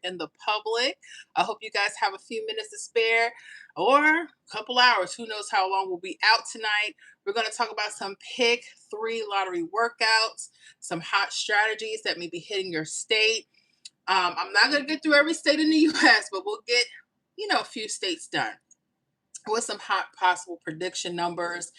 in the public. I hope you guys have a few minutes to spare or a couple hours. Who knows how long we'll be out tonight. We're going to talk about some pick three lottery workouts, some hot strategies that may be hitting your state. I'm not going to get through every state in the U.S., but we'll get, a few states done with some hot possible prediction numbers.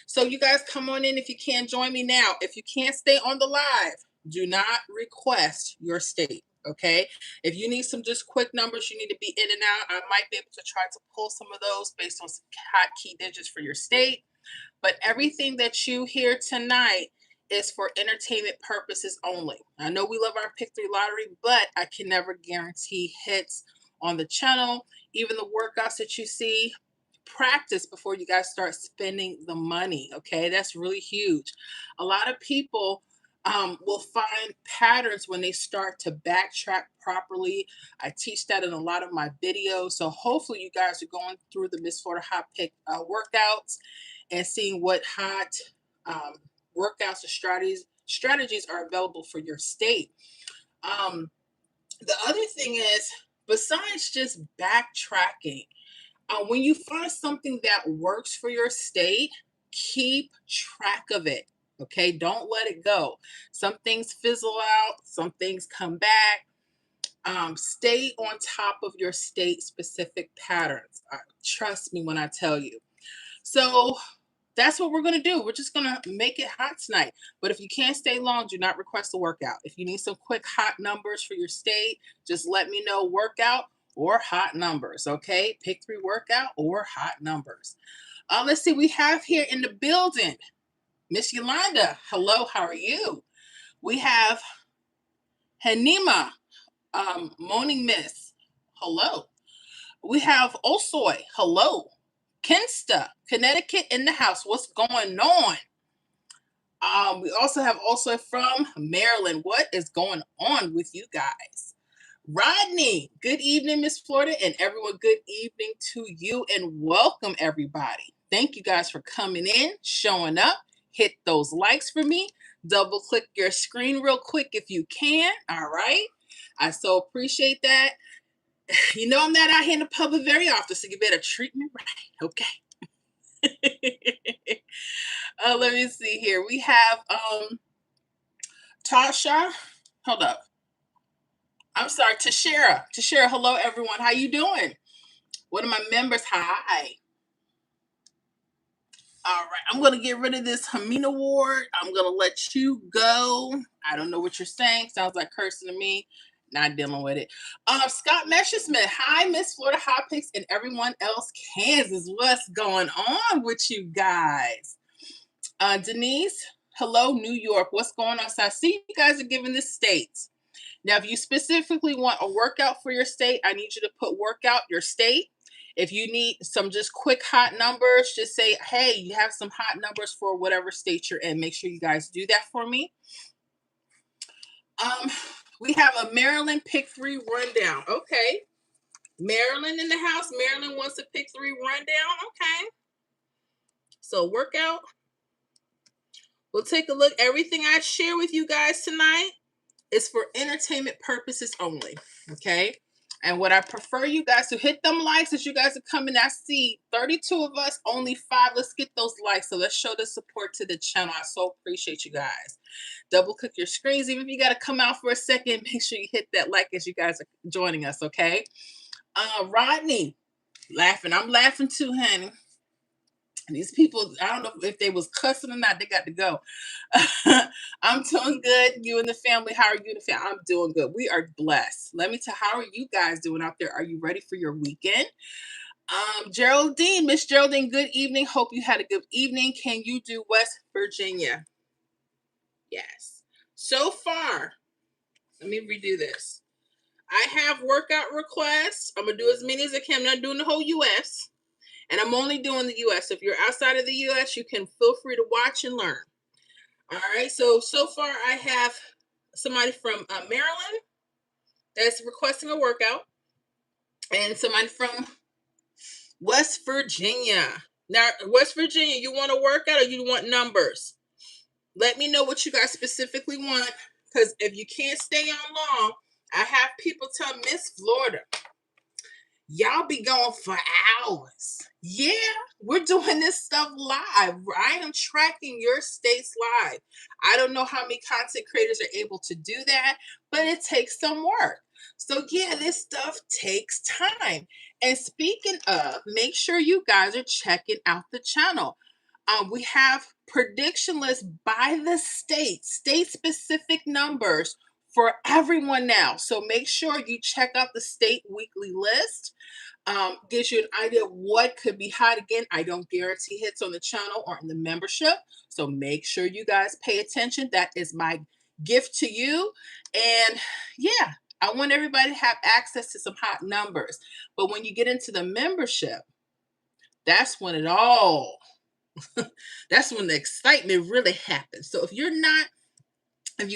So you guys come on in if you can. Join me now. If you can't stay on the live, do not request your state. Okay. If you need some just quick numbers, you need to be in and out. I might be able to try to pull some of those based on some hot key digits for your state. But everything that you hear tonight is for entertainment purposes only. I know we love our pick three lottery, but I can never guarantee hits on the channel. Even the workouts that you see, practice before you guys start spending the money. Okay, that's really huge. A lot of people will find patterns when they start to backtrack properly. I teach that in a lot of my videos. So hopefully you guys are going through the Miss Florida Hot Pick workouts and seeing what hot workouts or strategies are available for your state. The other thing is, besides just backtracking, when you find something that works for your state, keep track of it. Okay, don't let it go. Some things fizzle out, some things come back. Stay on top of your state specific patterns. Trust me when I tell you. So that's what we're going to do. We're just going to make it hot tonight. But if you can't stay long, do not request a workout. If you need some quick hot numbers for your state, just let me know. Workout or hot numbers. Okay, pick three workout or hot numbers. Let's see. We have here in the building Miss Yolanda. Hello, how are you? We have Hanima, Moaning Miss. Hello. We have Osoy. Hello. Kinsta, Connecticut in the house. What's going on? We also have from Maryland. What is going on with you guys? Rodney, good evening, Miss Florida, and everyone, good evening to you, and welcome, everybody. Thank you guys for coming in, showing up. Hit those likes for me. Double click your screen real quick if you can. All right. I so appreciate that. You know I'm not out here in the public very often, so you better treat me right, okay? Let me see here. We have Tasha. Hold up. I'm sorry, Tashira. Tashira, hello everyone. How you doing? One of my members, hi. All right, I'm gonna get rid of this Hamina Ward. I'm gonna let you go. I don't know what you're saying. Sounds like cursing to me. Not dealing with it. Scott Messersmith. Hi, Miss Florida Hot Picks and everyone else. Kansas, what's going on with you guys? Denise, hello, New York. What's going on? So I see you guys are giving the states. Now, if you specifically want a workout for your state, I need you to put workout your state. If you need some just quick hot numbers, just say, hey, you have some hot numbers for whatever state you're in. Make sure you guys do that for me. We have a Maryland pick three rundown. Okay. Maryland in the house. Maryland wants a pick three rundown. Okay. So workout. We'll take a look. Everything I share with you guys tonight is for entertainment purposes only. Okay. And what I prefer you guys to hit them likes as you guys are coming. I see 32 of us, only 5. Let's get those likes. So let's show the support to the channel. I so appreciate you guys. Double click your screens. Even if you got to come out for a second, make sure you hit that like as you guys are joining us. Okay. Rodney, laughing. I'm laughing too, honey. These people, I don't know if they was cussing or not. They got to go. I'm doing good. You and the family. How are you and the family? I'm doing good. We are blessed. Let me tell how are you guys doing out there? Are you ready for your weekend? Geraldine, Miss Geraldine, good evening. Hope you had a good evening. Can you do West Virginia? Yes. So far, let me redo this. I have workout requests. I'm going to do as many as I can. I'm not doing the whole U.S., and I'm only doing the U.S. So if you're outside of the U.S., you can feel free to watch and learn. All right. So far, I have somebody from Maryland that's requesting a workout, and somebody from West Virginia. Now, West Virginia, you want a workout or you want numbers? Let me know what you guys specifically want, because if you can't stay on long, I have people tell Miss Florida, y'all be going for hours. Yeah, we're doing this stuff live. I am tracking your states live. I don't know how many content creators are able to do that, but it takes some work. So yeah, this stuff takes time. And speaking of, make sure you guys are checking out the channel. We have prediction lists by the state specific numbers for everyone now. So make sure you check out the state weekly list. Gives you an idea of what could be hot. Again, I don't guarantee hits on the channel or in the membership. So make sure you guys pay attention. That is my gift to you. And yeah, I want everybody to have access to some hot numbers. But when you get into the membership, that's when it all, that's when the excitement really happens. So if you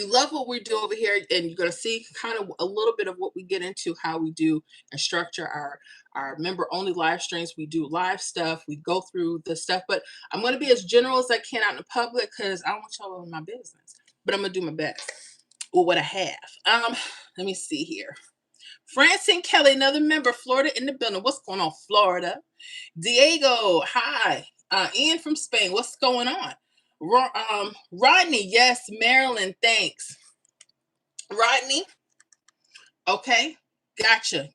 love what we do over here, and you're going to see kind of a little bit of what we get into, how we do and structure our member only live streams. We do live stuff, we go through the stuff, but I'm going to be as general as I can out in the public because I don't want y'all in my business, but I'm going to do my best with what I have. Let me see here. Francine Kelly, another member, Florida in the building. What's going on, Florida? Diego, hi. Ian from Spain, what's going on? Rodney, yes, Maryland, thanks. Rodney, okay, gotcha.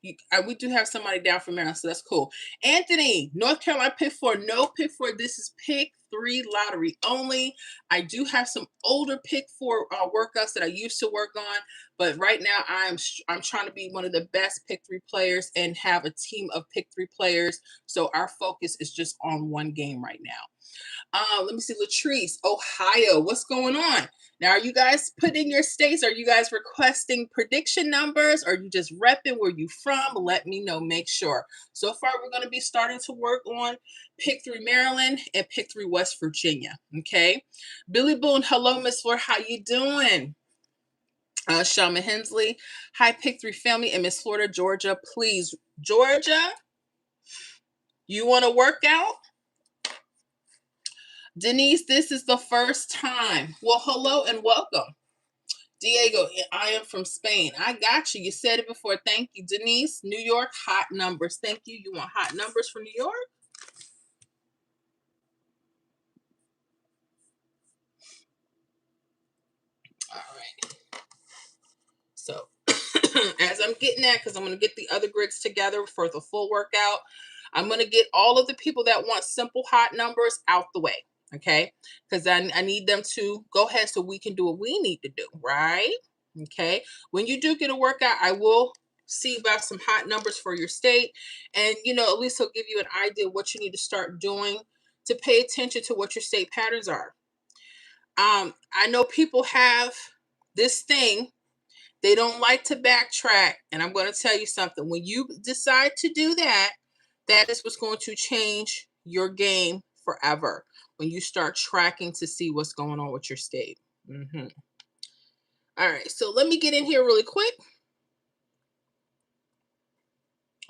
We do have somebody down from Maryland, so that's cool. Anthony, North Carolina pick 4, no pick 4. This is pick 3 lottery only. I do have some older pick 4 workouts that I used to work on, but right now I'm trying to be one of the best pick 3 players and have a team of pick 3 players. So our focus is just on one game right now. Let me see, Latrice, Ohio, what's going on? Now, are you guys putting your states? Are you guys requesting prediction numbers? Are you just repping where you from? Let me know, make sure. So far, we're going to be starting to work on pick 3 Maryland and pick 3 West Virginia, okay? Billy Boone, hello, Miss Fleur, how you doing? Shama Hensley, hi, pick 3 family, and Miss Florida, Georgia, please. Georgia, you want to work out? Denise, this is the first time. Well, hello and welcome. Diego, I am from Spain. I got you. You said it before. Thank you. Denise, New York, hot numbers. Thank you. You want hot numbers for New York? All right. So as I'm getting that, because I'm going to get the other grids together for the full workout, I'm going to get all of the people that want simple hot numbers out the way. Okay, because I need them to go ahead so we can do what we need to do, right? Okay, when you do get a workout, I will see about some hot numbers for your state, and at least it'll give you an idea of what you need to start doing to pay attention to what your state patterns are. I know people have this thing, they don't like to backtrack, and I'm going to tell you something. When you decide to do that, that is what's going to change your game forever. When you start tracking to see what's going on with your state. All right, so let me get in here really quick.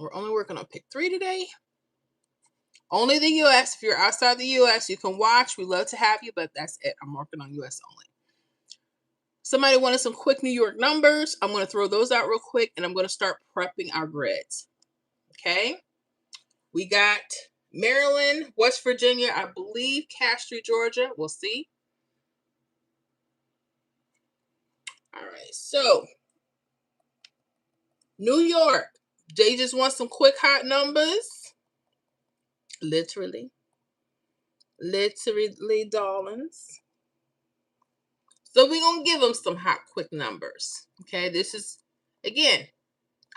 We're only working on pick 3 today. Only the U.S. If you're outside the U.S., you can watch. We love to have you, but that's it. I'm working on U.S. only. Somebody wanted some quick New York numbers. I'm going to throw those out real quick, and I'm going to start prepping our grids. Okay? We got Maryland, West Virginia, I believe Castro, Georgia. We'll see. All right, so New York, they just want some quick hot numbers. Literally, darlings. So we're going to give them some hot, quick numbers. Okay, this is, again,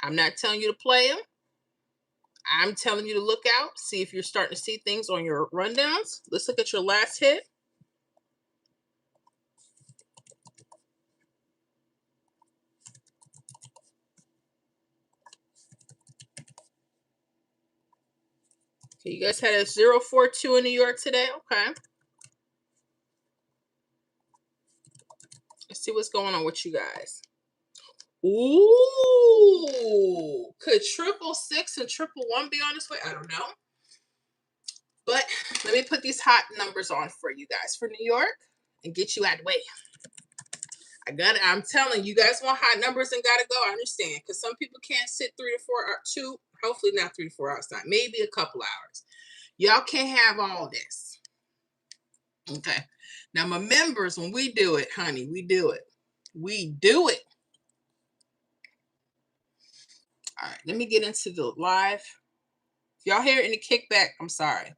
I'm not telling you to play them. I'm telling you to look out, see if you're starting to see things on your rundowns. Let's look at your last hit. Okay, you guys had a 042 in New York today. Okay. Let's see what's going on with you guys. Ooh, could 666 and 111 be on this way? I don't know. But let me put these hot numbers on for you guys for New York and get you out of the way. I'm telling you guys want hot numbers and gotta go. I understand. Because some people can't sit 3 to 4 hours, hopefully not 3 to 4 hours time, maybe a couple hours. Y'all can't have all this. Okay. Now my members, when we do it, honey, we do it. We do it. All right, let me get into the live. If y'all hear any kickback, I'm sorry.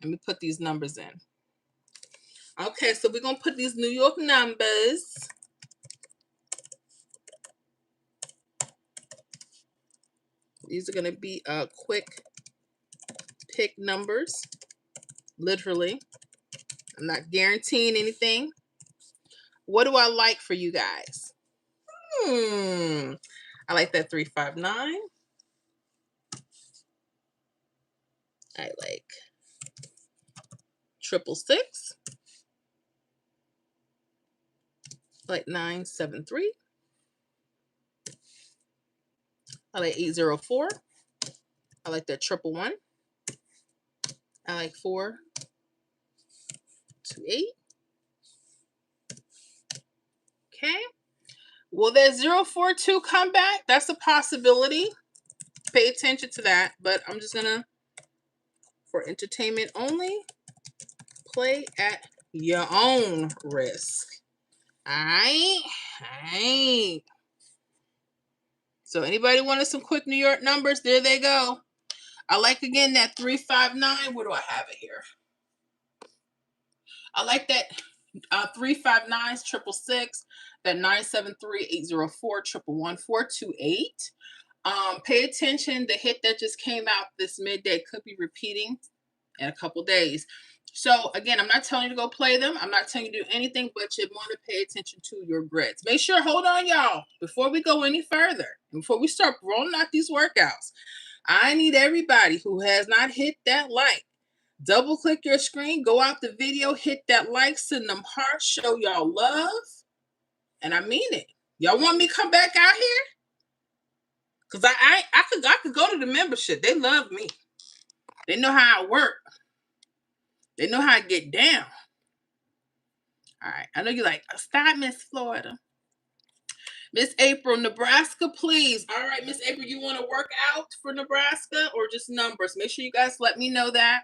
Let me put these numbers in. Okay, so we're gonna put these New York numbers. These are gonna be quick pick numbers. Literally. I'm not guaranteeing anything. What do I like for you guys? I like that 359. I like 666. I like 973. I like 804. I like that 111. I like 428. Okay. Will that 042 come back? That's a possibility. Pay attention to that. But I'm just gonna, for entertainment only, play at your own risk. Alright. So anybody wanted some quick New York numbers? There they go. I like, again, that 359. Where do I have it here? I like that 359, 666, that 973, 804, 111, 428. Pay attention. The hit that just came out this midday could be repeating in a couple days. So again, I'm not telling you to go play them. I'm not telling you to do anything, but you want to pay attention to your grids. Make sure, hold on, y'all, before we go any further, before we start rolling out these workouts, I need everybody who has not hit that like. Double click your screen, go out the video, hit that like, send them hearts, show y'all love. And I mean it. Y'all want me to come back out here? Because I could go to the membership. They love me. They know how I work. They know how I get down. All right. I know you're like, stop, Miss Florida. Miss April, Nebraska, please. All right, Miss April, you want to work out for Nebraska or just numbers? Make sure you guys let me know that.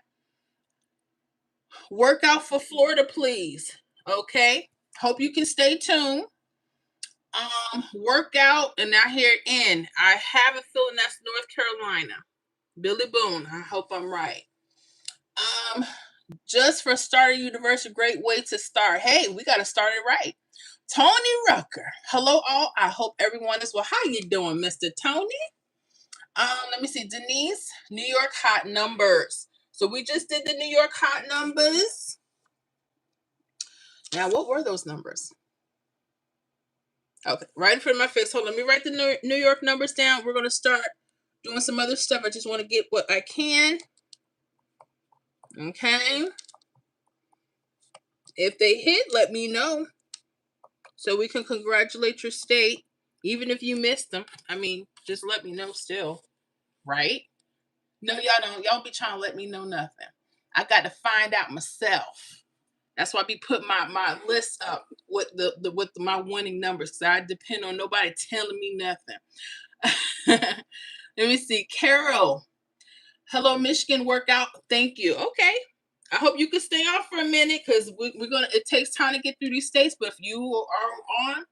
Workout for Florida, please. Okay. Hope you can stay tuned. Workout, and now here in. I have a feeling that's North Carolina. Billy Boone. I hope I'm right. Just for Starter University, great way to start. Hey, we got to start it right. Tony Rucker. Hello, all. I hope everyone is well. How you doing, Mr. Tony? Let me see. Denise, New York hot numbers. So we just did the New York hot numbers. Now, what were those numbers? Okay, right in front of my face. Hold on, let me write the New York numbers down. We're going to start doing some other stuff. I just want to get what I can. Okay. If they hit, let me know so we can congratulate your state, even if you missed them. I mean, just let me know still, right? No, y'all don't. Y'all be trying to let me know nothing. I got to find out myself. That's why I be putting my list up with my winning numbers, because I depend on nobody telling me nothing. Let me see. Carol. Hello, Michigan workout. Thank you. Okay. I hope you can stay on for a minute, because we're gonna. It takes time to get through these states, but if you are on,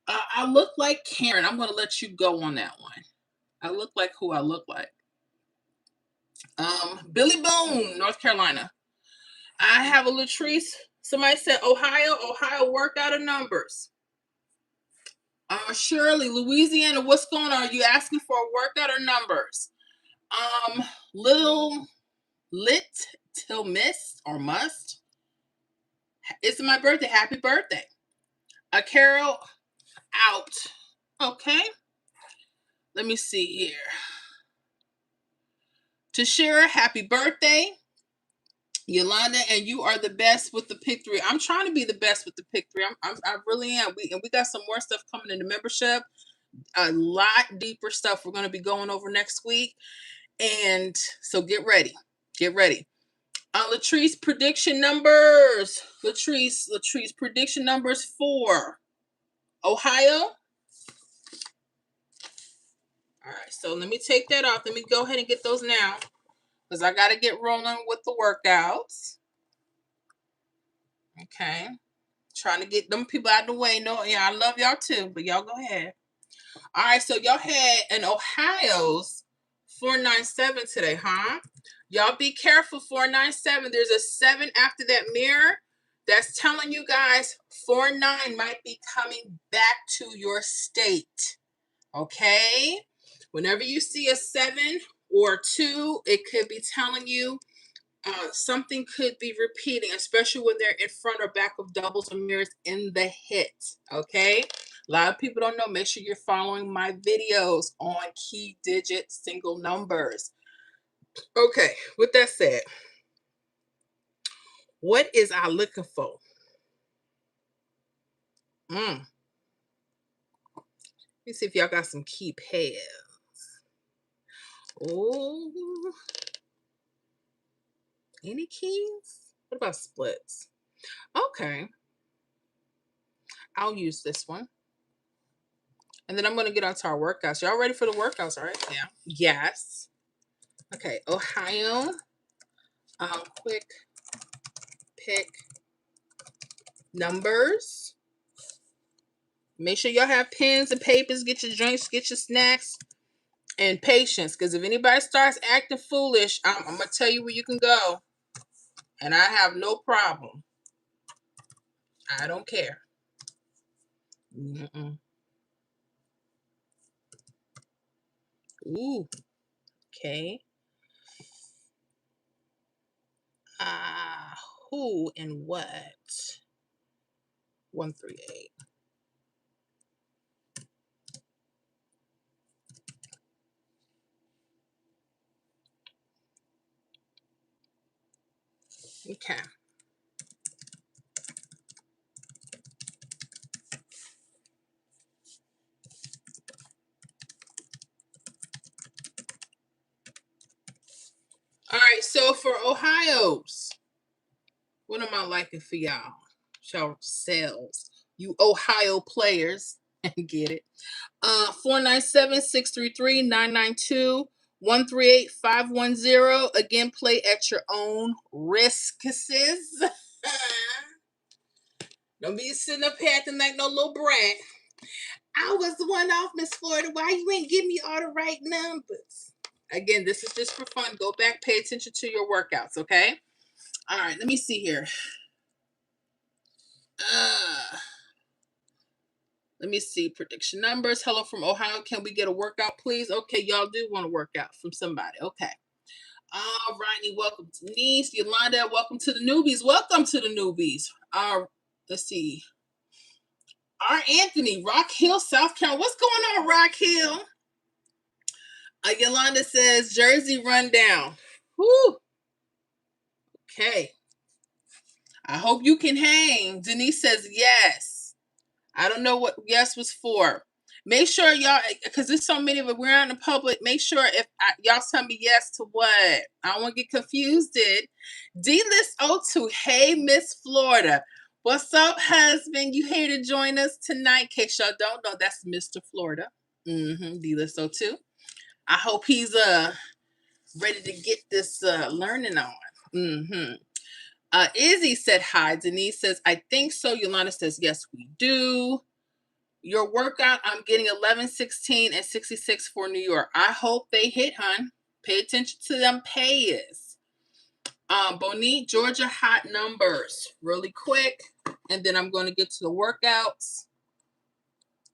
I look like Karen. I'm gonna let you go on that one. I look like who I look like. Billy Boone, North Carolina. I have a Latrice. Somebody said Ohio workout of numbers. Shirley, Louisiana, what's going on? Are you asking for a workout or numbers? Little lit till miss or must. It's my birthday. Happy birthday. Carol out. Okay. Let me see here. Tashira, happy birthday. Yolanda, and you are the best with the pick three. I'm trying to be the best with the pick three. I really am. We got some more stuff coming in the membership. A lot deeper stuff we're going to be going over next week. And so get ready. Get ready. Latrice prediction numbers. Latrice prediction numbers for Ohio. All right, so let me take that off. Let me go ahead and get those now because I got to get rolling with the workouts. Okay. Trying to get them people out of the way. No, yeah, I love y'all too, but y'all go ahead. All right, so y'all had an Ohio's 497 today, huh? Y'all be careful, 497. There's a 7 after that mirror. That's telling you guys 49 might be coming back to your state. Okay? Whenever you see a 7 or 2, it could be telling you something could be repeating, especially when they're in front or back of doubles or mirrors in the hit. Okay? A lot of people don't know. Make sure you're following my videos on key digit single numbers. Okay, with that said, what is I looking for? Let me see if y'all got some key pairs. Oh, any keys? What about splits? Okay, I'll use this one. And then I'm going to get onto our workouts. Y'all ready for the workouts, right? Yeah. Yes. Okay, Ohio. Quick pick numbers. Make sure y'all have pens and papers. Get your drinks, get your snacks, and patience. Because if anybody starts acting foolish, I'm going to tell you where you can go. And I have no problem. I don't care. Ooh. Okay. Who and what? 138. Okay. All right, so for Ohio's, what am I liking for y'all? Y'all sales. You Ohio players. Get it. 497-633-992-138-510. Again, play at your own risks. Don't be sitting up here acting like no little brat. I was the one off, Miss Florida. Why you ain't give me all the right numbers? Again, this is just for fun. Go back, pay attention to your workouts, okay? All right, let me see here. Let me see. Prediction numbers. Hello from Ohio. Can we get a workout, please? Okay, y'all do want a workout from somebody. Okay. All righty. Welcome to Denise. Yolanda, welcome to the newbies. Welcome to the newbies. Let's see. R. Anthony, Rock Hill, South Carolina. What's going on, Rock Hill? Yolanda says Jersey rundown. Whoo. Okay. I hope you can hang. Denise says yes. I don't know what yes was for. Make sure y'all, because there's so many of it, we're out in the public. Make sure if y'all tell me yes to what. I don't want to get confused. D-List O2. Hey, Miss Florida. What's up, husband? You here to join us tonight? In case y'all don't know, that's Mr. Florida. D-List O2. I hope he's ready to get this learning on. Izzy said hi. Denise says, I think so. Yolanda says, yes, we do. Your workout, I'm getting 11, 16, and 66 for New York. I hope they hit, hon. Pay attention to them pays. Bonite, Georgia, hot numbers. Really quick. And then I'm going to get to the workouts.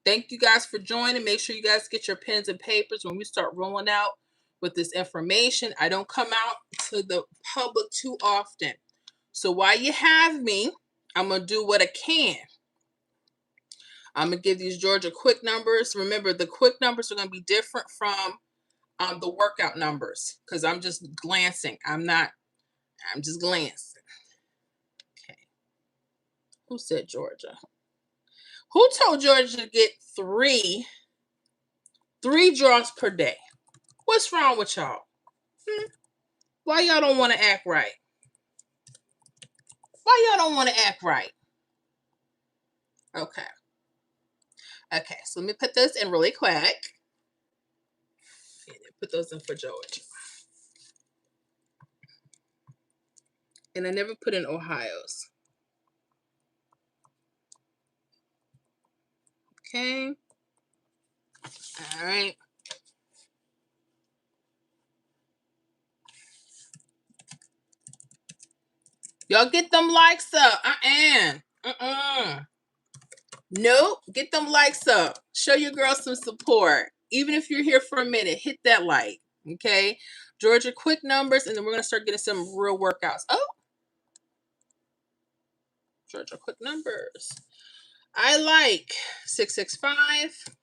Thank you guys for joining. Make sure you guys get your pens and papers when we start rolling out with this information. I don't come out to the public too often. So while you have me, I'm going to do what I can. I'm going to give these Georgia quick numbers. Remember, the quick numbers are going to be different from the workout numbers because I'm just glancing. I'm just glancing. Okay. Who said Georgia? Who told Georgia to get three draws per day? What's wrong with y'all? Why y'all don't want to act right? Why y'all don't want to act right? Okay. Okay, so let me put those in really quick. Put those in for Georgia. And I never put in Ohio's. Okay. All right. Y'all get them likes up. Nope. Get them likes up. Show your girl some support. Even if you're here for a minute, hit that like. Okay. Georgia, quick numbers, and then we're going to start getting some real workouts. Oh. Georgia, quick numbers. I like 665,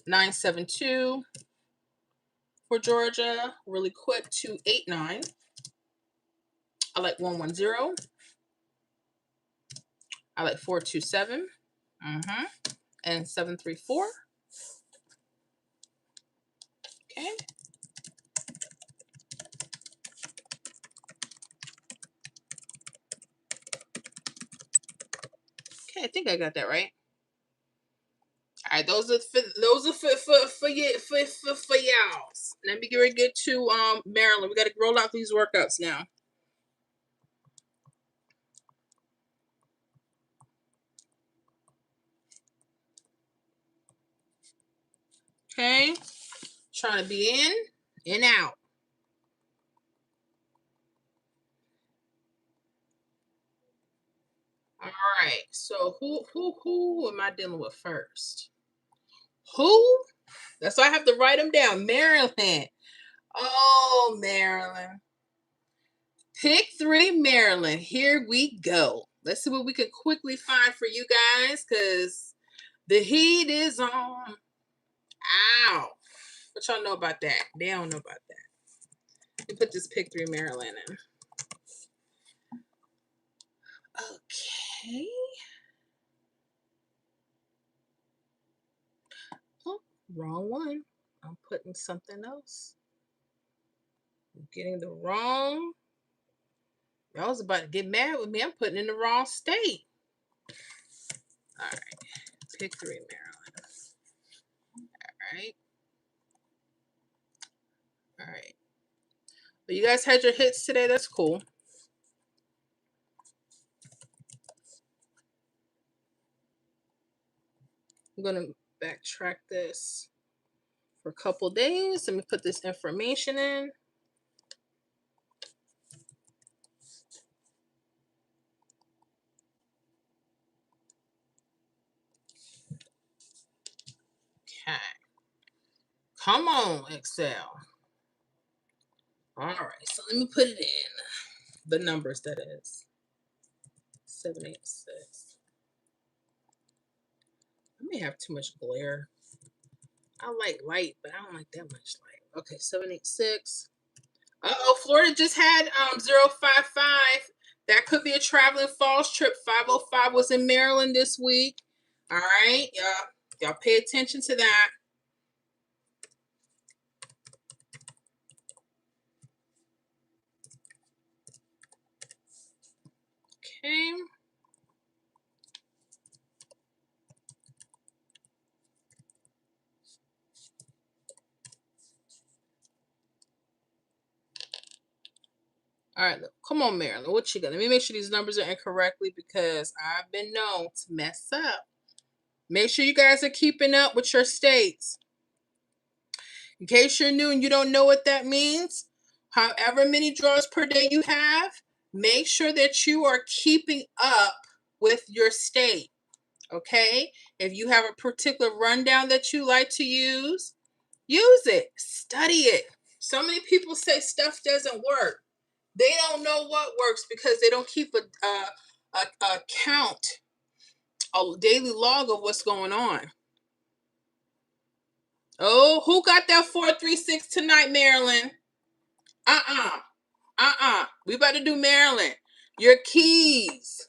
972 for Georgia. Really quick, 289. I like 110. I like 427. And 734. Okay. Okay, I think I got that right. All right, those are for y'all. Let me get to Maryland. We got to roll out these workouts now. Okay, trying to be in, out. All right. So who am I dealing with first? Who? That's why I have to write them down. Maryland. Oh, Maryland. Pick 3 Maryland. Here we go. Let's see what we can quickly find for you guys, because the heat is on. Ow. What y'all know about that? They don't know about that. Let me put this pick 3 Maryland in. Okay. Oh, wrong one. I'm putting something else. I'm getting the wrong. Y'all was about to get mad with me. I'm putting in the wrong state. All right. Pick 3 Maryland. All right. All right. But you guys had your hits today. That's cool. I'm going to backtrack this for a couple days. Let me put this information in. Okay. Come on, Excel. All right. So let me put it in. The numbers, that is. 786. I may have too much glare. I like light, but I don't like that much light. Okay, 786. Uh-oh, Florida just had 055. That could be a traveling falls trip. 505 was in Maryland this week. All right, y'all pay attention to that. Okay. All right, come on, Maryland. What you got? Let me make sure these numbers are incorrectly, because I've been known to mess up. Make sure you guys are keeping up with your states. In case you're new and you don't know what that means, however many draws per day you have, make sure that you are keeping up with your state. Okay? If you have a particular rundown that you like to use it. Study it. So many people say stuff doesn't work. They don't know what works because they don't keep a count, a daily log of what's going on. Oh, who got that 436 tonight, Maryland? We about to do Maryland. Your keys.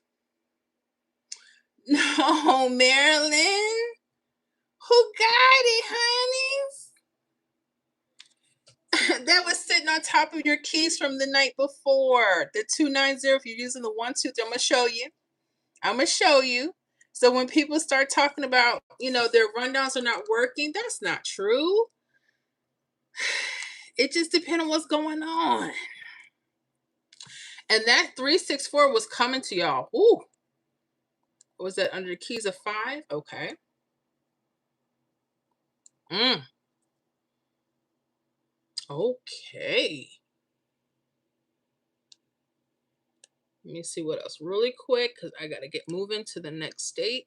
No, Maryland. Who got it, honeys? that was sitting on top of your keys from the night before. The 290, if you're using the 123, I'm gonna show you. I'm gonna show you. So when people start talking about, their rundowns are not working, that's not true. It just depends on what's going on. And that 364 was coming to y'all. Ooh. Was that under the keys of 5? Okay. Okay. Let me see what else really quick, because I got to get moving to the next state.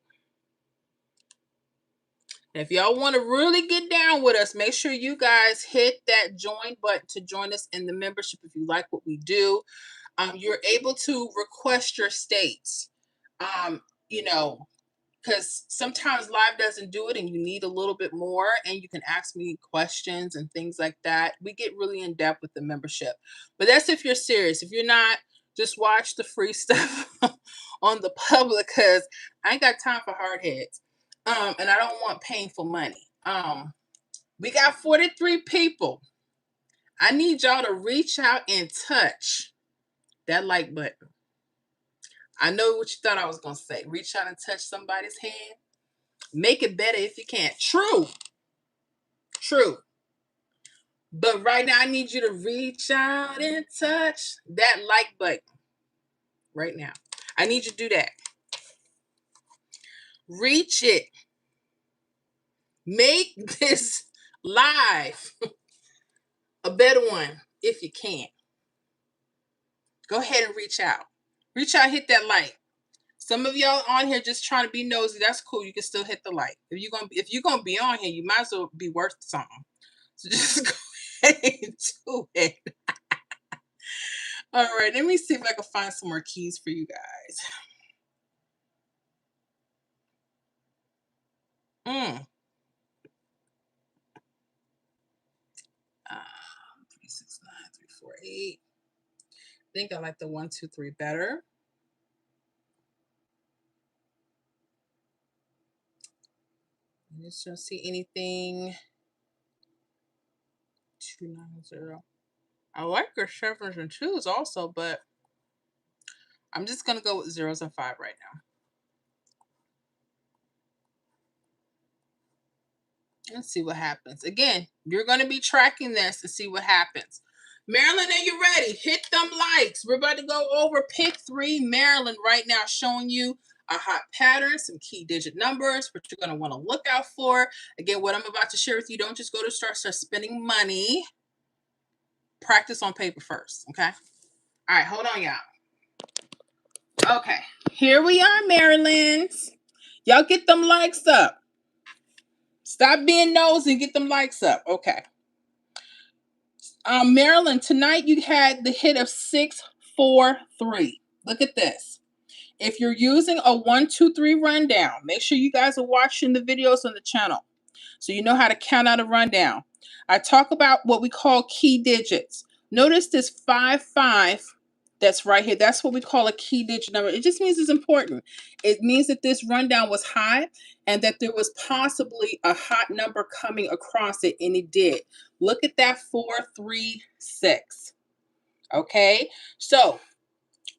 And if y'all want to really get down with us, make sure you guys hit that join button to join us in the membership if you like what we do. You're able to request your states. Because sometimes live doesn't do it and you need a little bit more, and you can ask me questions and things like that. We get really in depth with the membership, but that's if you're serious. If you're not, just watch the free stuff on the public, because I ain't got time for hard heads. And I don't want painful money. We got 43 people. I need y'all to reach out and touch that like button. I know what you thought I was going to say. Reach out and touch somebody's hand. Make it better if you can. True. But right now, I need you to reach out and touch that like button. Right now. I need you to do that. Reach it. Make this live a better one if you can. Go ahead and reach out. Reach out, hit that like. Some of y'all on here just trying to be nosy. That's cool. You can still hit the like. If you're gonna be on here, you might as well be worth something. So just go ahead and do it. All right, let me see if I can find some more keys for you guys. 369, 348. I think I like the 123 better. I just don't see anything. 290. I like your sevens and twos also, but I'm just gonna go with zeros and 5 right now. Let's see what happens. Again, you're going to be tracking this to see what happens. Maryland, are you ready? Hit them likes. We're about to go over pick 3 Maryland right now, showing you a hot pattern, some key digit numbers, what you're going to want to look out for. Again, what I'm about to share with you, don't just go to start spending money. Practice on paper first, okay? All right, hold on, y'all. Okay, here we are, Maryland. Y'all get them likes up. Stop being nosy and get them likes up. Okay. Maryland, tonight you had the hit of 643. Look at this. If you're using a 123 rundown, make sure you guys are watching the videos on the channel so you know how to count out a rundown. I talk about what we call key digits. Notice this 55 that's right here. That's what we call a key digit number. It just means it's important. It means that this rundown was high and that there was possibly a hot number coming across it, and it did. Look at that 436. Okay, so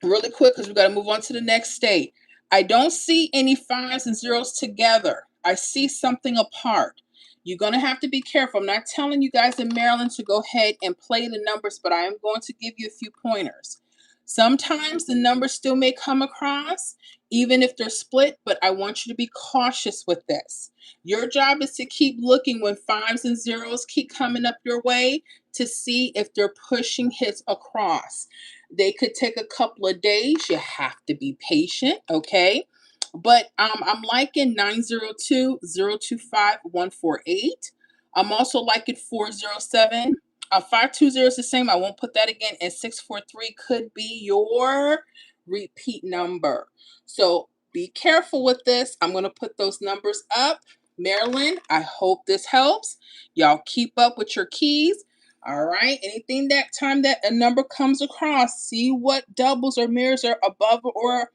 really quick, because we got to move on to the next state. I don't see any 5s and 0s together. I see something apart. You're going to have to be careful. I'm not telling you guys in Maryland to go ahead and play the numbers, but I am going to give you a few pointers. Sometimes the numbers still may come across, even if they're split, but I want you to be cautious with this. Your job is to keep looking when 5s and 0s keep coming up your way to see if they're pushing hits across. They could take a couple of days. You have to be patient, okay? But I'm liking 902, 025, 148. I'm also liking 407. 520 is the same. I won't put that again. And 643 could be your repeat number. So be careful with this. I'm going to put those numbers up. Maryland, I hope this helps. Y'all keep up with your keys. All right. Anything that time that a number comes across, see what doubles or mirrors are above or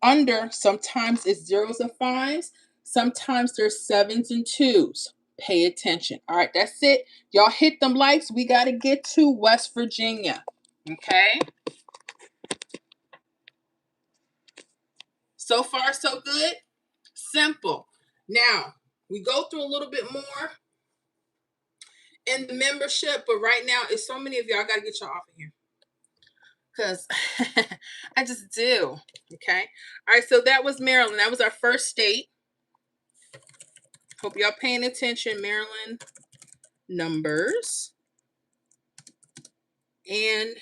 under. Sometimes it's 0s and 5s. Sometimes there's 7s and 2s. Pay attention. All right, that's it. Y'all hit them likes. We got to get to West Virginia. Okay. So far, so good. Simple. Now, we go through a little bit more in the membership, but right now, it's so many of y'all. I got to get y'all off of here because I just do. Okay. All right, so that was Maryland. That was our first state. Hope y'all paying attention. Maryland numbers. And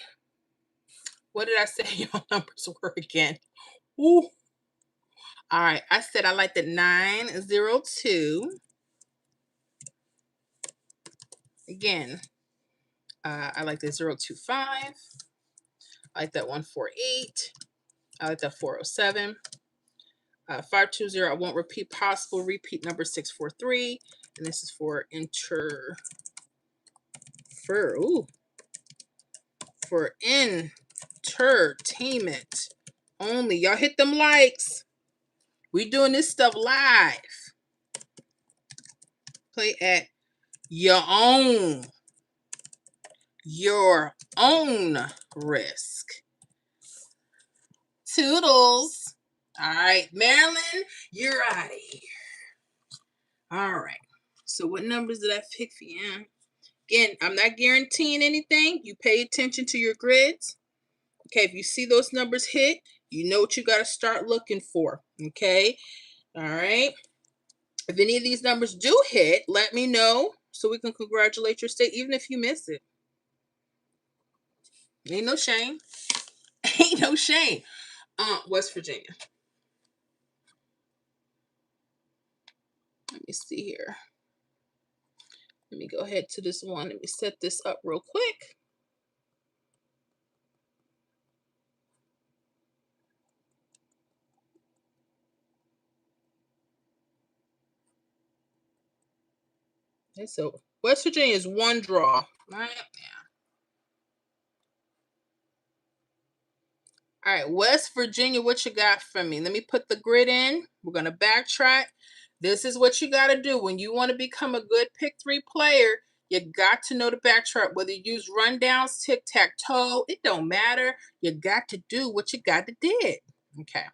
what did I say your numbers were again? Ooh. All right, I said I like the 902. Again, I like the 025. I like that 148. I like that 407. 520, I won't repeat. Possible repeat number 643. And this is for for entertainment only. Y'all hit them likes. We doing this stuff live. Play at your own risk. Toodles. All right, Maryland, you're out of here. All right. So what numbers did I pick for you? Again, I'm not guaranteeing anything. You pay attention to your grids. Okay, if you see those numbers hit, you know what you got to start looking for. Okay. All right. If any of these numbers do hit, let me know so we can congratulate your state, even if you miss it. Ain't no shame. Ain't no shame. West Virginia. Let me see here. Let me go ahead to this one. Let me set this up real quick. Okay, so West Virginia is one draw. Right? Yeah. All right, West Virginia, what you got for me? Let me put the grid in. We're going to backtrack. This is what you got to do. When you want to become a good pick three player, you got to know the backtrack. Whether you use rundowns, tic-tac-toe, it don't matter. You got to do what you got to did. Okay.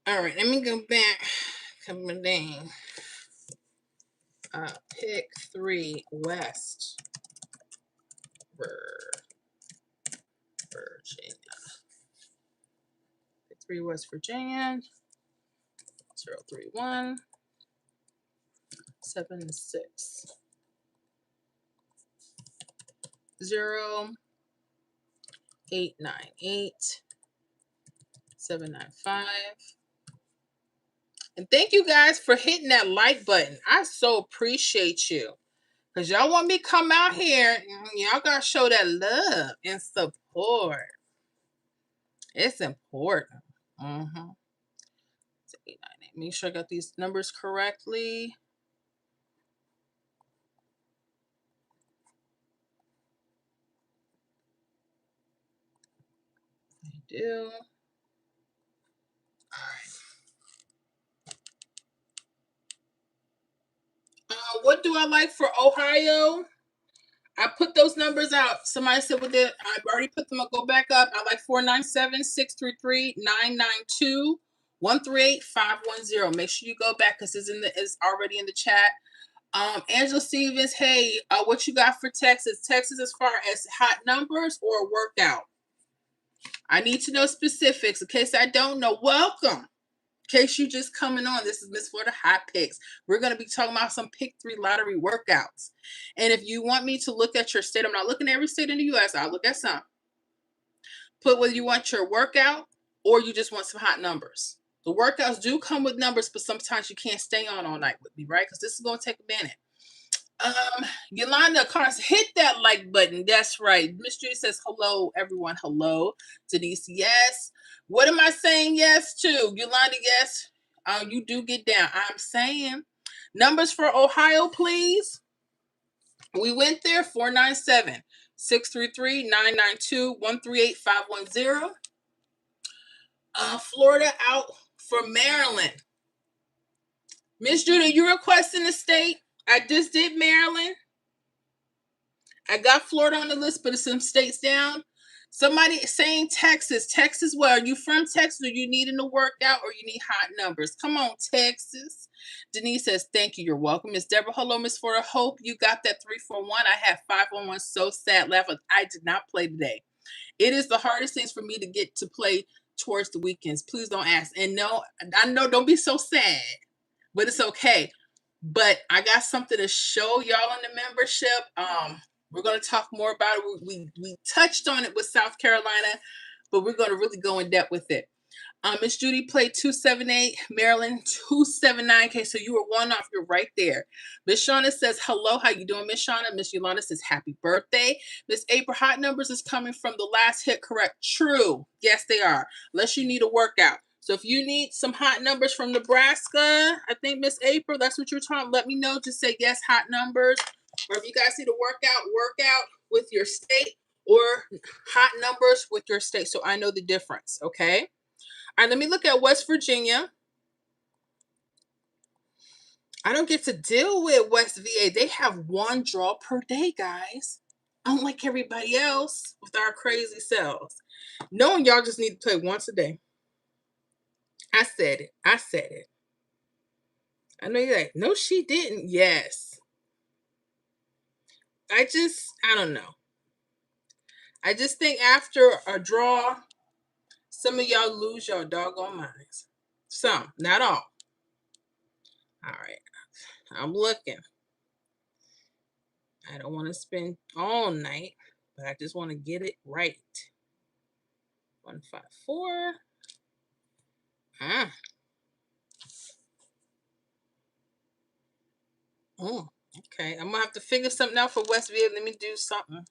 All right, let me go back. Coming down. Pick three West Virginia. Pick three West Virginia. 031 76 0 898 795. And thank you guys for hitting that like button. I so appreciate you. Because y'all want me to come out here, y'all got to show that love and support. It's important. Mm-hmm. Make sure I got these numbers correctly. I do. All right. What do I like for Ohio? I put those numbers out. Somebody said with it, I've already put them. I'll go back up. I like 497-633-992-138-510. Make sure you go back because it's already in the chat. Angela Stevens, hey, what you got for Texas? Texas as far as hot numbers or workout? I need to know specifics in case I don't know. Welcome. In case you just coming on, this is Miss Florida Hot Picks. We're going to be talking about some pick three lottery workouts. And if you want me to look at your state, I'm not looking at every state in the U.S. I'll look at some. Put whether you want your workout or you just want some hot numbers. The workouts do come with numbers, but sometimes you can't stay on all night with me, right? Because this is going to take a minute. Yolanda Carson, hit that like button. That's right. Miss Judy says hello, everyone. Hello. Denise, yes. What am I saying yes to? Yolanda, yes. You do get down. I'm saying numbers for Ohio, please. We went there 497-633-992-138-510. Florida out for Maryland. Miss Judy, you requesting a state? I just did Maryland. I got Florida on the list, but it's some states down. Somebody saying Texas. Texas, where are you from Texas? Or you needing to work out or you need hot numbers? Come on, Texas. Denise says, thank you. You're welcome. Miss Deborah, hello, Miss Florida. Hope you got that 341. I had 511. So sad. Laugh. I did not play today. It is the hardest things for me to get to play towards the weekends. Please don't ask. And no, I know, don't be so sad, but it's okay. But I got something to show y'all in the membership. We're going to talk more about it. We touched on it with South Carolina, but we're going to really go in depth with it. Miss Judy played 278, Maryland 279K. So you were one off. You're right there. Miss Shauna says, hello, how you doing, Miss Shauna? Miss Yolanda says, happy birthday. Miss April, hot numbers is coming from the last hit, correct? True. Yes, they are. Unless you need a workout. So if you need some hot numbers from Nebraska, I think Miss April, that's what you're talking. Let me know. Just say yes, hot numbers. Or if you guys need a workout with your state or hot numbers with your state. So I know the difference. Okay. All right, let me look at West Virginia. I don't get to deal with West VA. They have one draw per day, guys. Unlike everybody else with our crazy selves. Knowing y'all just need to play once a day. I said it. I said it. I know you're like, no, she didn't. Yes. I don't know. I just think after a draw, some of y'all lose your doggone minds. Some, not all. All right. I'm looking. I don't want to spend all night, but I just want to get it right. 154. Oh, okay. I'm gonna have to figure something out for West Virginia. Let me do something.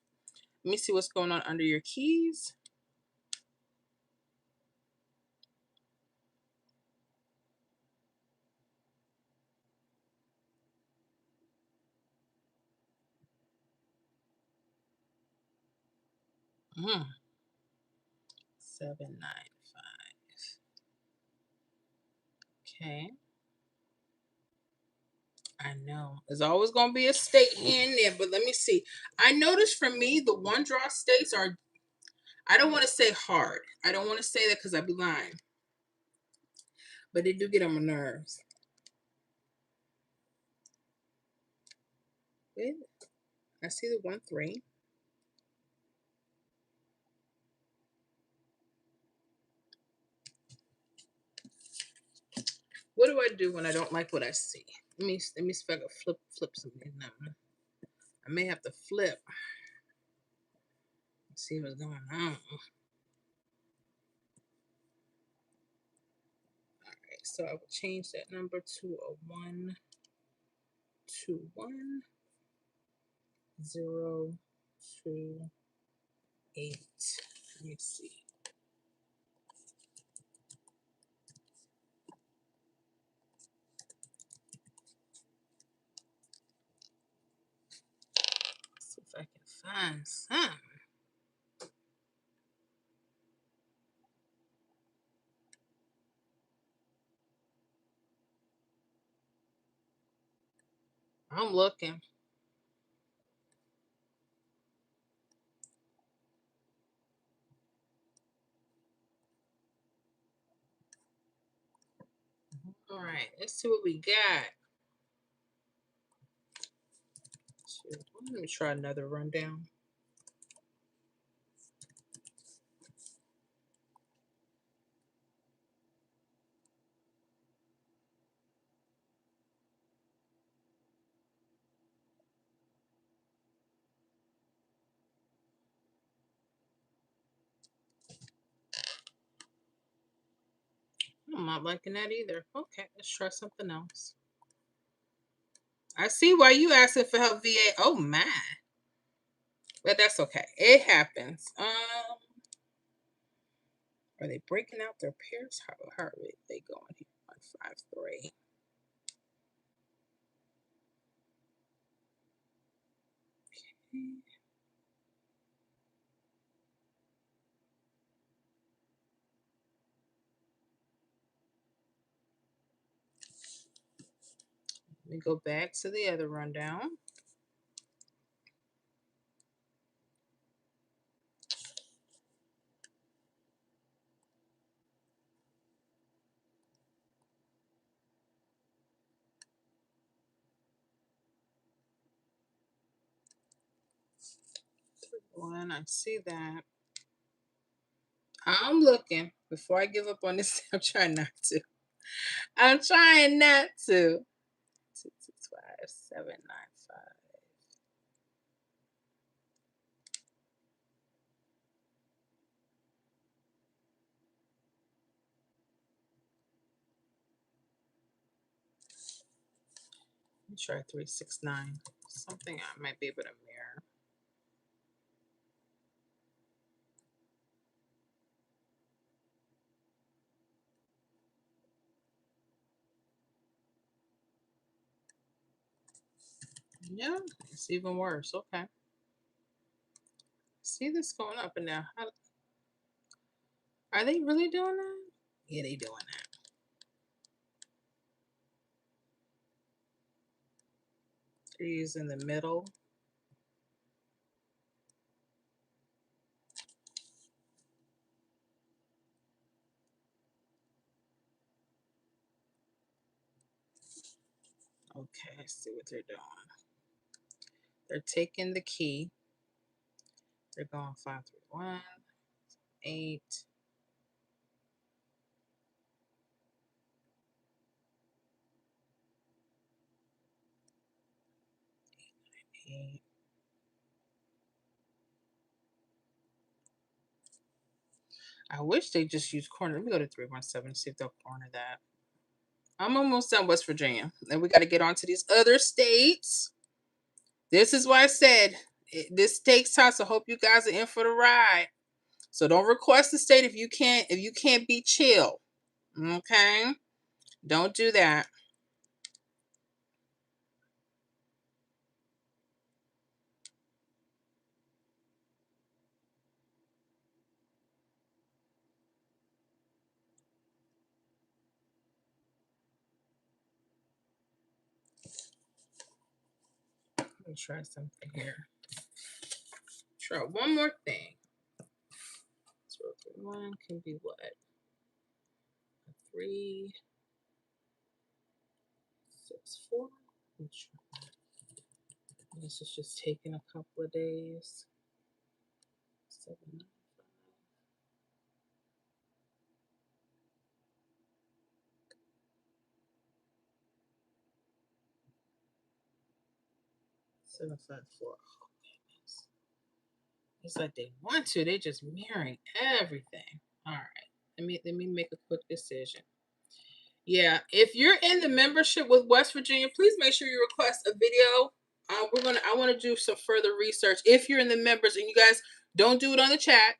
Let me see what's going on under your keys. Mm. 795. Okay. I know. There's always going to be a state here and there, but let me see. I noticed for me, the one draw states are, I don't want to say hard. I don't want to say that because I'd be lying. But they do get on my nerves. Wait, I see the 1-3. What do I do when I don't like what I see? Let me see if I can flip something. I may have to flip. See what's going on. All right, so I will change that number to a 1, 2, 1, 0, 2, 8. Let me see. See if I can find some. I'm looking. All right, let's see what we got. Let me try another rundown. I'm not liking that either. Okay, let's try something else. I see why you asking for help, VA. Oh my. But that's okay. It happens. Are they breaking out their pairs? How are they going here? 153. Okay. Let me go back to the other rundown. One, I see that. I'm looking before I give up on this. I'm trying not to. I'm trying not to. 265 795. Let me try 369. Something I might be able to mirror. Yeah, it's even worse. Okay. See this going up and down. Are they really doing that? Yeah, they doing that. Threes in the middle. Okay, let's see what they're doing. They're taking the key. They're going 5 3 1 8. 8. I wish they just use corner. Let me go to 317 and see if they'll corner that. I'm almost done West Virginia. And we got to get on to these other states. This is why I said this takes time. So hope you guys are in for the ride. So don't request the state if you can't be chill. Okay? Don't do that. Let me try something here. Try one more thing. 1 can be what? 3 6 4. This is just taking a couple of days. 7 9 5. 7 5 4. Oh, goodness. It's like they want to. They just mirroring everything. All right. Let me make a quick decision. Yeah, if you're in the membership with West Virginia, please make sure you request a video. I want to do some further research. If you're in the members, and you guys don't do it on the chat,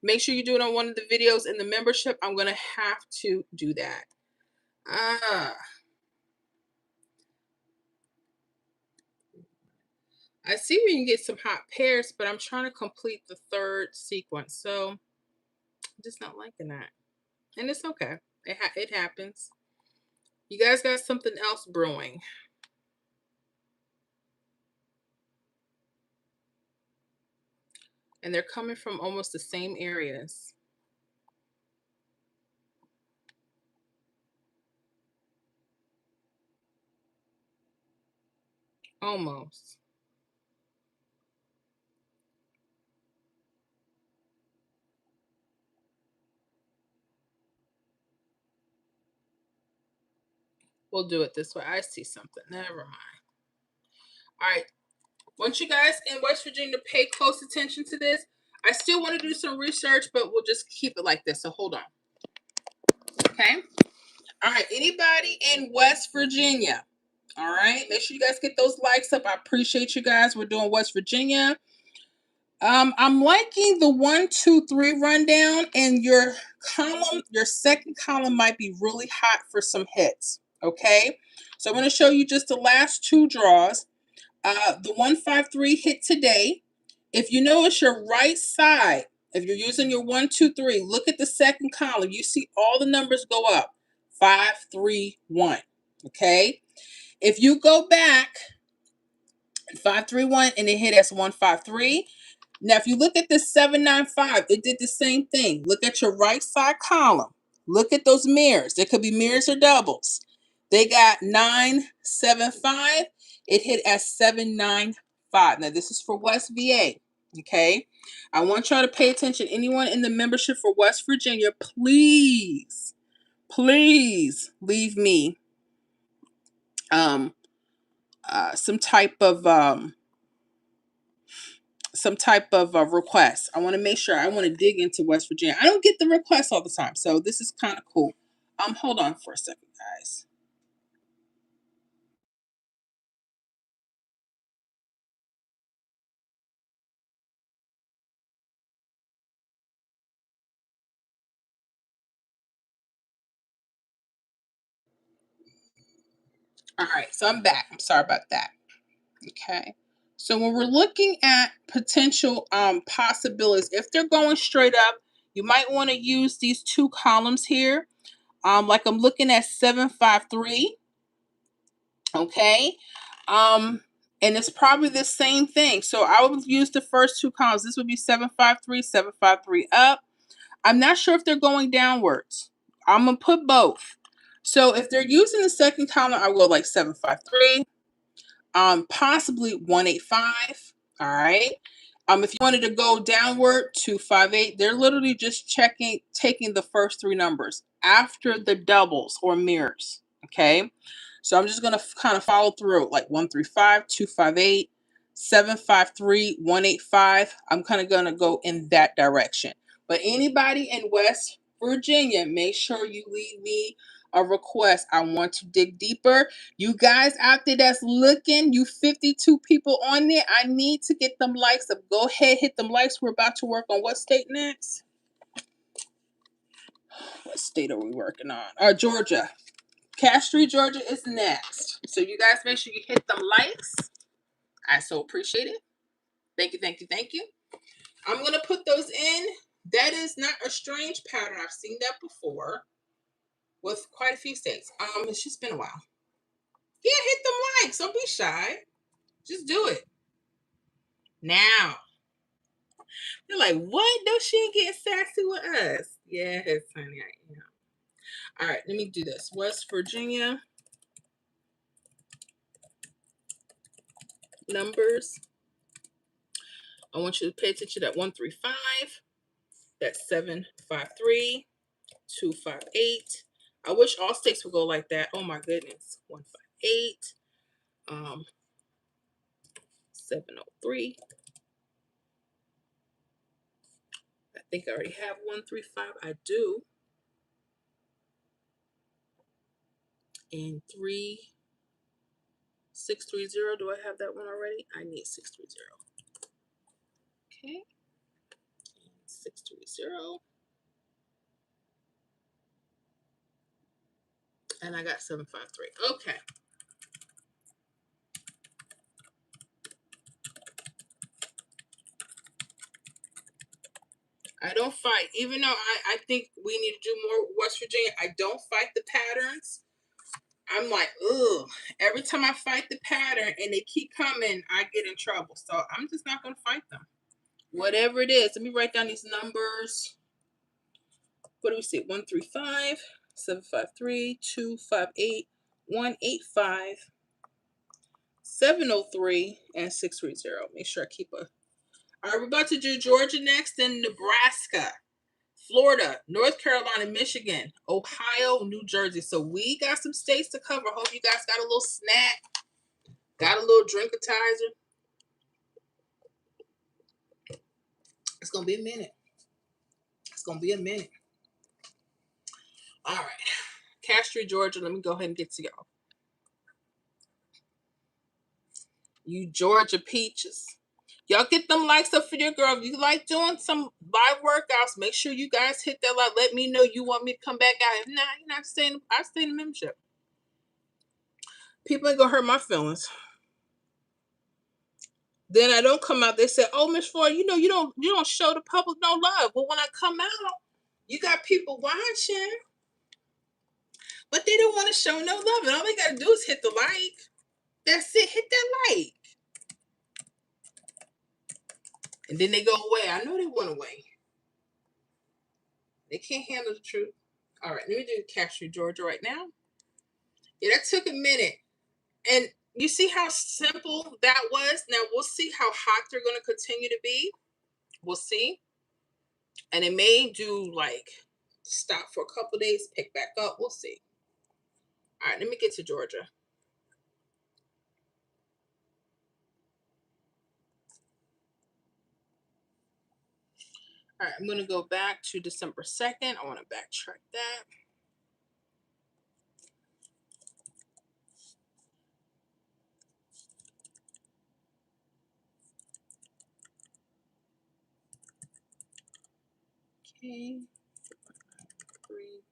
make sure you do it on one of the videos in the membership. I'm gonna have to do that. I see where you can get some hot pairs, but I'm trying to complete the third sequence, so I'm just not liking that. And it's okay. It happens. You guys got something else brewing. And they're coming from almost the same areas. Almost. We'll do it this way. I see something. Never mind. All right. Want you guys in West Virginia to pay close attention to this. I still want to do some research, but we'll just keep it like this. So hold on. Okay. All right. Anybody in West Virginia? All right. Make sure you guys get those likes up. I appreciate you guys. We're doing West Virginia. I'm liking the 1, 2, 3 rundown, and your column, your second column might be really hot for some hits. Okay. So I'm going to show you just the last 2 draws. The 153 hit today. If you notice your right side, if you're using your 1, 2, 3, look at the second column. You see all the numbers go up. 5, 3, 1. Okay. If you go back 531 and it hit as 153. Now, if you look at this 795, it did the same thing. Look at your right side column. Look at those mirrors. There could be mirrors or doubles. They got 975. It hit as 795. Now, this is for West VA. Okay. I want y'all to pay attention. Anyone in the membership for West Virginia, please, please leave me some type of request. I want to make sure. I want to dig into West Virginia. I don't get the requests all the time, so this is kind of cool. Hold on for a second, guys. All right, so I'm back. I'm sorry about that. Okay. So when we're looking at potential possibilities, if they're going straight up, you might want to use these two columns here. Like I'm looking at 753. Okay. And it's probably the same thing. So I would use the first two columns. This would be 753, 753 up. I'm not sure if they're going downwards. I'm gonna put both. So if they're using the second column, I will go like 753, possibly 185. All right. If you wanted to go downward to 58, they're literally just taking the first three numbers after the doubles or mirrors. Okay. So I'm just going to kind of follow through like 135, 258, 753, 185. I'm kind of going to go in that direction. But anybody in West Virginia, make sure you leave me a request. I want to dig deeper. You guys out there that's looking, you 52 people on there, I need to get them likes up. Go ahead, hit them likes. We're about to work on what state next? What state are we working on? Georgia. Cash Street, Georgia is next. So you guys make sure you hit them likes. I so appreciate it. Thank you, thank you, thank you. I'm going to put those in. That is not a strange pattern. I've seen that before with quite a few states. It's just been a while. Yeah, hit them likes. Don't be shy. Just do it. Now. You're like, what? No, she ain't getting sassy with us. Yes, honey, I am. All right, let me do this. West Virginia numbers. I want you to pay attention to that 135. That's 753, 258. I wish all states would go like that. Oh my goodness. 158. 703. I think I already have 135. I do. And 3630. Do I have that one already? I need 630. Okay. 630. And I got 753. Okay. I don't fight. Even though I think we need to do more West Virginia, I don't fight the patterns. I'm like, ugh. Every time I fight the pattern and they keep coming, I get in trouble. So I'm just not going to fight them. Whatever it is. Let me write down these numbers. What do we see? 135, 753, 258, 185, 703, and 630. Make sure I keep a. All right, we're about to do Georgia next, then Nebraska, Florida, North Carolina, Michigan, Ohio, New Jersey. So we got some states to cover. Hope you guys got a little snack, got a little drinkatizer. It's going to be a minute. It's going to be a minute. All right. Castry, Georgia. Let me go ahead and get to y'all. You Georgia peaches. Y'all get them likes up for your girl. If you like doing some live workouts, make sure you guys hit that like. Let me know you want me to come back out. If not, you're not staying. I stay in the membership. People ain't gonna hurt my feelings. Then I don't come out. They say, "Oh, Miss Floyd, you don't show the public no love." But when I come out, you got people watching, but they don't want to show no love. And all they gotta do is hit the like. That's it. Hit that like. And then they go away. I know they went away. They can't handle the truth. All right, let me do Castro, Georgia right now. Yeah, that took a minute. And you see how simple that was? Now we'll see how hot they're going to continue to be. We'll see. And it may do like stop for a couple days, pick back up. We'll see. All right, let me get to Georgia. All right, I'm going to go back to December 2nd. I want to backtrack that. Okay. 3.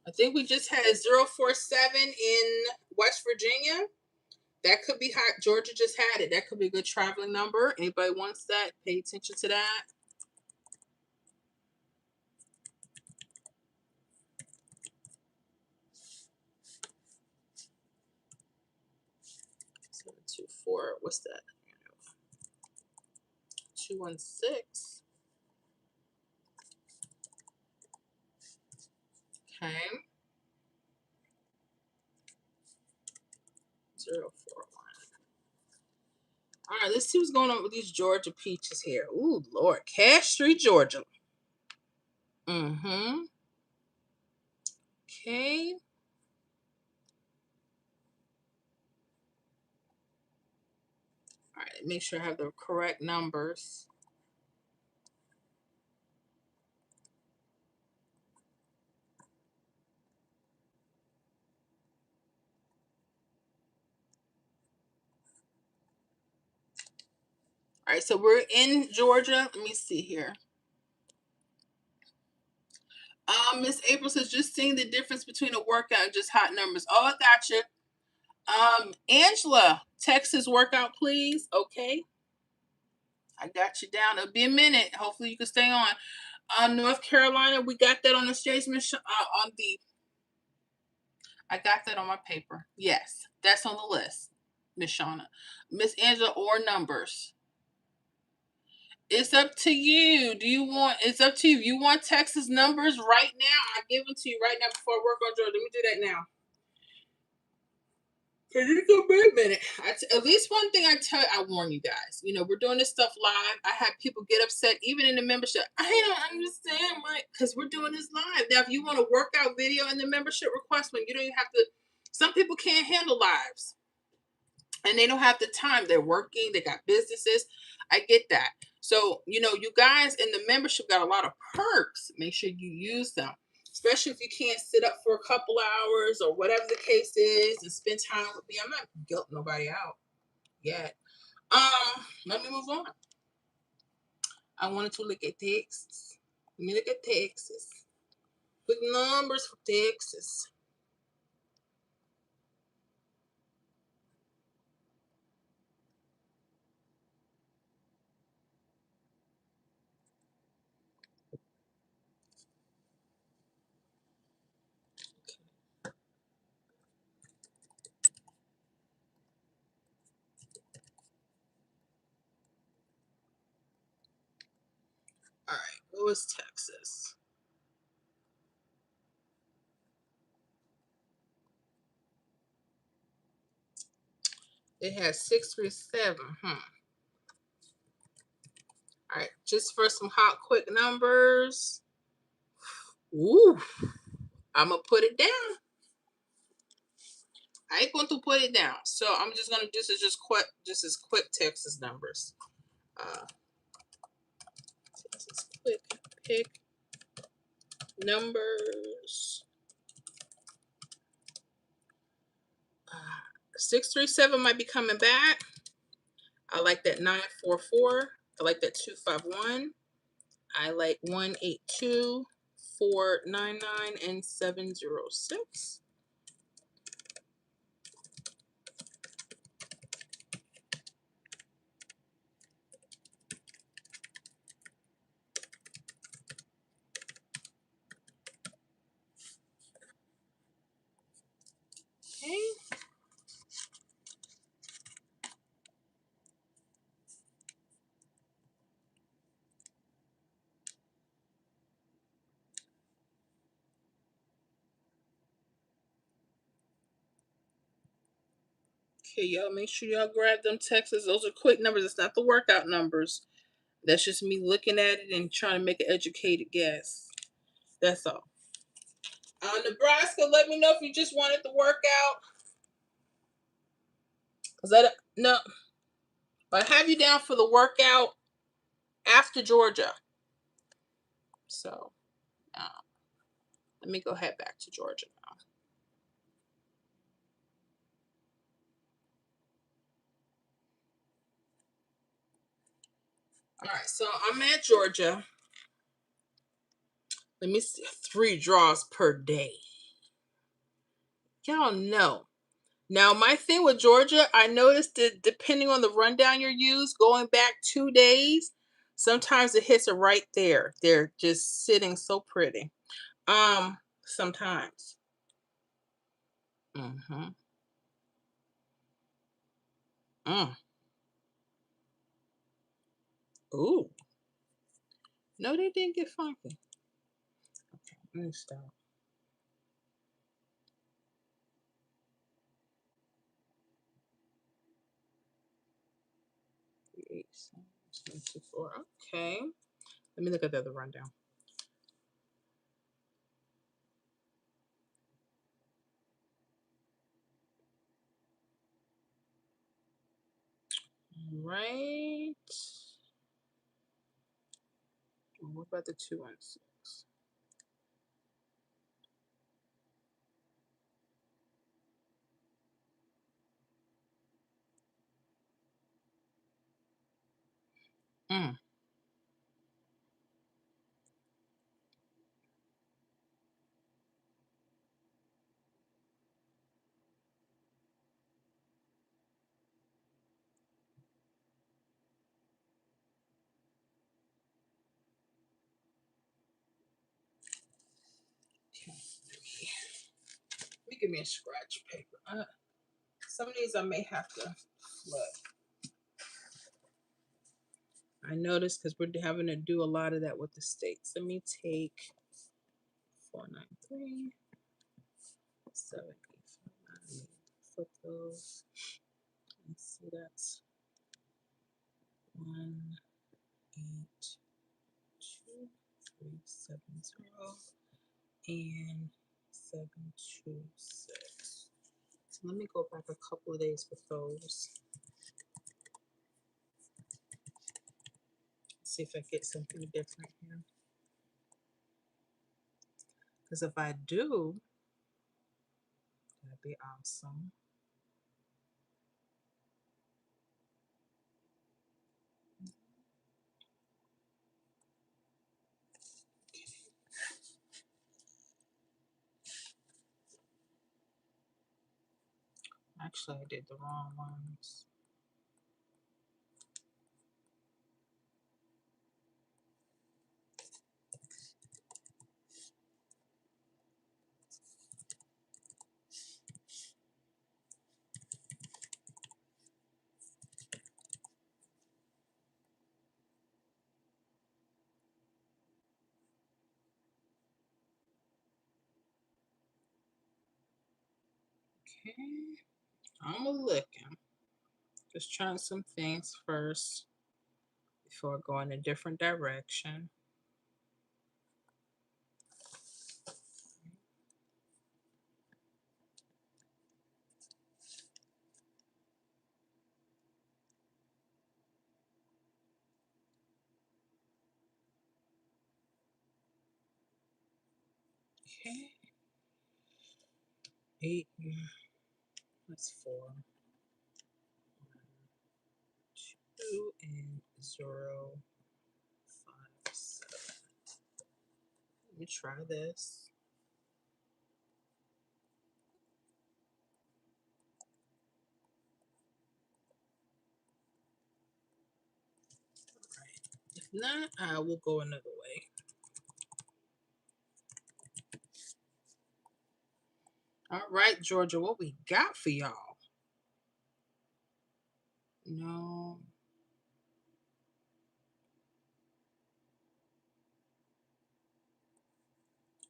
I think we just had 047 in West Virginia. That could be hot. Georgia just had it. That could be a good traveling number. Anybody wants that? Pay attention to that. 724. What's that? 216. Okay. 041. All right, let's see what's going on with these Georgia peaches here. Ooh, Lord. Cash Street, Georgia. Mm-hmm. Okay. All right, make sure I have the correct numbers. All right, so we're in Georgia. Let me see here. Miss April says, just seeing the difference between a workout and just hot numbers. Oh, I got you. Angela, Texas workout, please. Okay. I got you down. It'll be a minute. Hopefully you can stay on. North Carolina, we got that on the stage, on the. I got that on my paper. Yes, that's on the list, Miss Shauna. Miss Angela, or numbers. It's up to you. It's up to you. You want Texas numbers right now? I give them to you right now before I work on Georgia. Let me do that now. Cause it's gonna be a minute. At least one thing I warn you guys. We're doing this stuff live. I had people get upset, even in the membership. I don't understand why, because we're doing this live. Now, if you want a workout video in the membership request, when you don't even have to. Some people can't handle lives, and they don't have the time. They're working. They got businesses. I get that. So you guys in the membership got a lot of perks. Make sure you use them, especially if you can't sit up for a couple hours or whatever the case is and spend time with me. I'm not guilting nobody out yet. Let me move on. I wanted to look at Texas. Let me look at Texas. Quick numbers for Texas. All right, what was Texas? It has 637. All right, just for some hot, quick numbers. Ooh, I'm gonna put it down. I ain't going to put it down. So I'm just gonna. This is just quick Texas numbers. Texas quick pick numbers. 637 might be coming back. I like that 944. I like that 251. I like 182, 499, and 706. Okay, y'all, make sure y'all grab them texts. Those are quick numbers. It's not the workout numbers. That's just me looking at it and trying to make an educated guess. That's all. Nebraska, let me know if you just wanted the workout. Cause no, I have you down for the workout after Georgia. So, let me go head back to Georgia now. All right, so I'm at Georgia. Let me see, 3 draws per day. Y'all know. Now, my thing with Georgia, I noticed that depending on the rundown you're used, going back 2 days, sometimes the hits are right there. They're just sitting so pretty. Sometimes. Mm-hmm. Mm. Ooh. No, they didn't get funky. Okay, let me stop. Eight, 7, 2, 4. Okay. Let me look at the other rundown. Right. What about the 2 and 6? Mm. Okay. Let me give me a scratch paper. Some of these I may have to flip. I noticed because we're having to do a lot of that with the states. Let me take 493, 7, 8, 5, 9, flip those. Let's see, that's 1, 8, 2, 3, 7, 0, and 7, 2, 6. So let me go back a couple of days with those. See if I get something different here. Because if I do, that'd be awesome. Actually, I did the wrong ones. Okay, I'm looking. Just trying some things first before going a different direction. Okay. 8, that's 4. 1, 2, and 0, 5, 7. Let me try this. If not, I will go another way. All right, Georgia, what we got for y'all? No.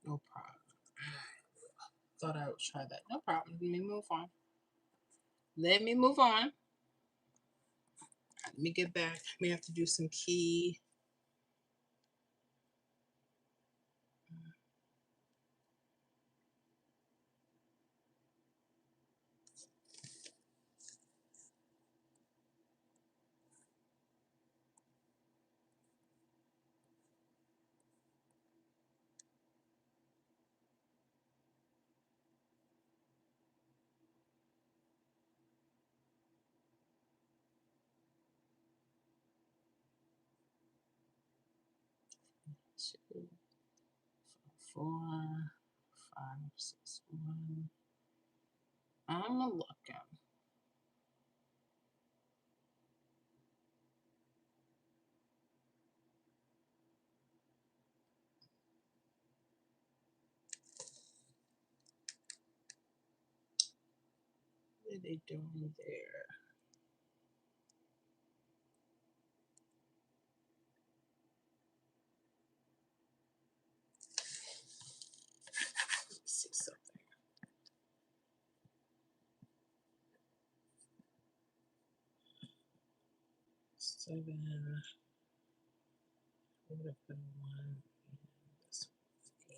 No problem. Thought I would try that. No problem. Let me move on. Let me move on. Let me get back. We have to do some key. Two, 4, 5, 6, 1. I'm looking. What are they doing there? Let me see something. 7. I'm gonna put 1. And this 8.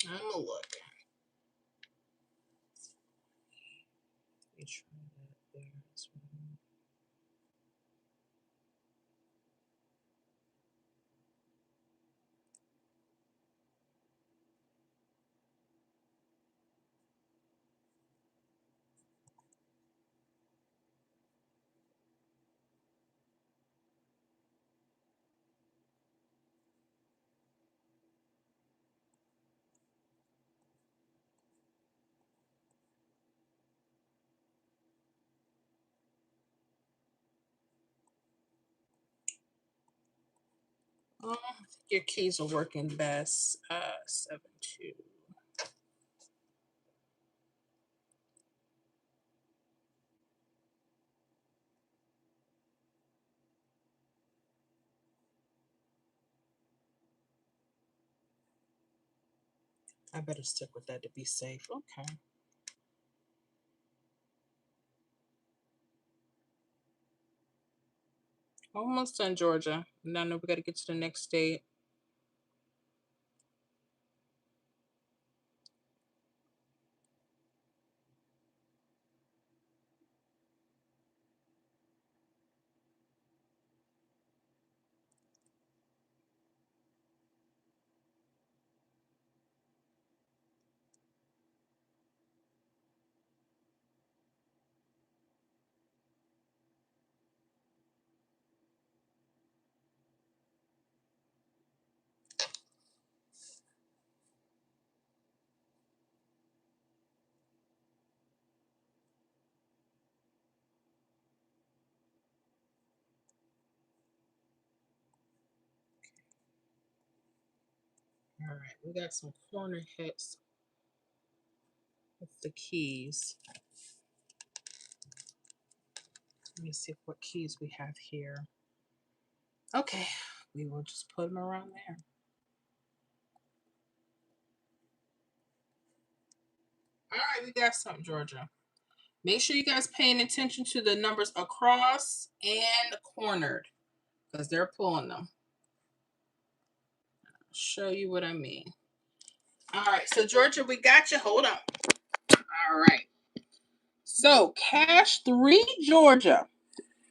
I'm gonna look. Let me try that there as well. I think your keys are working best. 7, 2. I better stick with that to be safe. Okay. Almost done, Georgia. Now, we got to get to the next state. All right, we got some corner hits with the keys. Let me see what keys we have here. Okay, we will just put them around there. All right, we got something, Georgia. Make sure you guys paying attention to the numbers across and cornered because they're pulling them. I'll show you what I mean. All right, so Georgia, we got you. Hold on. All right. So cash 3, Georgia.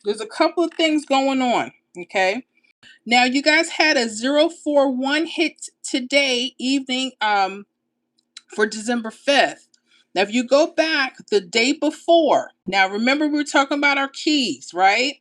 There's a couple of things going on. Okay. Now you guys had a 041 hit today evening for December 5th. Now if you go back the day before, now remember we were talking about our keys, right?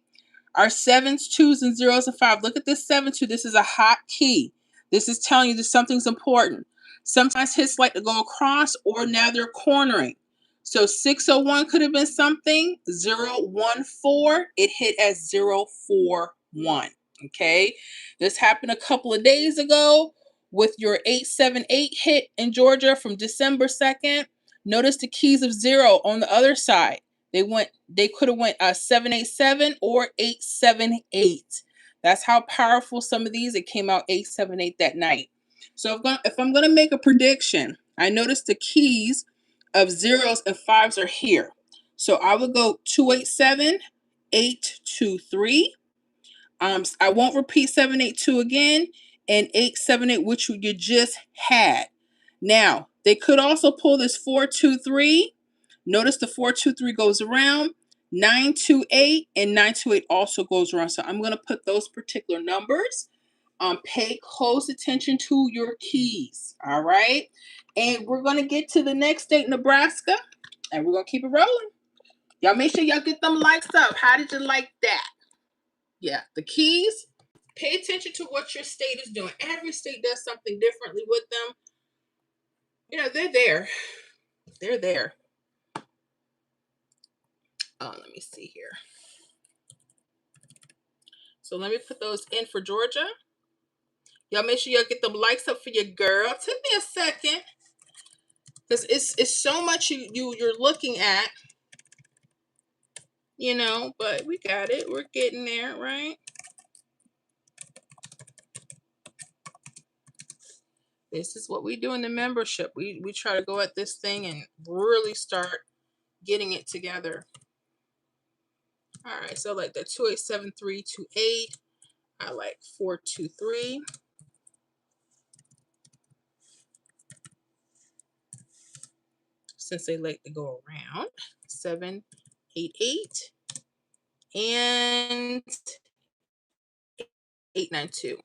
Our 7s, 2s, and 0s and 5. Look at this 7-2. This is a hot key. This is telling you that something's important. Sometimes hits like to go across or now they're cornering. So 601 could have been something. 014, it hit as 041. Okay. This happened a couple of days ago with your 878 hit in Georgia from December 2nd. Notice the keys of 0 on the other side. They could have went 787 or 878. That's how powerful some of these. It came out 878 that night. So if I'm gonna make a prediction, I noticed the keys of 0s and 5s are here. So I would go 287, 823. I won't repeat 782 again, and 878, which you just had. Now, they could also pull this 423. Notice the 423 goes around. 928 and 928 also goes around. So I'm going to put those particular numbers. Pay close attention to your keys. All right. And we're going to get to the next state, Nebraska, and we're going to keep it rolling. Y'all make sure y'all get them likes up. How did you like that? Yeah, the keys. Pay attention to what your state is doing. Every state does something differently with them. You know, they're there. They're there. Let me see here. So let me put those in for Georgia. Y'all make sure y'all get them likes up for your girl. Took me a second because it's so much you're looking at, you know, but we got it. We're getting there, right? This is what we do in the membership. We try to go at this thing and really start getting it together. All right, so like the 287328, I like 423. Since they like to go around, 788 and 892.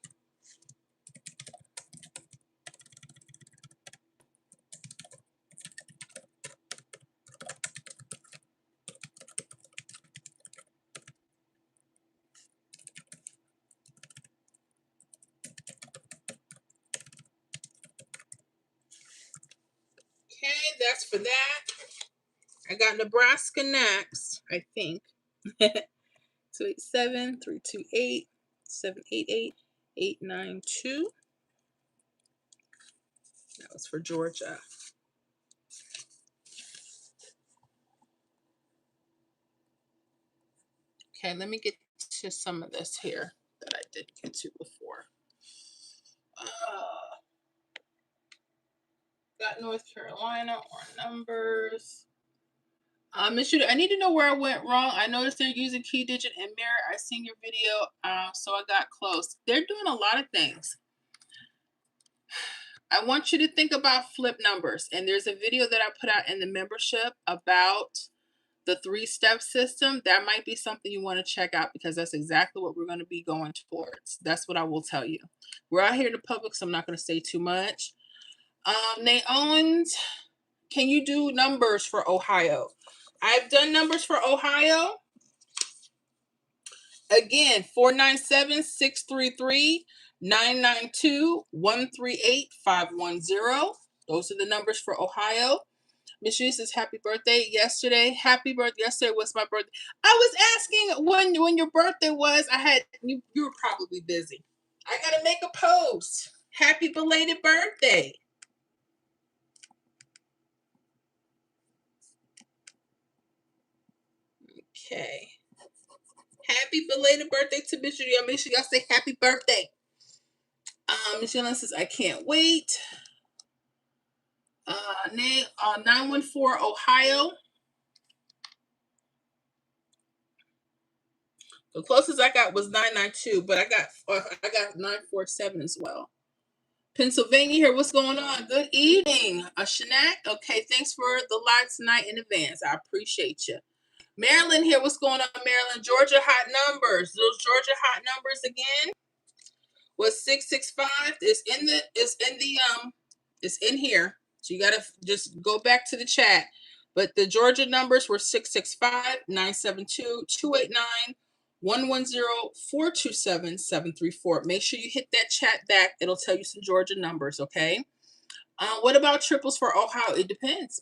Okay, that's for that. I got Nebraska next, I think. 287, 328, 788, 892. That was for Georgia. Okay, let me get to some of this here that I didn't get to before. Got North Carolina or numbers. Miss Judy, I need to know where I went wrong. I noticed they're using key digit and mirror. I seen your video, so I got close. They're doing a lot of things. I want you to think about flip numbers. And there's a video that I put out in the membership about the 3-step system. That might be something you want to check out because that's exactly what we're going to be going towards. That's what I will tell you. We're out here in the public, so I'm not going to say too much. Naomi, can you do numbers for Ohio? I've done numbers for Ohio. Again, 497-633-992-138-510. Those are the numbers for Ohio. Miss Judy says, happy birthday yesterday. Happy birthday. Yesterday was my birthday. I was asking when your birthday was. You were probably busy. I got to make a post. Happy belated birthday. Okay. Happy belated birthday to Miss Judy. Make sure y'all say happy birthday. Miss Yolanda says, I can't wait. 914 Ohio. The closest I got was 992, but I got 947 as well. Pennsylvania here, what's going on? Good evening, Shanak. Okay, thanks for the live tonight in advance. I appreciate you. Maryland here, what's going on, Maryland? Georgia hot numbers. Those Georgia hot numbers again was 665. It's in here. So you gotta just go back to the chat. But the Georgia numbers were 665-972-289-110-427-734. Make sure you hit that chat back. It'll tell you some Georgia numbers, okay? What about triples for Ohio? It depends.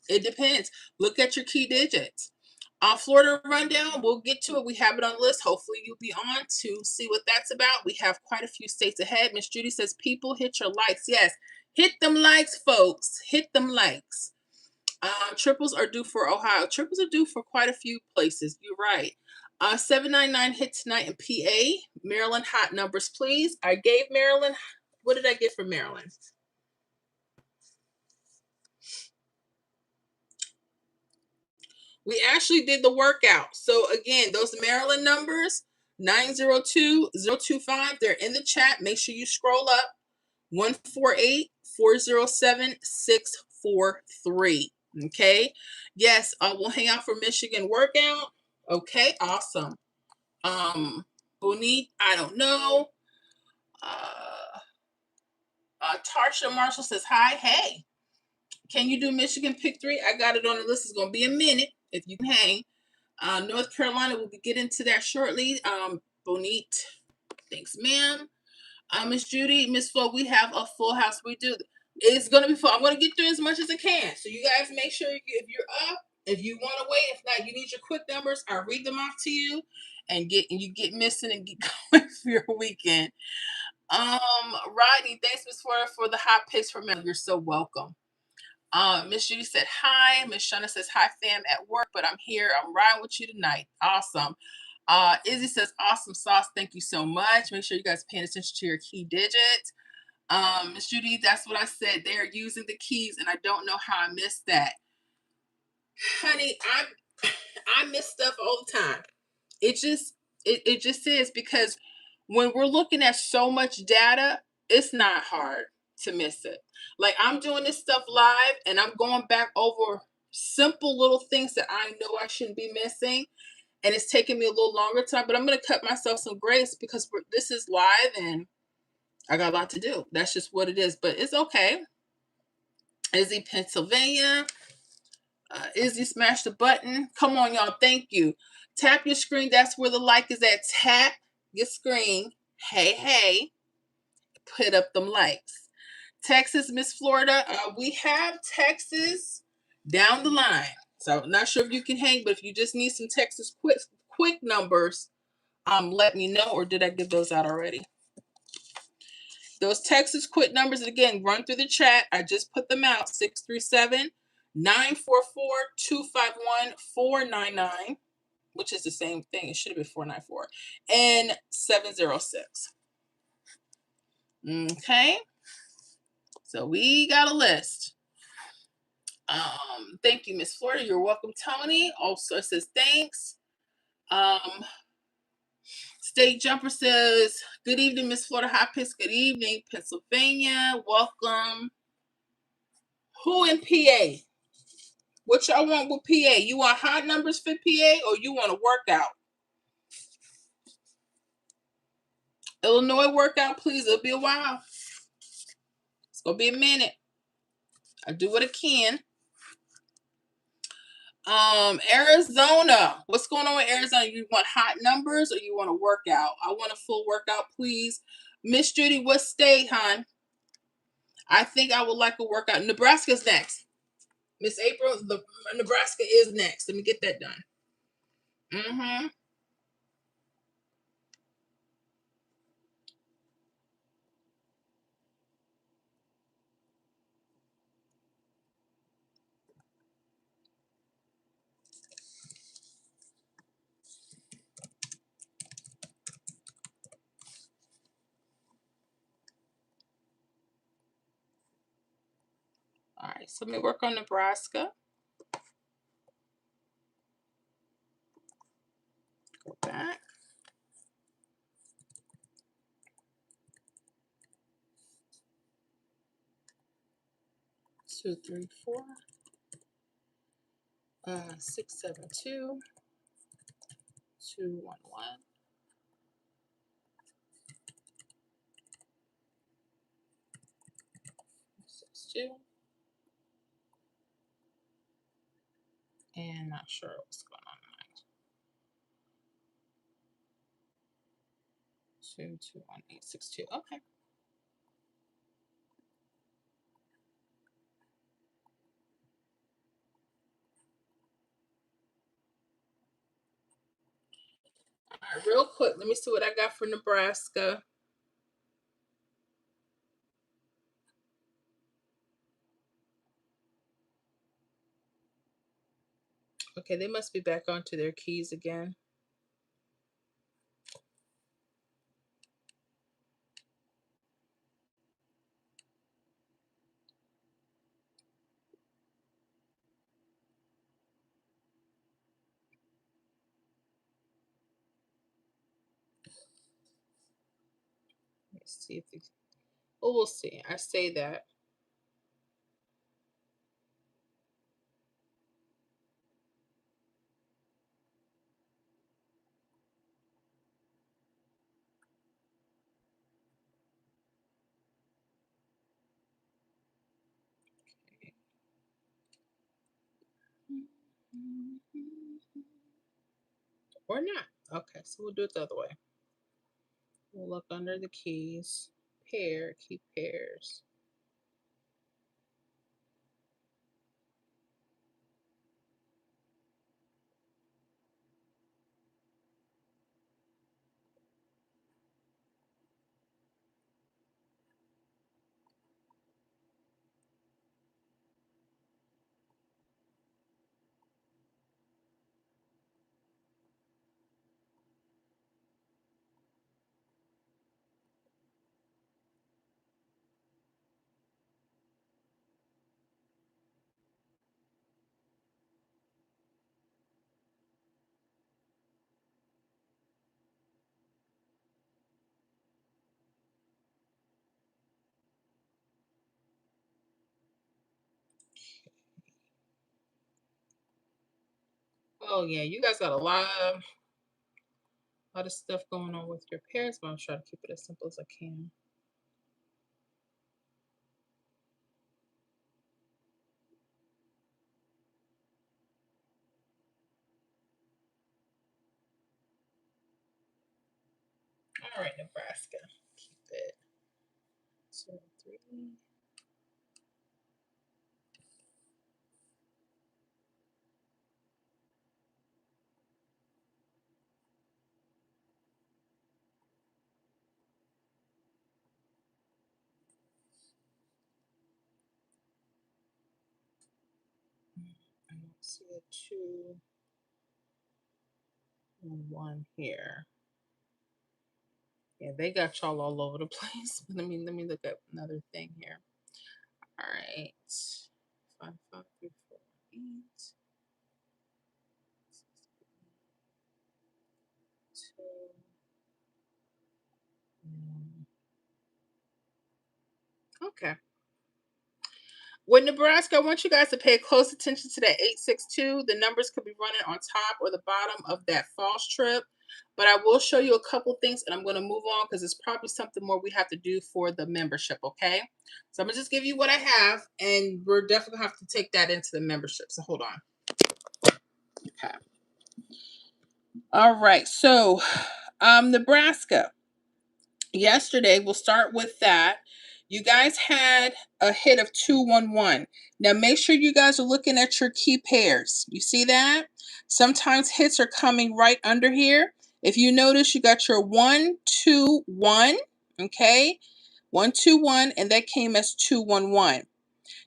It depends. Look at your key digits. Florida rundown, we'll get to it. We have it on the list. Hopefully you'll be on to see what that's about. We have quite a few states ahead. Miss Judy says, people hit your likes. Yes, hit them likes, folks. Hit them likes. Triples are due for Ohio. Triples are due for quite a few places. You're right. 799 hit tonight in PA. Maryland hot numbers, please. I gave Maryland. What did I get for Maryland? We actually did the workout. So again, those Maryland numbers, 902-025, they're in the chat. Make sure you scroll up. 148-407-643. Okay. Yes, we'll hang out for Michigan workout. Okay, awesome. Bonita, I don't know. Tarsha Marshall says hi. Hey, can you do Michigan pick 3? I got it on the list. It's gonna be a minute if you can hang. North Carolina, we'll be getting to that shortly. Bonita, thanks, ma'am. Miss Judy, Miss Flo, we have a full house. We do. It's gonna be full. I'm gonna get through as much as I can. So you guys make sure if you're up, if you want to wait, if not, you need your quick numbers. I'll read them off to you, and you get missing and get going for your weekend. Rodney, thanks Miss Flora for the hot picks for me. You're so welcome. Miss Judy said hi. Miss Shana says hi, fam, at work, but I'm here. I'm riding with you tonight. Awesome. Izzy says awesome sauce. Thank you so much. Make sure you guys paying attention to your key digits. Miss Judy, that's what I said. They're using the keys, and I don't know how I missed that. Honey, I miss stuff all the time. It just is, because when we're looking at so much data, it's not hard to miss it. Like, I'm doing this stuff live and I'm going back over simple little things that I know I shouldn't be missing, and it's taking me a little longer time, but I'm going to cut myself some grace because this is live and I got a lot to do. That's just what it is, but it's okay. Izzy, Pennsylvania. Izzy, smash the button. Come on, y'all. Thank you. Tap your screen. That's where the like is at. Tap your screen. Hey, hey. Put up them likes. Texas, Miss Florida. We have Texas down the line. So not sure if you can hang, but if you just need some Texas quick numbers, let me know. Or did I give those out already? Those Texas quick numbers, again, run through the chat. I just put them out. 637-944-251-499, which is the same thing. It should have been 494, and 706. Okay. So we got a list. Thank you, Miss Florida. You're welcome, Tony. Also says thanks. State Jumper says, good evening, Miss Florida Hot Picks. Good evening, Pennsylvania. Welcome. Who in PA? What y'all want with PA? You want hot numbers for PA, or you want a workout? Illinois workout, please. It'll be a while. It's gonna be a minute. I do what I can. Arizona. What's going on with Arizona? You want hot numbers or you want a workout? I want a full workout, please. Miss Judy, what state, hon? I think I would like a workout. Nebraska's next. Miss April, Nebraska is next. Let me get that done. All right, so let me work on Nebraska. Go back. Two, three, 4. 672 211 62. And not sure what's going on tonight. 221862. Okay. All right, real quick, let me see what I got for Nebraska. Okay, they must be back onto their keys again. Let's see if it's, oh, we'll see. I say that. Or not. Okay, so we'll do it the other way. We'll look under the keys. Pair, key pairs. Oh yeah, you guys got a lot of stuff going on with your pairs, but I'm trying to keep it as simple as I can. All right, Nebraska. Keep it. 03. I don't see a 2 and 1 here. Yeah, they got y'all all over the place. Let me look at another thing here. All right. 5, 5, 3, 4, 8. 2. Okay. With Nebraska, I want you guys to pay close attention to that 862. The numbers could be running on top or the bottom of that false trip. But I will show you a couple things and I'm going to move on because it's probably something more we have to do for the membership, okay? So I'm going to just give you what I have and we're definitely going to have to take that into the membership. So hold on. Okay. All right. So Nebraska. Yesterday, we'll start with that. You guys had a hit of 211. Now make sure you guys are looking at your key pairs. You see that? Sometimes hits are coming right under here. If you notice, you got your 121, okay? 121, and that came as 211.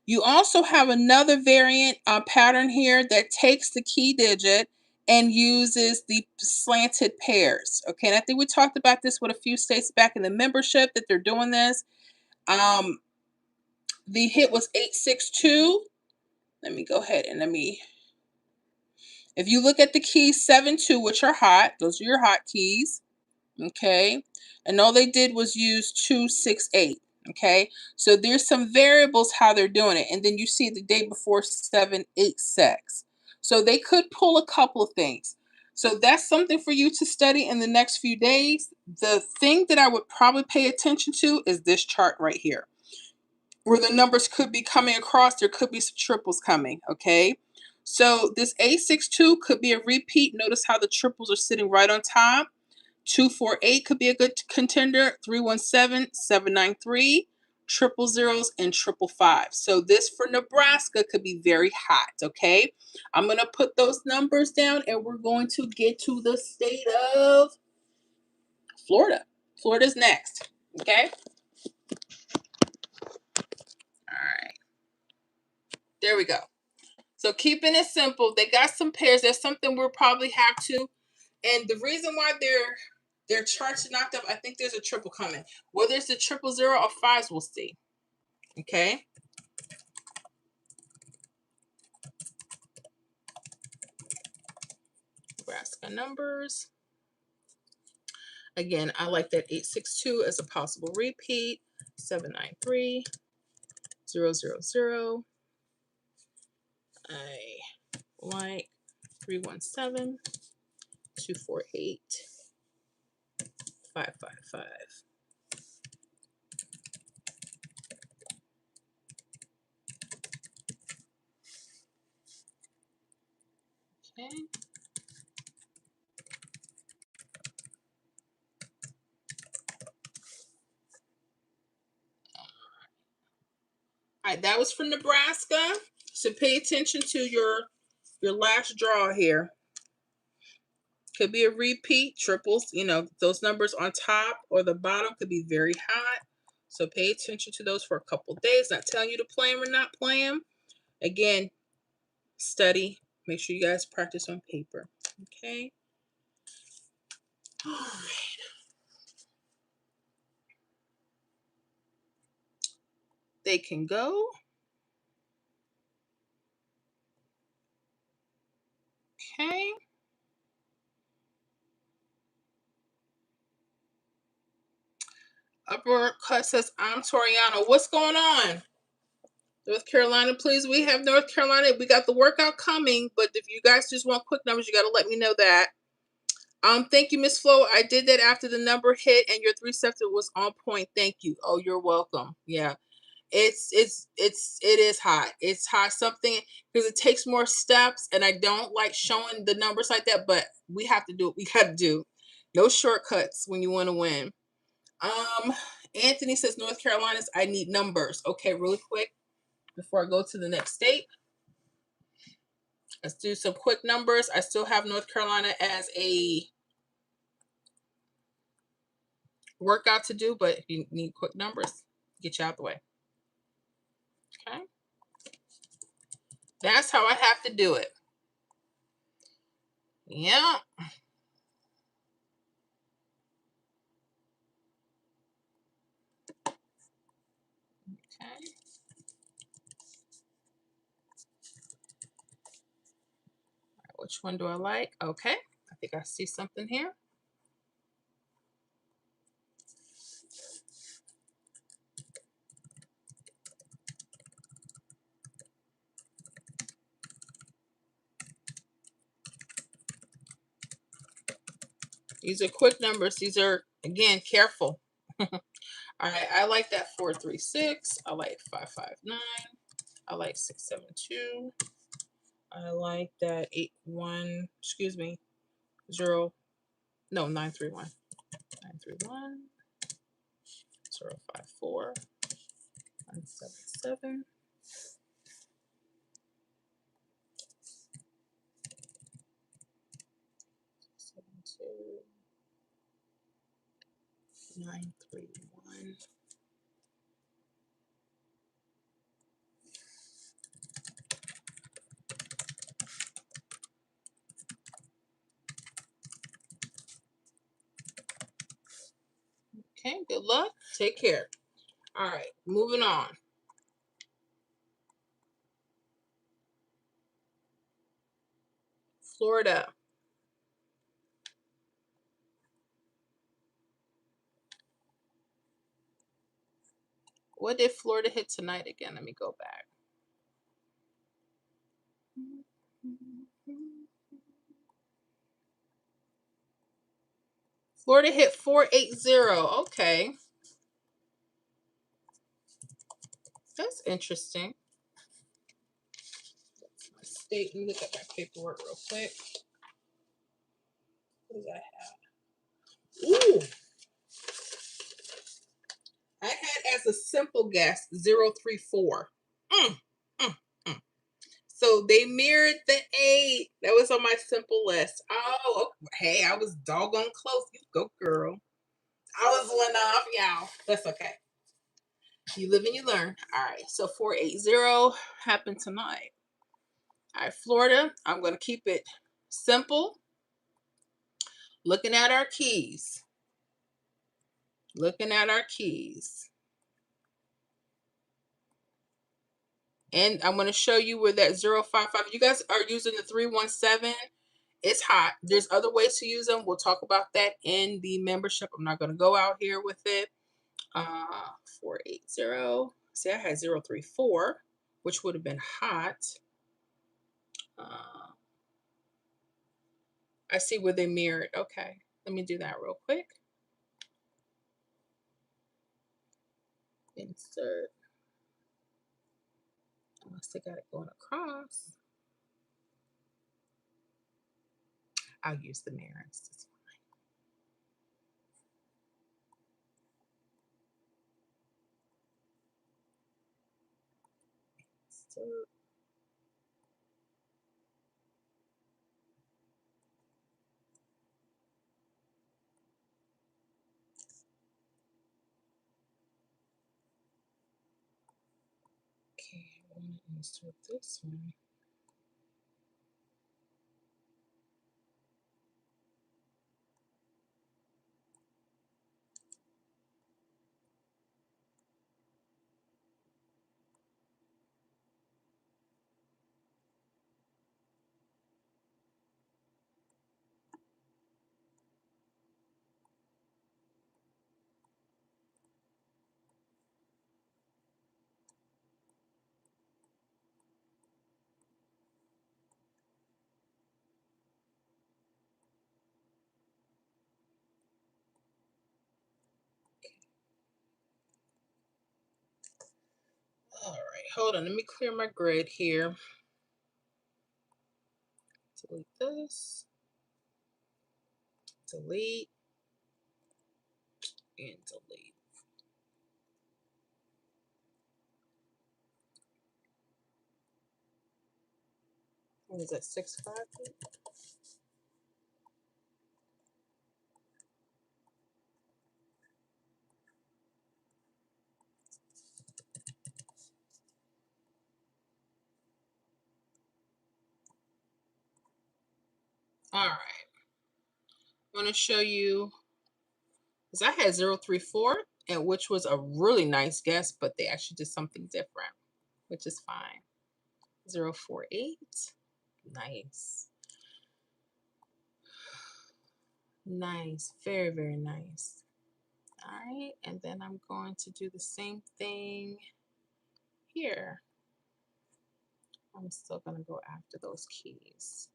You also have another variant pattern here that takes the key digit and uses the slanted pairs. Okay, and I think we talked about this with a few states back in the membership that they're doing this. The hit was 862. Let me go ahead and if you look at the keys 7-2, which are hot, those are your hot keys. Okay, and all they did was use 268. Okay, so there's some variables how they're doing it, and then you see the day before 786. So they could pull a couple of things. So that's something for you to study in the next few days. The thing that I would probably pay attention to is this chart right here, where the numbers could be coming across. There could be some triples coming. Okay, so this 862 could be a repeat. Notice how the triples are sitting right on top. 248 could be a good contender. 317, 793, triple zeros, and triple five. So this for Nebraska could be very hot. Okay, I'm gonna put those numbers down, and we're going to get to the state of Florida. Florida's next. Okay. All right. There we go. So keeping it simple, they got some pairs. There's something we'll probably have to. And the reason why their charts are knocked up, I think there's a triple coming. Whether it's a 000 or fives, we'll see. Okay. Nebraska numbers. Again, I like that 862 as a possible repeat. 793 000. I like 317 248 555. Okay. All right, that was from Nebraska. So pay attention to your last draw here. Could be a repeat, triples, you know, those numbers on top or the bottom could be very hot. So pay attention to those for a couple days. Not telling you to play them or not play them. Again, study. Make sure you guys practice on paper. Okay. All right. They can go. Okay. Uppercut says, I'm Toriano. What's going on? North Carolina, please. We have North Carolina. We got the workout coming, but if you guys just want quick numbers, you got to let me know that. Thank you, Miss Flo. I did that after the number hit and your 3-step was on point. Thank you. Oh, you're welcome. Yeah. It is hot. It's hot something because it takes more steps and I don't like showing the numbers like that, but we have to do what we got to do. No shortcuts when you want to win. Anthony says North Carolina's I need numbers. Okay, really quick before I go to the next state. Let's do some quick numbers. I still have North Carolina as a workout to do, but if you need quick numbers, get you out the way. Okay. That's how I have to do it. Yeah. Okay. Which one do I like? Okay. I think I see something here. These are quick numbers. These are, again, careful. All right. I like that 436. I like 559. I like 672. I like that 81. Excuse me. 931. 931. 054. 177. 72. 931. Okay, good luck. Take care. All right, moving on. Florida. What did Florida hit tonight again? Let me go back. Florida hit 480. Okay. That's interesting. That's my state. Let me look at my paperwork real quick. What does I have? Ooh. I had as a simple guess 034. Mm, mm, mm. So they mirrored the 8. That was on my simple list. Oh, hey, I was doggone close. You go, girl. I was one off, y'all. That's okay. You live and you learn. All right. So 480 happened tonight. All right, Florida, I'm going to keep it simple. Looking at our keys. Looking at our keys. And I'm going to show you where that 055, you guys are using the 317. It's hot. There's other ways to use them. We'll talk about that in the membership. I'm not going to go out here with it. 480. See, I had 034, which would have been hot. I see where they mirrored. Okay, let me do that real quick. Insert. Unless they got it going across. I'll use the mirrors. It's fine. Insert. Okay, I want to insert this one. All right, hold on. Let me clear my grid here. Delete this. Delete. And delete. What is that, 650? All right. I'm going to show you, because I had 034, and which was a really nice guess, but they actually did something different, which is fine. 048. Nice. Nice. Very, very nice. All right. And then I'm going to do the same thing here. I'm still going to go after those keys.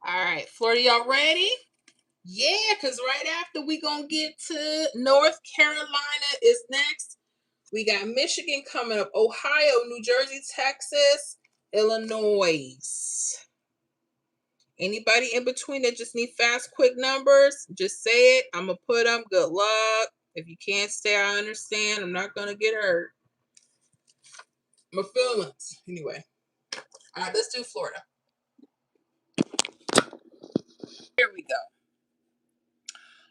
All right, Florida, y'all ready? Yeah, because right after we going to get to North Carolina is next. We got Michigan coming up, Ohio, New Jersey, Texas, Illinois. Anybody in between that just need fast, quick numbers, just say it. I'm going to put them. Good luck. If you can't stay, I understand. I'm not going to get hurt. My feelings. Anyway. All right, let's do Florida. Here we go.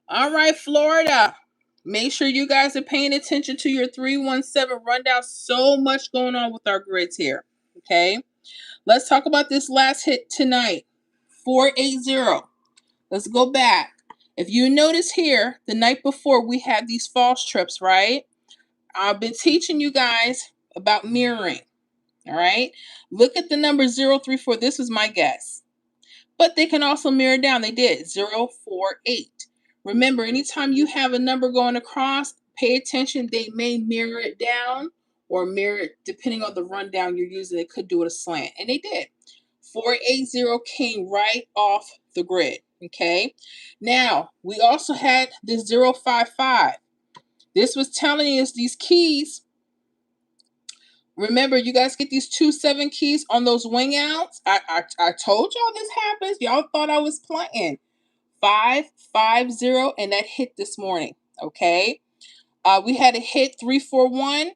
All right, Florida. Make sure you guys are paying attention to your 317 rundown. So much going on with our grids here. Okay. Let's talk about this last hit tonight. 480. Let's go back. If you notice here, the night before we had these false trips, right? I've been teaching you guys about mirroring. All right. Look at the number 034. This was my guess. But they can also mirror down. They did 048. Remember, anytime you have a number going across, pay attention. They may mirror it down or mirror it depending on the rundown you're using. They could do it a slant. And they did. 480 came right off the grid. Okay. Now, we also had this 055. This was telling us these keys. Remember, you guys get these 2-7 keys on those wing outs. I told y'all this happens. Y'all thought I was playing. 550, and that hit this morning. Okay. We had a hit 341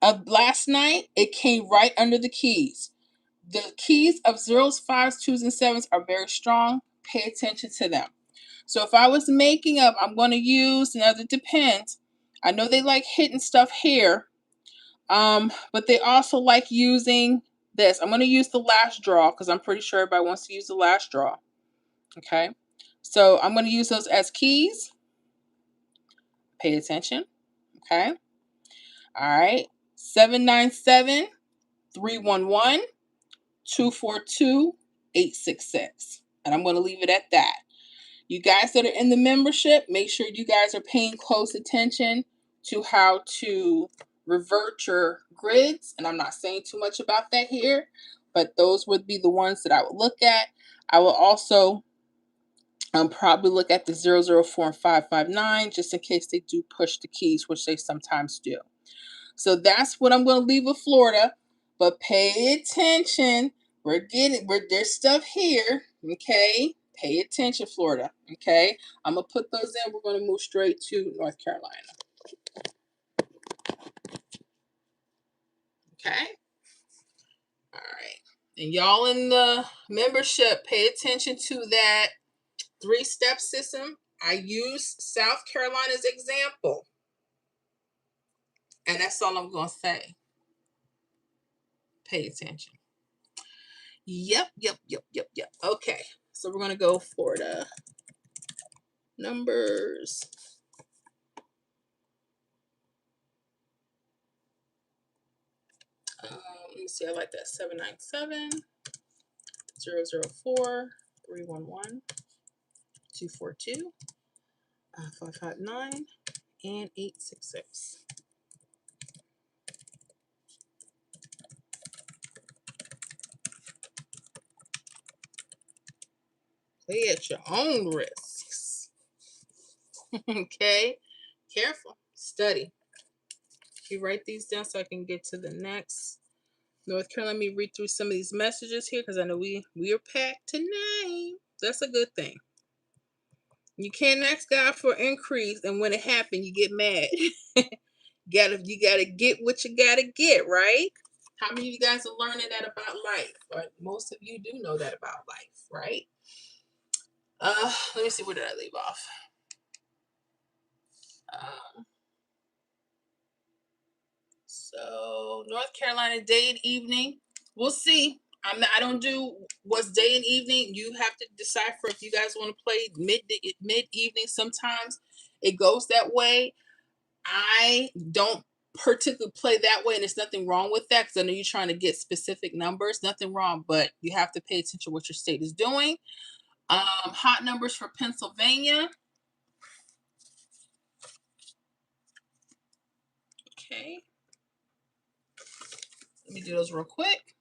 of last night. It came right under the keys. The keys of zeros, fives, twos, and sevens are very strong. Pay attention to them. So if I was making up, I'm going to use, now it depends. I know they like hitting stuff here, but they also like using this. I'm going to use the last draw because I'm pretty sure everybody wants to use the last draw. Okay, so I'm going to use those as keys. Pay attention. Okay. All right. 797 311 242 866. And I'm going to leave it at that. You guys that are in the membership, make sure you guys are paying close attention to how to revert your grids. And I'm not saying too much about that here, but those would be the ones that I would look at. I will also probably look at the 004 and 559 just in case they do push the keys, which they sometimes do. So that's what I'm going to leave with Florida. But pay attention. There's stuff here. Okay. Pay attention, Florida. Okay. I'm going to put those in. We're going to move straight to North Carolina. Okay. All right. And y'all in the membership, pay attention to that 3-step system. I use South Carolina's example. And that's all I'm going to say. Pay attention. Yep. Okay. So we're going to go Florida. Numbers. Let me see. I like that. 797 004 311 242 559 and 866. Play at your own risks. Okay. Careful. Study. You write these down so I can get to the next. North Carolina, let me read through some of these messages here because I know we are packed tonight. That's a good thing. You can't ask God for increase, and when it happens, you get mad. You gotta get what you gotta get, right? How many of you guys are learning that about life? Or most of you do know that about life, right? Let me see, where did I leave off? So North Carolina, day and evening. We'll see. I don't do what's day and evening. You have to decipher if you guys want to play mid evening. Sometimes it goes that way. I don't particularly play that way, and there's nothing wrong with that because I know you're trying to get specific numbers. Nothing wrong, but you have to pay attention to what your state is doing. Hot numbers for Pennsylvania. Okay. Let me do those real quick.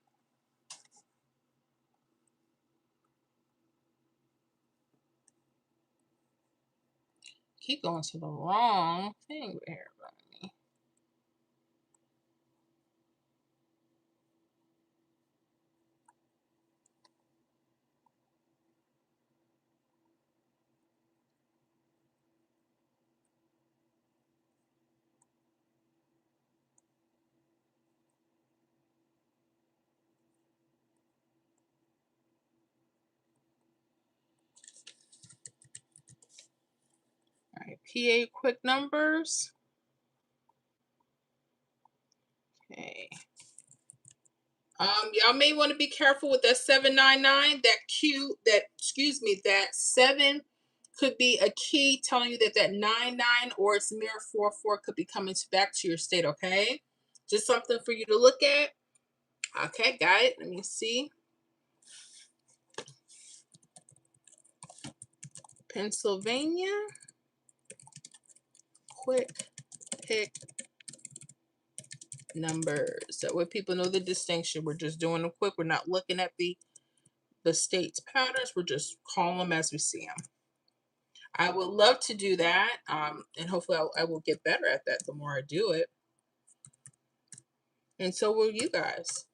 Keep going to the wrong thing here. All right, PA quick numbers. Okay. Y'all may want to be careful with that 799. That 7 could be a key telling you that 99 or its mirror 44 could be coming back to your state. Okay, just something for you to look at. Okay, got it. Let me see. Pennsylvania. Quick pick numbers. That way people know the distinction. We're just doing them quick. We're not looking at the state's patterns. We're just calling them as we see them. I would love to do that. And hopefully I will get better at that the more I do it. And so will you guys.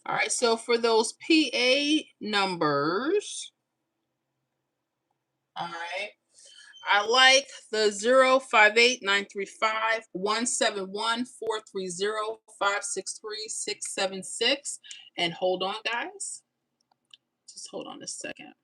All right, so for those PA numbers, I like the 058-935-171-430-563-676. And hold on, guys. Just hold on a second.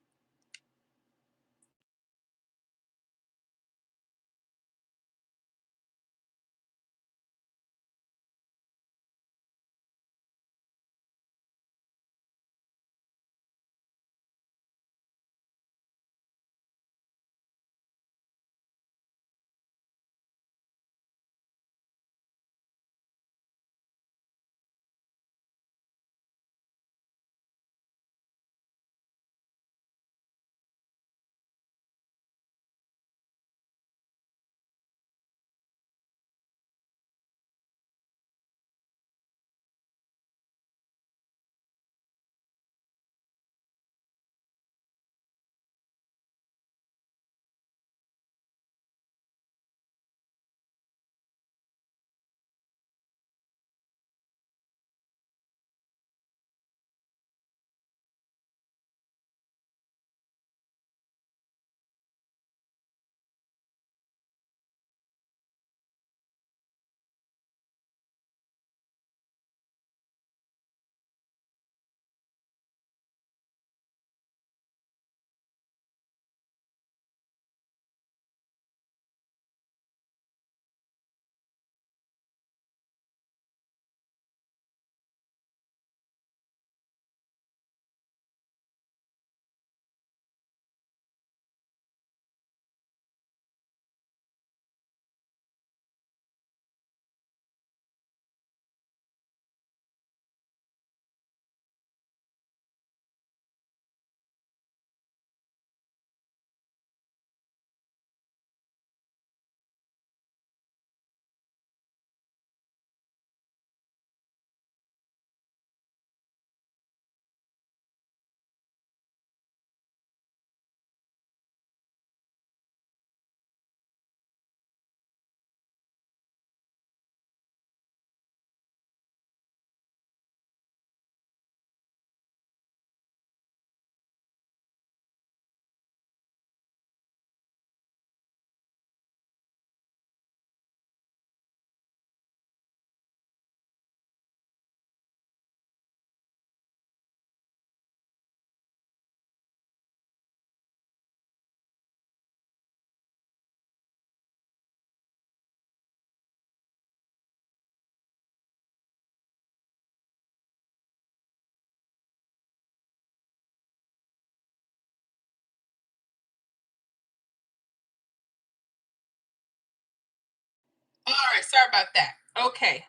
All right, sorry about that. Okay,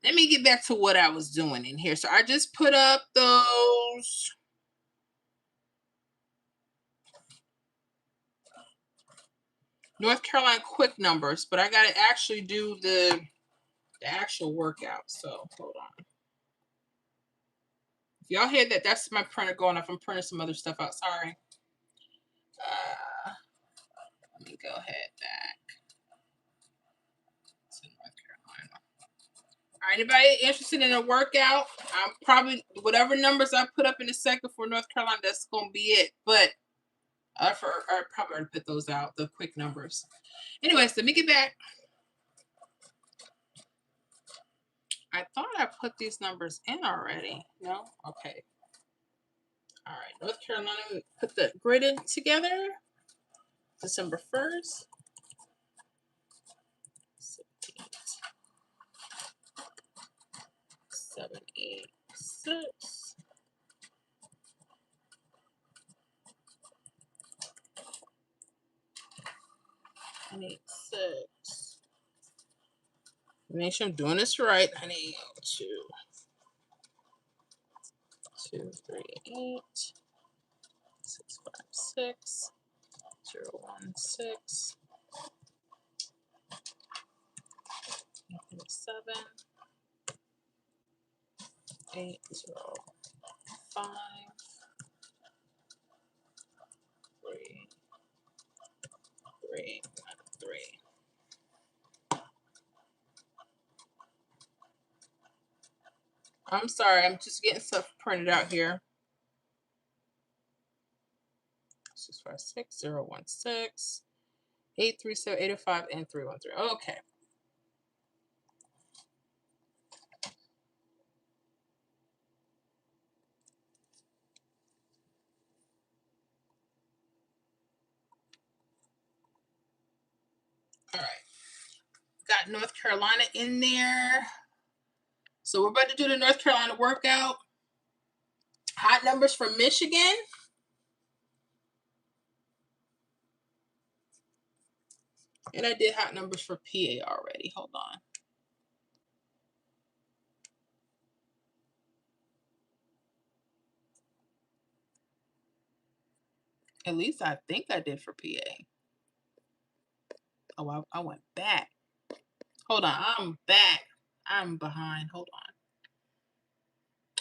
let me get back to what I was doing in here. So I just put up those North Carolina quick numbers, but I got to actually do the actual workout. So hold on. If y'all hear that, that's my printer going off. I'm printing some other stuff out. Sorry. Let me go ahead back to North Carolina. All right, anybody interested in a workout? I'm probably, whatever numbers I put up in a second for North Carolina, that's going to be it. But I probably already put those out, the quick numbers. Anyways, let me get back. I thought I put these numbers in already. No? Okay. All right, North Carolina, we put the grid in together. December 1st. 786. 986. Make sure I'm doing this right. 982. 238. 656. 016. 7. 805. 3. 3. 3. I'm sorry, I'm just getting stuff printed out here. 656 016 837, 805, and 313. Okay. All right. Got North Carolina in there. So we're about to do the North Carolina workout. Hot numbers from Michigan. And I did hot numbers for PA already. Hold on. At least I think I did for PA. Oh, I went back. Hold on. I'm back. I'm behind. Hold on.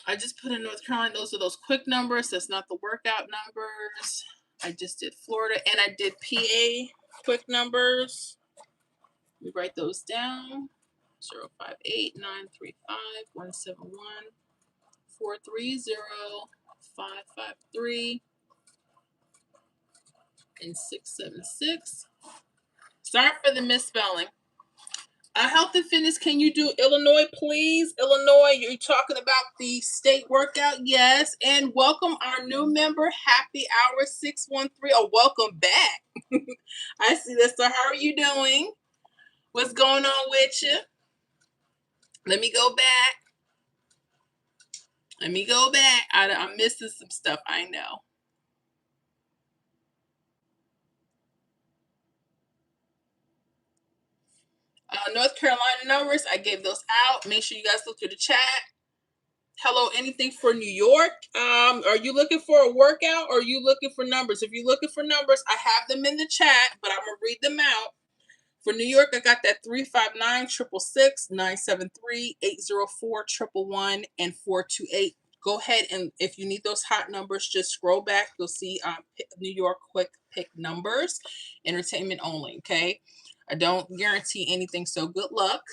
I just put in North Carolina. Those are those quick numbers. That's not the workout numbers. I just did Florida and I did PA quick numbers. We write those down. 058 935 171 430 553 and 676. Sorry for the misspelling. Health and fitness, can you do Illinois, please? Illinois, you're talking about the state workout? Yes. And welcome our new member, Happy Hour 613. Oh, welcome back. I see that. So how are you doing? What's going on with you? Let me go back. I'm missing some stuff, I know. North Carolina numbers, I gave those out. Make sure you guys look through the chat. Hello, anything for New York? Are you looking for a workout or are you looking for numbers? If you're looking for numbers, I have them in the chat, but I'm gonna read them out. For New York, I got that 359 666 973 804 111 and 428. Go ahead and if you need those hot numbers, just scroll back. You'll see New York quick pick numbers, entertainment only. Okay, I don't guarantee anything, so good luck.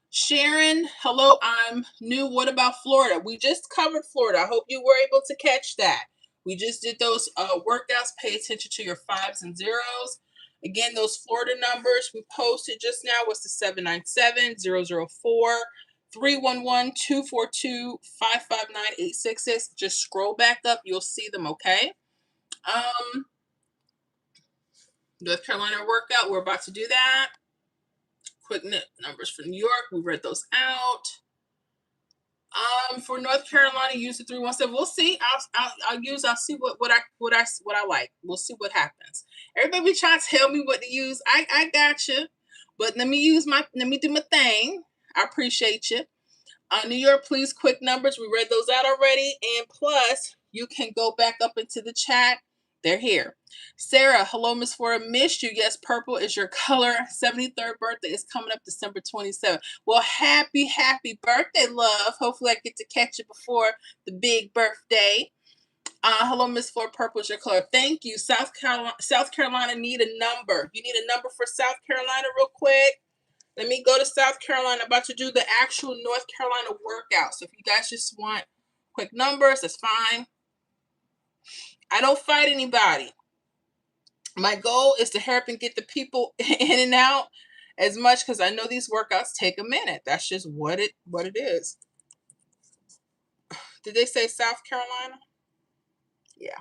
Sharon, hello, I'm new. What about Florida? We just covered Florida. I hope you were able to catch that. We just did those workouts. Pay attention to your 5s and 0s. Again, those Florida numbers we posted just now was the 797 004 311 242 559 866. Just scroll back up. You'll see them, okay? North Carolina workout. We're about to do that. Quick numbers for New York. We read those out. For North Carolina, use the 317. We'll see. I'll see what I like. We'll see what happens. Everybody be trying to tell me what to use. I got you, but let me do my thing. I appreciate you. New York, please, quick numbers. We read those out already, and plus you can go back up into the chat. They're here. Sarah, hello, Miss Flora. Missed you. Yes, purple is your color. 73rd birthday is coming up December 27th. Well, happy birthday, love. Hopefully I get to catch you before the big birthday. Hello, Miss Flora. Purple is your color. Thank you. South Carolina need a number. You need a number for South Carolina real quick. Let me go to South Carolina. I'm about to do the actual North Carolina workout. So if you guys just want quick numbers, that's fine. I don't fight anybody. My goal is to hurry up and get the people in and out as much because I know these workouts take a minute. That's just what it is. Did they say South Carolina? Yeah.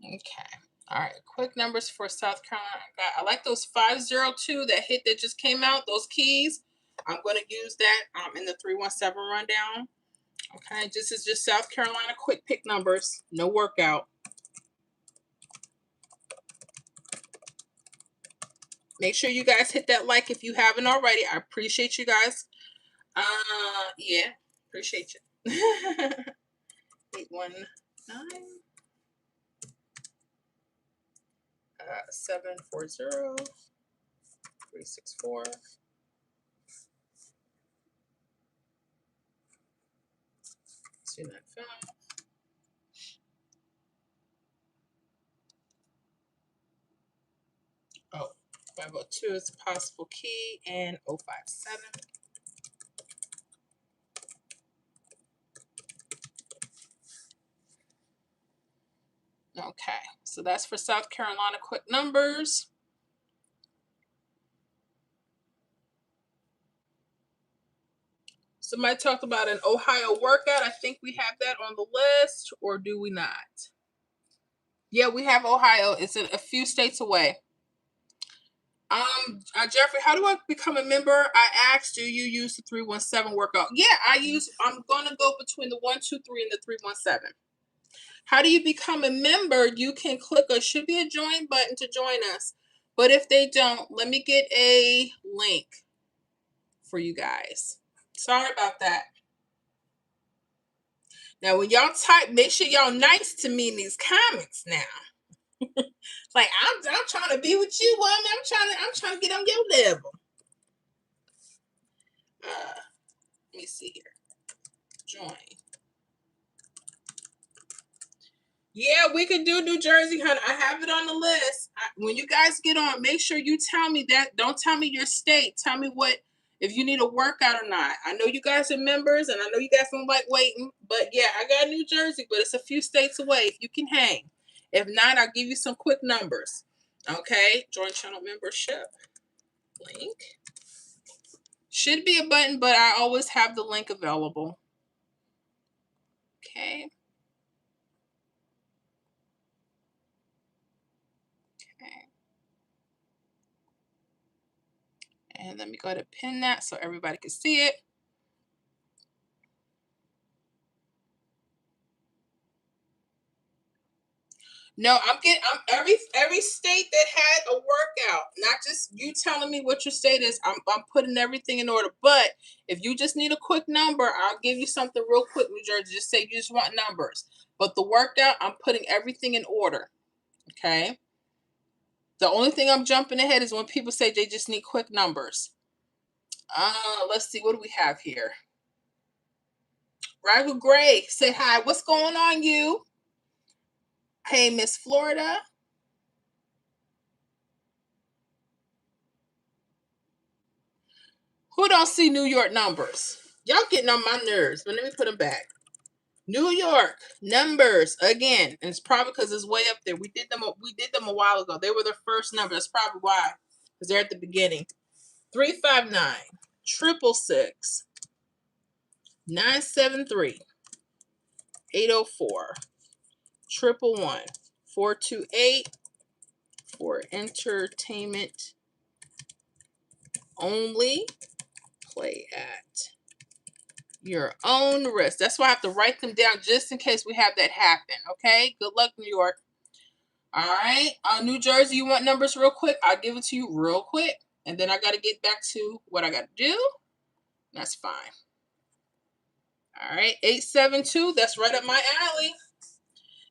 Okay. All right. Quick numbers for South Carolina. I like those 502 that hit that just came out. Those keys. I'm going to use that in the 317 rundown. Okay. This is just South Carolina quick pick numbers. No workout. Make sure you guys hit that like if you haven't already. I appreciate you guys. Yeah. Appreciate you. 819 740 364 295. Oh, 502 is a possible key, and 057. Okay, so that's for South Carolina quick numbers. Somebody talked about an Ohio workout. I think we have that on the list, or do we not? Yeah, we have Ohio. It's a few states away. Jeffrey, how do I become a member? I asked, do you use the 317 workout? Yeah, I'm gonna go between the 123 and the 317. How do you become a member? You can click should be a join button to join us. But if they don't, let me get a link for you guys. Sorry about that. Now, when y'all type, make sure y'all nice to me in these comments now. Like I'm trying to be with you, woman. I'm trying to get on your level. Let me see here. Join. Yeah, we can do New Jersey, honey. I have it on the list. When you guys get on, make sure you tell me that. Don't tell me your state. Tell me if you need a workout or not. I know you guys are members, and I know you guys don't like waiting. But yeah, I got New Jersey, but it's a few states away. If you can hang. If not, I'll give you some quick numbers. Okay, join channel membership. Link. Should be a button, but I always have the link available. Okay. And let me go ahead and pin that so everybody can see it. No, I'm every state that had a workout, not just you telling me what your state is. I'm putting everything in order. But if you just need a quick number, I'll give you something real quick, New Jersey. Just say you just want numbers. But the workout, I'm putting everything in order. Okay. The only thing I'm jumping ahead is when people say they just need quick numbers. Let's see, what do we have here? Ragu Gray, say hi. What's going on, you? Hey, Miss Florida. Who don't see New York numbers? Y'all getting on my nerves, but let me put them back. New York numbers again, and it's probably because it's way up there. We did them a while ago. They were the first number. That's probably why, because they're at the beginning. 359 666 973 804 111 428 for entertainment only. Play at your own risk. That's why I have to write them down just in case we have that happen. Okay. Good luck, New York. All right. New Jersey, you want numbers real quick? I'll give it to you real quick. And then I got to get back to what I got to do. That's fine. All right. 872. That's right up my alley.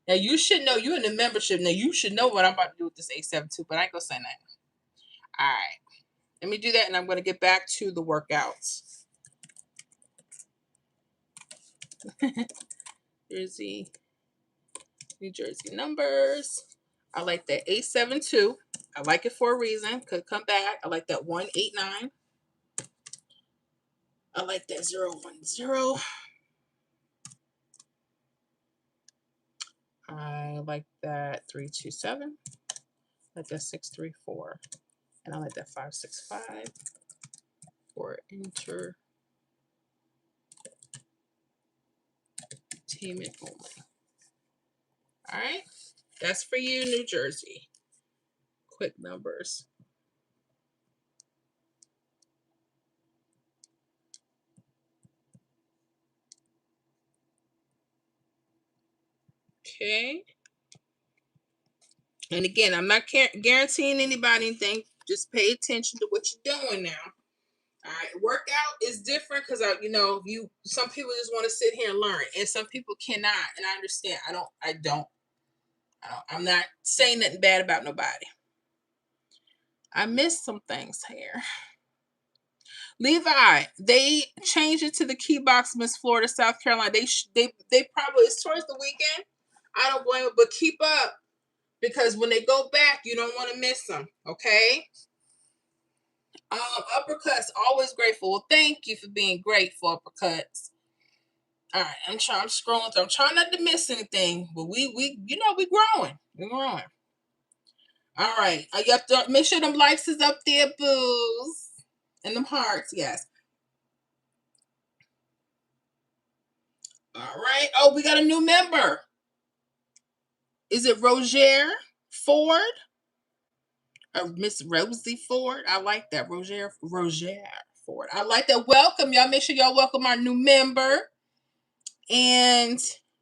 Now, you should know. You in the membership. Now, you should know what I'm about to do with this 872, but I ain't going to say that. All right. Let me do that, and I'm going to get back to the workouts. New Jersey numbers. I like that 872. I like it for a reason. Could come back. I like that 189. I like that 010. I like that 327. I like that 634. And I like that 565 for entertainment only. All right. That's for you, New Jersey. Quick numbers. Okay. And again, I'm not guaranteeing anybody anything. Just pay attention to what you're doing now. All right, workout is different because some people just want to sit here and learn, and some people cannot. And I understand. I'm not saying nothing bad about nobody. I missed some things here. Levi, they changed it to the key box, Miss Florida, South Carolina. They probably, it's towards the weekend. I don't blame it, but keep up because when they go back, you don't want to miss them. Okay. Uppercuts, always grateful. Well, thank you for being grateful, uppercuts. All right, I'm scrolling through. I'm trying not to miss anything, but we we growing. We're growing. All right. You have to make sure them likes is up there, booze. And them hearts, yes. All right. Oh, we got a new member. Is it Roger Ford? Or Miss Rosie Ford? I like that. Roger Ford. I like that. Welcome, y'all. Make sure y'all welcome our new member. And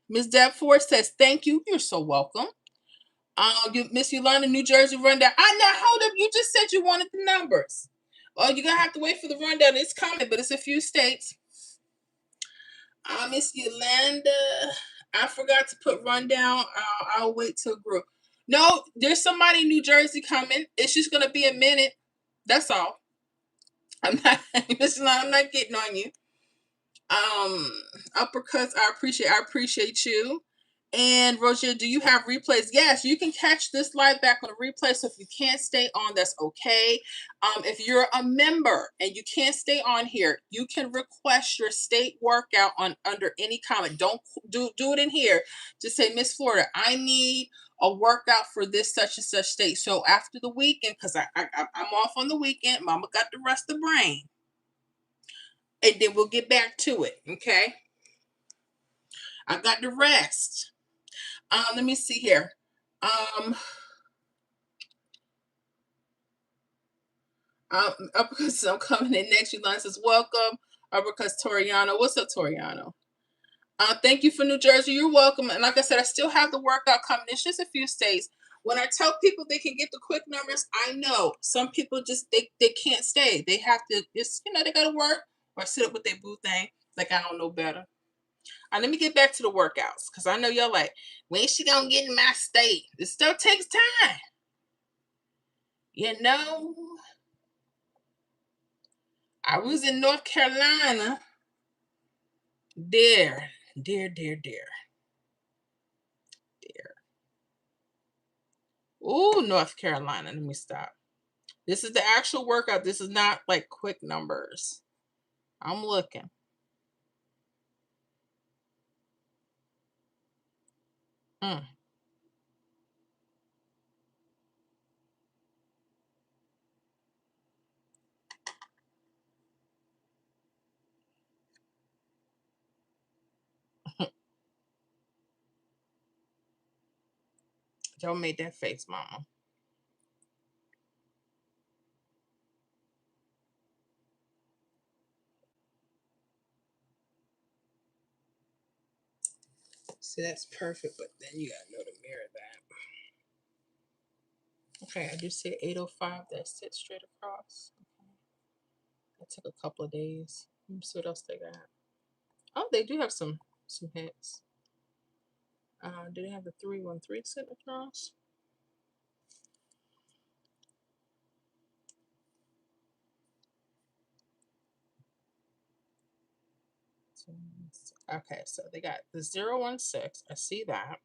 Miss Deb Ford says, thank you. You're so welcome. Miss Yolanda, New Jersey rundown. I know. Hold up. You just said you wanted the numbers. Well, you're gonna have to wait for the rundown. It's coming, but it's a few states. Miss Yolanda, I forgot to put rundown. I'll wait till group. No, there's somebody in New Jersey coming. It's just gonna be a minute. That's all. I'm not. I'm not getting on you. Uppercuts. I appreciate you. And Roger, do you have replays? Yes, you can catch this live back on a replay. So if you can't stay on, that's okay. If you're a member and you can't stay on here, you can request your state workout on under any comment. Don't do it in here. Just say, Miss Florida, I need a workout for this such and such state. So after the weekend, because I'm off on the weekend, Mama got the rest of the brain, and then we'll get back to it. Okay. I got the rest. Let me see here. Uppercuts, I'm coming in next. Yolanda says, welcome. Uppercuts, Toriano. What's up, Toriano? Thank you for New Jersey. You're welcome. And like I said, I still have the workout coming. It's just a few states. When I tell people they can get the quick numbers, I know some people just they can't stay. They have to just, they gotta work or sit up with their boo thing. Like I don't know better. Let me get back to the workouts because I know y'all like, when's she gonna get in my state? This still takes time. I was in North Carolina. Dear. Ooh, North Carolina. Let me stop. This is the actual workout. This is not like quick numbers. I'm looking. Don't make that face, mama. See, that's perfect, but then you gotta know to mirror that. Okay, I just say 805. That sits straight across. Okay. That took a couple of days. Let me see what else they got. Oh, they do have some hits. Do they have the 313 sitting across? Okay, so they got the 016. I see that.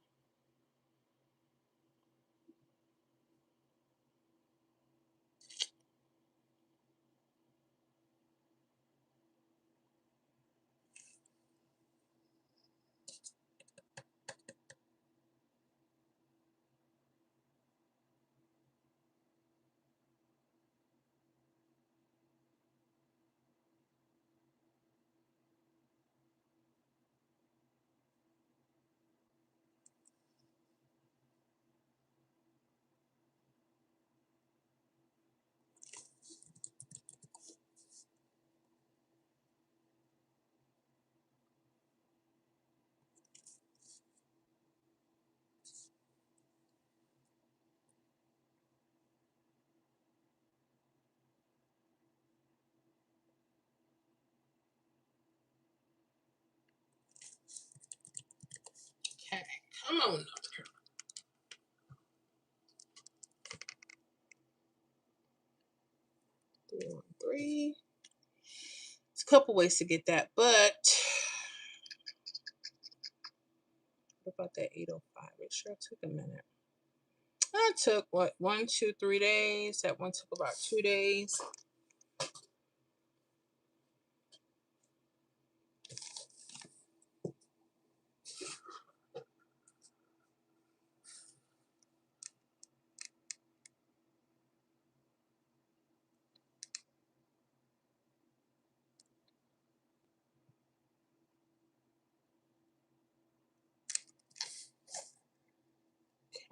Okay, come on, North Carolina. 313. couple ways to get that, but what about that 805? It sure took a minute. That took what, 1, 2, 3 days. That one took about 2 days.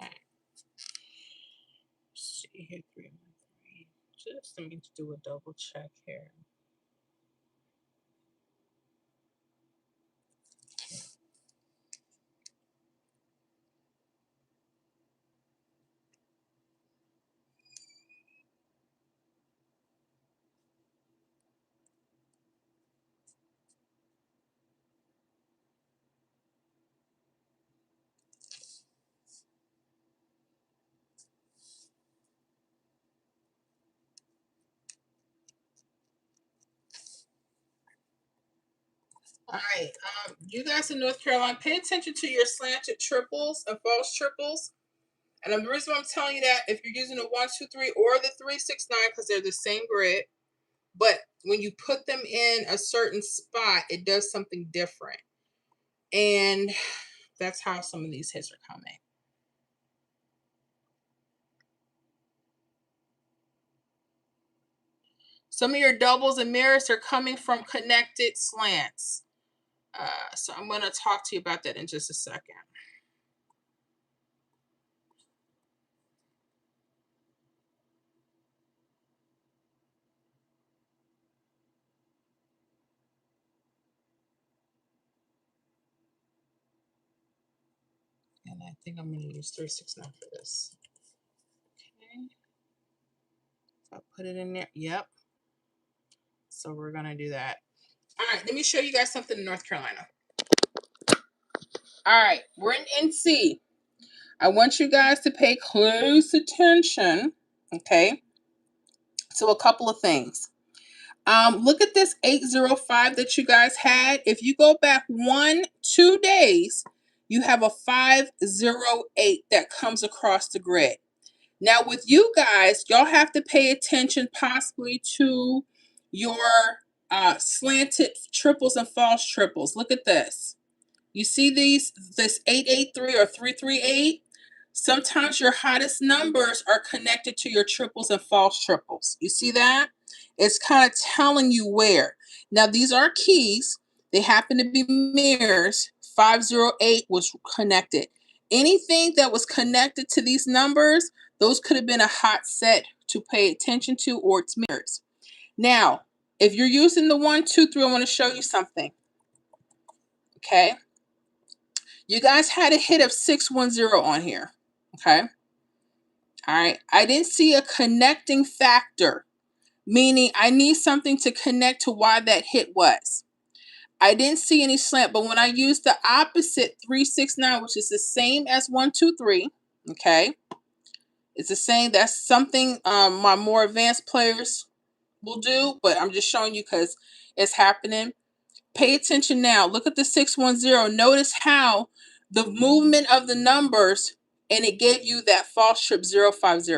Okay. Let's see here, 313. Just let me do a double check here. All right, you guys in North Carolina, pay attention to your slanted triples and false triples. And the reason why I'm telling you that, if you're using the 1, 2, 3 or the 3, 6, 9, because they're the same grid, but when you put them in a certain spot, it does something different. And that's how some of these hits are coming. Some of your doubles and mirrors are coming from connected slants. So I'm going to talk to you about that in just a second. And I think I'm going to use 3, 6, 9 for this. Okay. I'll put it in there. Yep. So we're going to do that. All right. Let me show you guys something in North Carolina. All right. We're in NC. I want you guys to pay close attention. Okay. So a couple of things. Look at this 805 that you guys had. If you go back 1, 2 days, you have a 508 that comes across the grid. Now with you guys, y'all have to pay attention possibly to your slanted triples and false triples. Look at this. You see this 883 or 338? Sometimes your hottest numbers are connected to your triples and false triples. You see that? It's kind of telling you where. Now, these are keys. They happen to be mirrors. 508 was connected. Anything that was connected to these numbers, those could have been a hot set to pay attention to, or it's mirrors. Now, if you're using the 1, 2, 3, I want to show you something. Okay. You guys had a hit of 610 on here. Okay. All right. I didn't see a connecting factor, meaning I need something to connect to why that hit was. I didn't see any slant, but when I used the opposite 369, which is the same as 1, 2, 3, okay, it's the same. That's something my more advanced players will do, but I'm just showing you because it's happening. Pay attention now. Look at the 610. Notice how the movement of the numbers, and it gave you that false trip 050.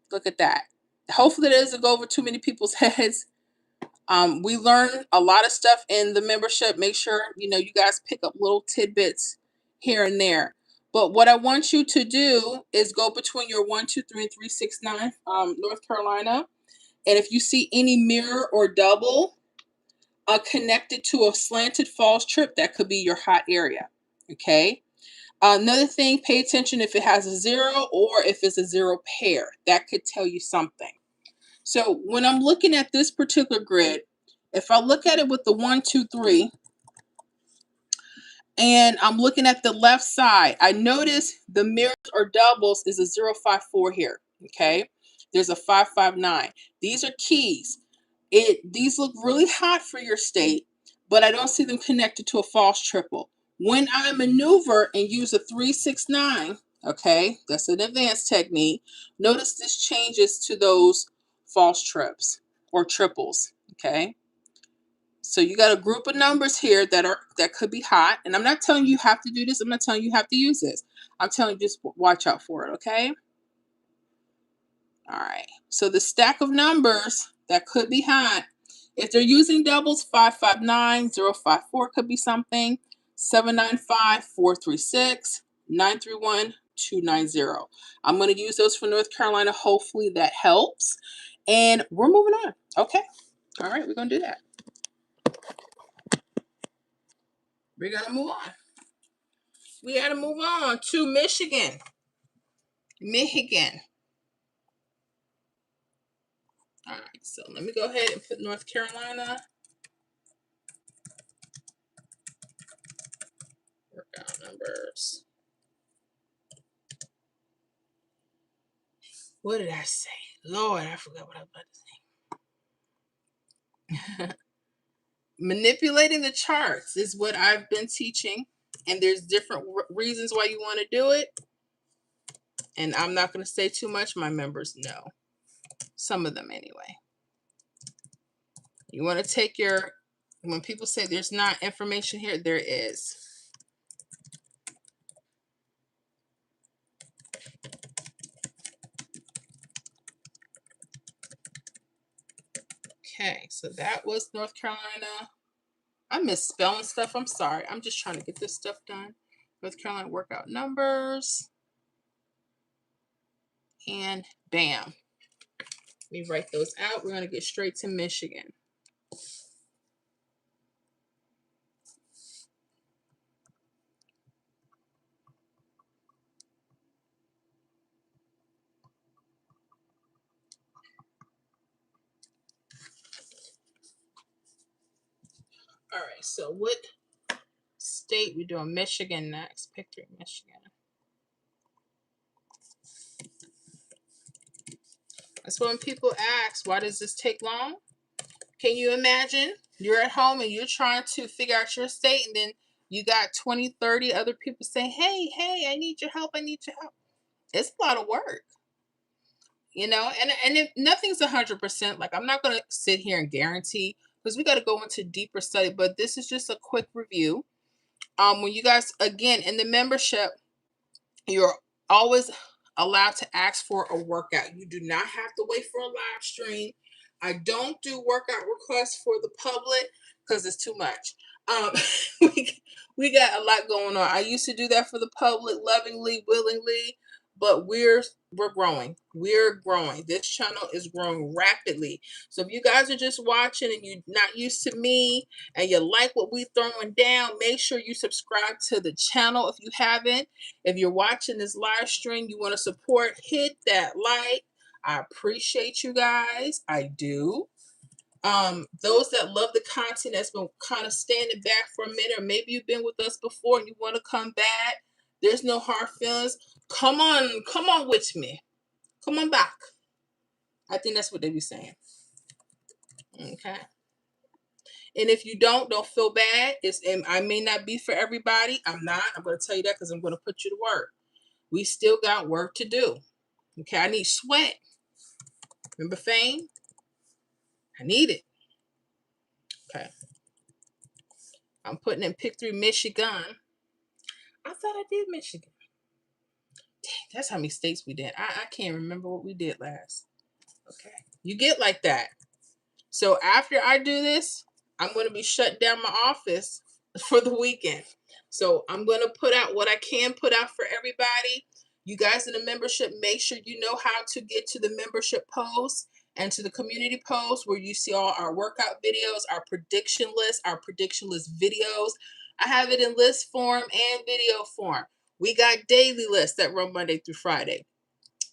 Look at that. Hopefully that doesn't go over too many people's heads. We learn a lot of stuff in the membership. Make sure you guys pick up little tidbits here and there. But what I want you to do is go between your 1, 2, 3, and 3, 6, 9, North Carolina. And if you see any mirror or double connected to a slanted false trip, that could be your hot area. Okay. Another thing, pay attention if it has a 0 or if it's a 0 pair. That could tell you something. So when I'm looking at this particular grid, if I look at it with the 1, 2, 3, and I'm looking at the left side, I notice the mirrors or doubles is a 054 here. Okay. There's a 559. These are keys. These look really hot for your state, but I don't see them connected to a false triple. When I maneuver and use a 369, okay, that's an advanced technique. Notice this changes to those false trips or triples, okay? So you got a group of numbers here that could be hot. And I'm not telling you have to do this. I'm not telling you have to use this. I'm telling you just watch out for it, okay? All right. So the stack of numbers that could be hot, if they're using doubles, 559, 054 could be something. 795, 436, 931, 290. I'm going to use those for North Carolina. Hopefully that helps. And we're moving on. Okay. All right. We're going to do that. We're going to move on. We got to move on to Michigan. Michigan. All right. So let me go ahead and put North Carolina. Workout numbers. What did I say? Lord, I forgot what I was about to say. Manipulating the charts is what I've been teaching, and there's different reasons why you want to do it. And I'm not going to say too much. My members know. Some of them anyway. You want to take your, when people say there's not information here, there is. Okay, so that was North Carolina. I misspelling stuff. I'm sorry. I'm just trying to get this stuff done. North Carolina workout numbers. And bam. Let me write those out. We're going to get straight to Michigan. All right, so what state we doing? Michigan next. Pick through Michigan. That's when people ask, why does this take long? Can you imagine you're at home and you're trying to figure out your state, and then you got 20, 30 other people saying, hey, I need your help. I need your help. It's a lot of work. You know, and if nothing's 100%, like I'm not going to sit here and guarantee, because we got to go into deeper study, but this is just a quick review. When you guys, again, in the membership, you're always allowed to ask for a workout. You do not have to wait for a live stream. I don't do workout requests for the public because it's too much. Um, we got a lot going on. I used to do that for the public lovingly, willingly, but we're growing. We're growing. This channel is growing rapidly. So if you guys are just watching and you're not used to me and you like what we throwing down, make sure you subscribe to the channel if you haven't. If you're watching this live stream, you want to support, hit that like. I appreciate you guys. I do. Those that love the content that's been kind of standing back for a minute, or maybe you've been with us before and you want to come back, there's no hard feelings. Come on with me. Come on back. I think that's what they be saying. Okay. And if you don't feel bad. I may not be for everybody. I'm not. I'm going to tell you that because I'm going to put you to work. We still got work to do. Okay, I need sweat. Remember fame? I need it. Okay. I'm putting in pick through Michigan. I thought I did Michigan. Dang, that's how many states we did. I can't remember what we did last. Okay. You get like that. So after I do this, I'm going to be shutting down my office for the weekend. So I'm going to put out what I can put out for everybody. You guys in the membership, make sure you know how to get to the membership post and to the community post where you see all our workout videos, our prediction list videos. I have it in list form and video form. We got daily lists that run Monday through Friday.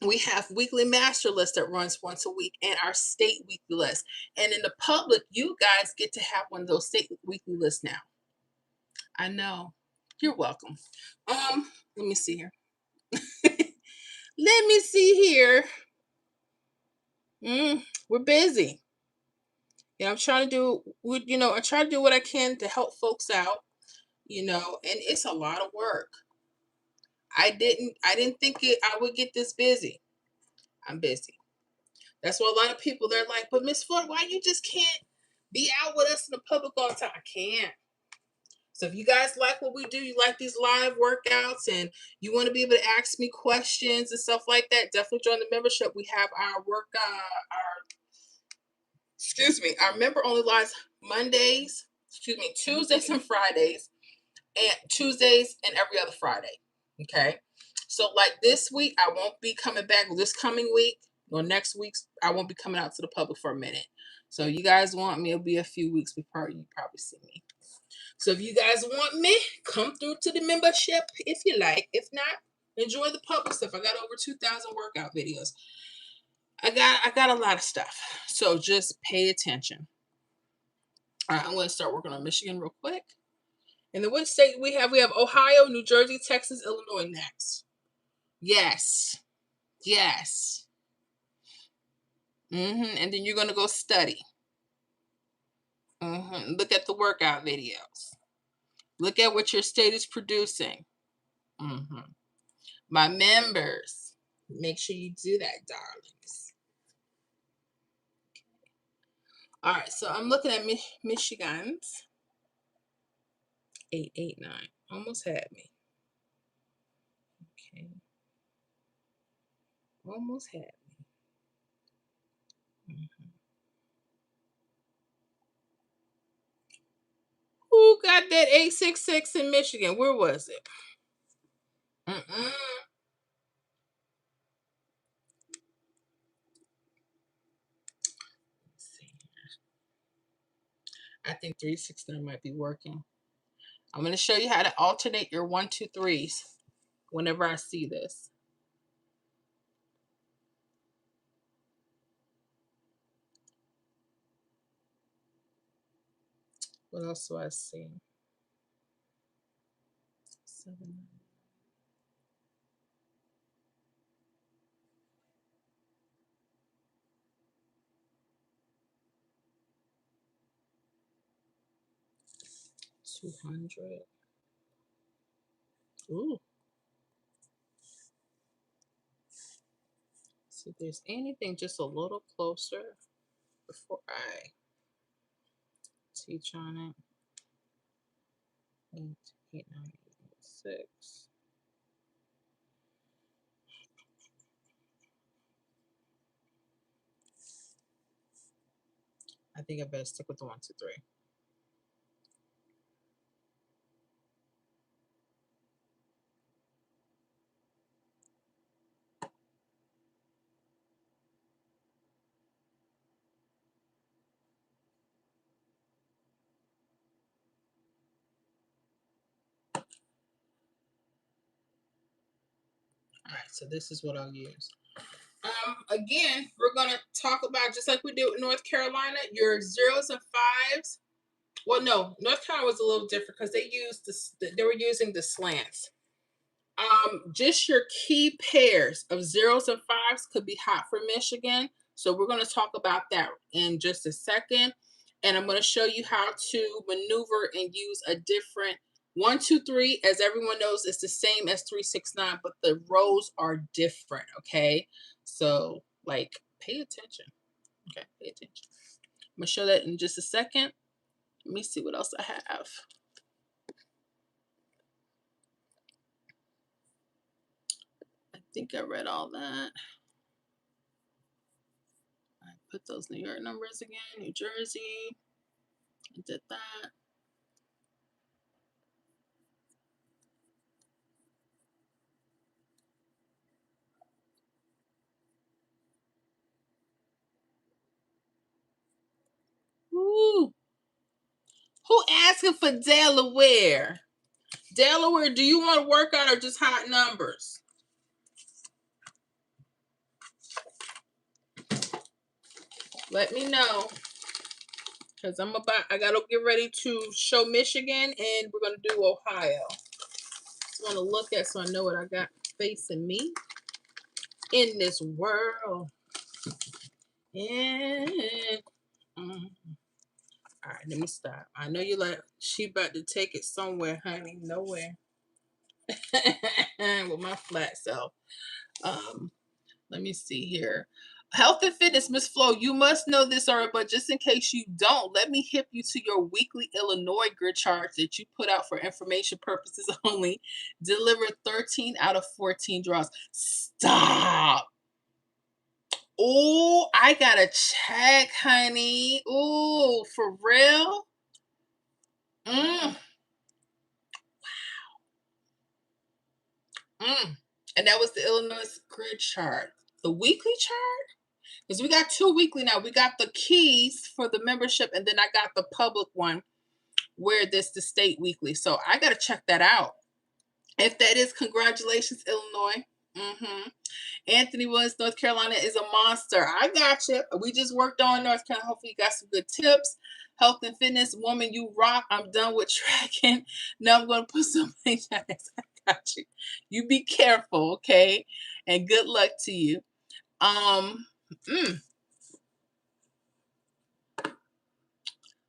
We have weekly master list that runs once a week and our state weekly list. And in the public, you guys get to have one of those state weekly lists now. I know. You're welcome. Let me see here. Let me see here. We're busy. Yeah, I'm trying to do, I try to do what I can to help folks out, and it's a lot of work. I didn't think I would get this busy. I'm busy. That's why a lot of people, they're like, but Miss Ford, why you just can't be out with us in the public all the time. I can't. So if you guys like what we do, you like these live workouts, and you want to be able to ask me questions and stuff like that, definitely join the membership. We have our our member only lives Tuesdays and Fridays, and Tuesdays and every other Friday. Okay. So like this week, I won't be coming back. This coming week or next week, I won't be coming out to the public for a minute. So you guys want me, it'll be a few weeks before you probably see me. So if you guys want me, come through to the membership if you like. If not, enjoy the public stuff. I got over 2,000 workout videos. I got a lot of stuff. So just pay attention. All right, I'm going to start working on Michigan real quick. And then what state we have? We have Ohio, New Jersey, Texas, Illinois next. Yes. Yes. And then you're going to go study. Look at the workout videos. Look at what your state is producing. My members, make sure you do that, darlings. All right, so I'm looking at Michigan's 889. Almost had me. Okay. Almost had me. Who got that 866 in Michigan? Where was it? I think 369 might be working. I'm going to show you how to alternate your 1, 2, 3s whenever I see this. What else do I see? 7. $200. Ooh. See if there's anything just a little closer before I teach on it. 8, 8, 9, 8, 6. I think I better stick with the 1, 2, 3. All right, so this is what I'll use. Again, we're gonna talk about, just like we did with North Carolina, your 0s and 5s. Well, no, North Carolina was a little different because they were using the slants. Just your key pairs of 0s and 5s could be hot for Michigan. So we're going to talk about that in just a second. And I'm going to show you how to maneuver and use a different 1, 2, 3. As everyone knows, it's the same as 3, 6, 9, but the rows are different. Okay. So like, pay attention. Okay. Pay attention. I'm going to show that in just a second. Let me see what else I have. I think I read all that. I put those New York numbers again, New Jersey. I did that. Ooh. Who asking for Delaware? Delaware, do you want to work out or just hot numbers? Let me know. Because I gotta get ready to show Michigan and we're gonna do Ohio. Just want to look at so I know what I got facing me in this world. And all right, let me stop. I know you're like, she about to take it somewhere, honey. Nowhere. With my flat self. Let me see here. Health and fitness, Miss Flo, you must know this already, but just in case you don't, let me hip you to your weekly Illinois grid charts that you put out for information purposes only. Delivered 13 out of 14 draws. Stop. Oh, I gotta check, honey. Oh, for real? Mm, mm. And that was the Illinois grid chart. The weekly chart? Because we got two weekly now. We got the keys for the membership, and then I got the public one where this the state weekly. So I gotta check that out. If that is, congratulations, Illinois. Mm-hmm. Anthony Williams, North Carolina is a monster. I got you. We just worked on North Carolina. Hopefully, you got some good tips. Health and fitness, woman, you rock. I'm done with tracking. Now I'm going to put something down. I got you. You be careful, okay? And good luck to you. Mm,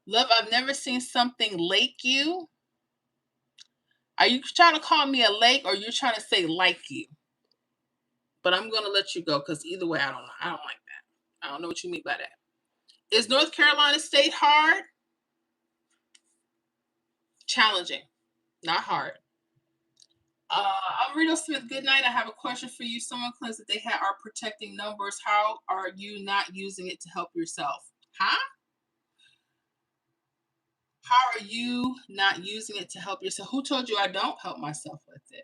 Love, I've never seen something like you. Are you trying to call me a lake or you trying to say like you? But I'm gonna let you go because either way, I don't know. I don't like that. I don't know what you mean by that. Is North Carolina State hard? Challenging, not hard. I'm Rito Smith. Good night. I have a question for you. Someone claims that they are protecting numbers. How are you not using it to help yourself? Huh? How are you not using it to help yourself? Who told you I don't help myself with it?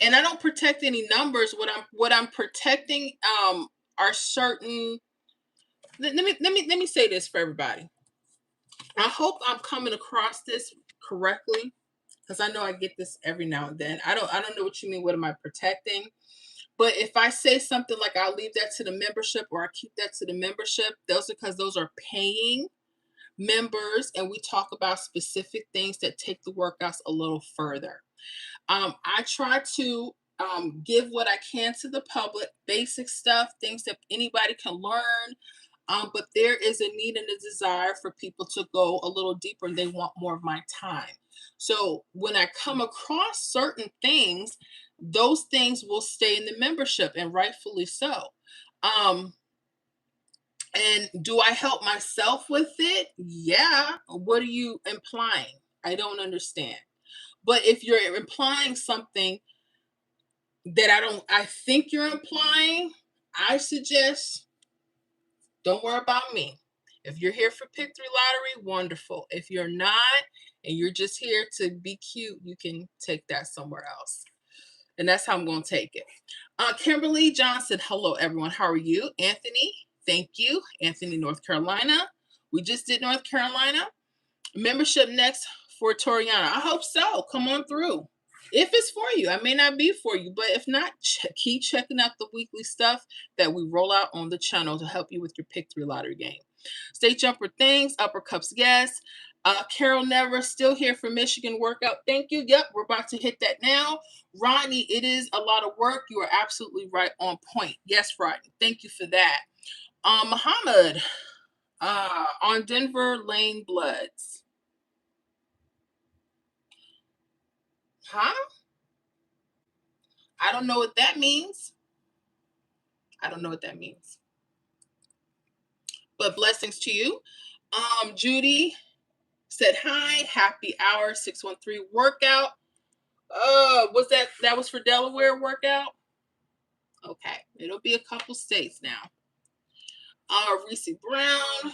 And I don't protect any numbers. What I'm protecting are certain. Let me say this for everybody. I hope I'm coming across this correctly because I know I get this every now and then. I don't know what you mean. What am I protecting? But if I say something like I'll leave that to the membership or I keep that to the membership, those are because those are paying members, and we talk about specific things that take the workouts a little further. I try to give what I can to the public, basic stuff, things that anybody can learn. But there is a need and a desire for people to go a little deeper and they want more of my time. So when I come across certain things, those things will stay in the membership and rightfully so. Um, and do I help myself with it? Yeah. What are you implying? I don't understand. But if you're implying something that I think you're implying, I suggest don't worry about me. If you're here for Pick 3 Lottery, wonderful. If you're not and you're just here to be cute, you can take that somewhere else. And that's how I'm going to take it. Kimberly Johnson, hello everyone. How are you? Anthony, thank you. Anthony, North Carolina. We just did North Carolina. Membership next for Toriana. I hope so. Come on through. If it's for you, I may not be for you, but if not, keep checking out the weekly stuff that we roll out on the channel to help you with your Pick 3 Lottery game. State Jumper Things, Upper Cups, yes. Carol Never, still here for Michigan workout. Thank you. Yep, we're about to hit that now. Rodney, it is a lot of work. You are absolutely right on point. Yes, Rodney. Thank you for that. Muhammad, on Denver Lane Bloods. Huh? I don't know what that means. I don't know what that means. But blessings to you. Judy said hi. Happy hour 613 workout. Was for Delaware workout? Okay. It'll be a couple states now. Reese Brown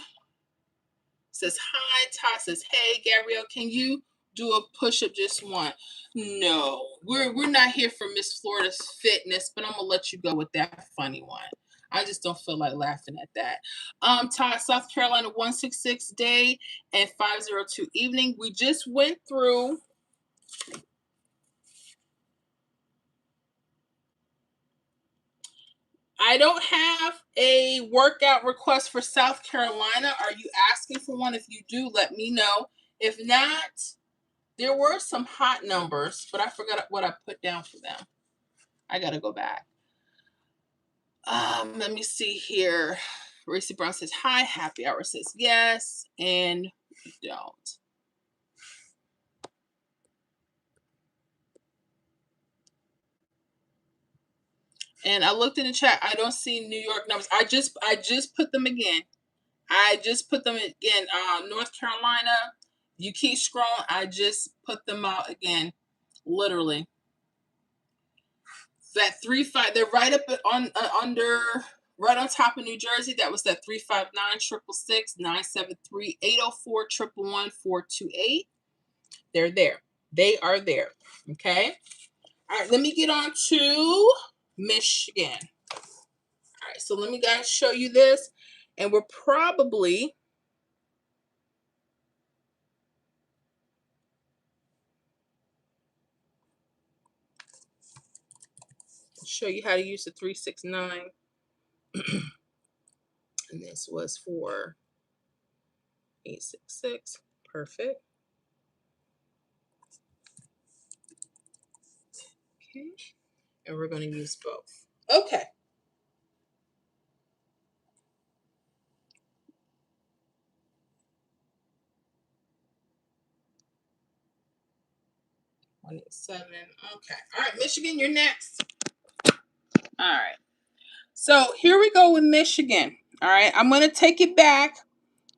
says hi. Todd says, hey, Gabrielle, can you do a push-up just one? No, we're not here for Miss Florida's fitness, but I'm gonna let you go with that funny one. I just don't feel like laughing at that. Todd, South Carolina 166 day and 502 evening. We just went through. I don't have a workout request for South Carolina. Are you asking for one? If you do, let me know. If not, there were some hot numbers, but I forgot what I put down for them. I got to go back. Let me see here. Racy Brown says hi. Happy hour says yes. And we don't. And I looked in the chat. I don't see New York numbers. I just put them again. I just put them again. North Carolina. You keep scrolling. I just put them out again. Literally. That 3-5. They're right up on under, right on top of New Jersey. That was that 359-666-973-804-111-428. They're there. They are there. Okay. All right. Let me get on to Michigan. All right, so let me guys show you this, and we're probably show you how to use the 369. And this was for 866. Perfect. Okay, and we're going to use both. Okay. $187. Okay. All right, Michigan, you're next. All right. So here we go with Michigan. All right. I'm going to take it back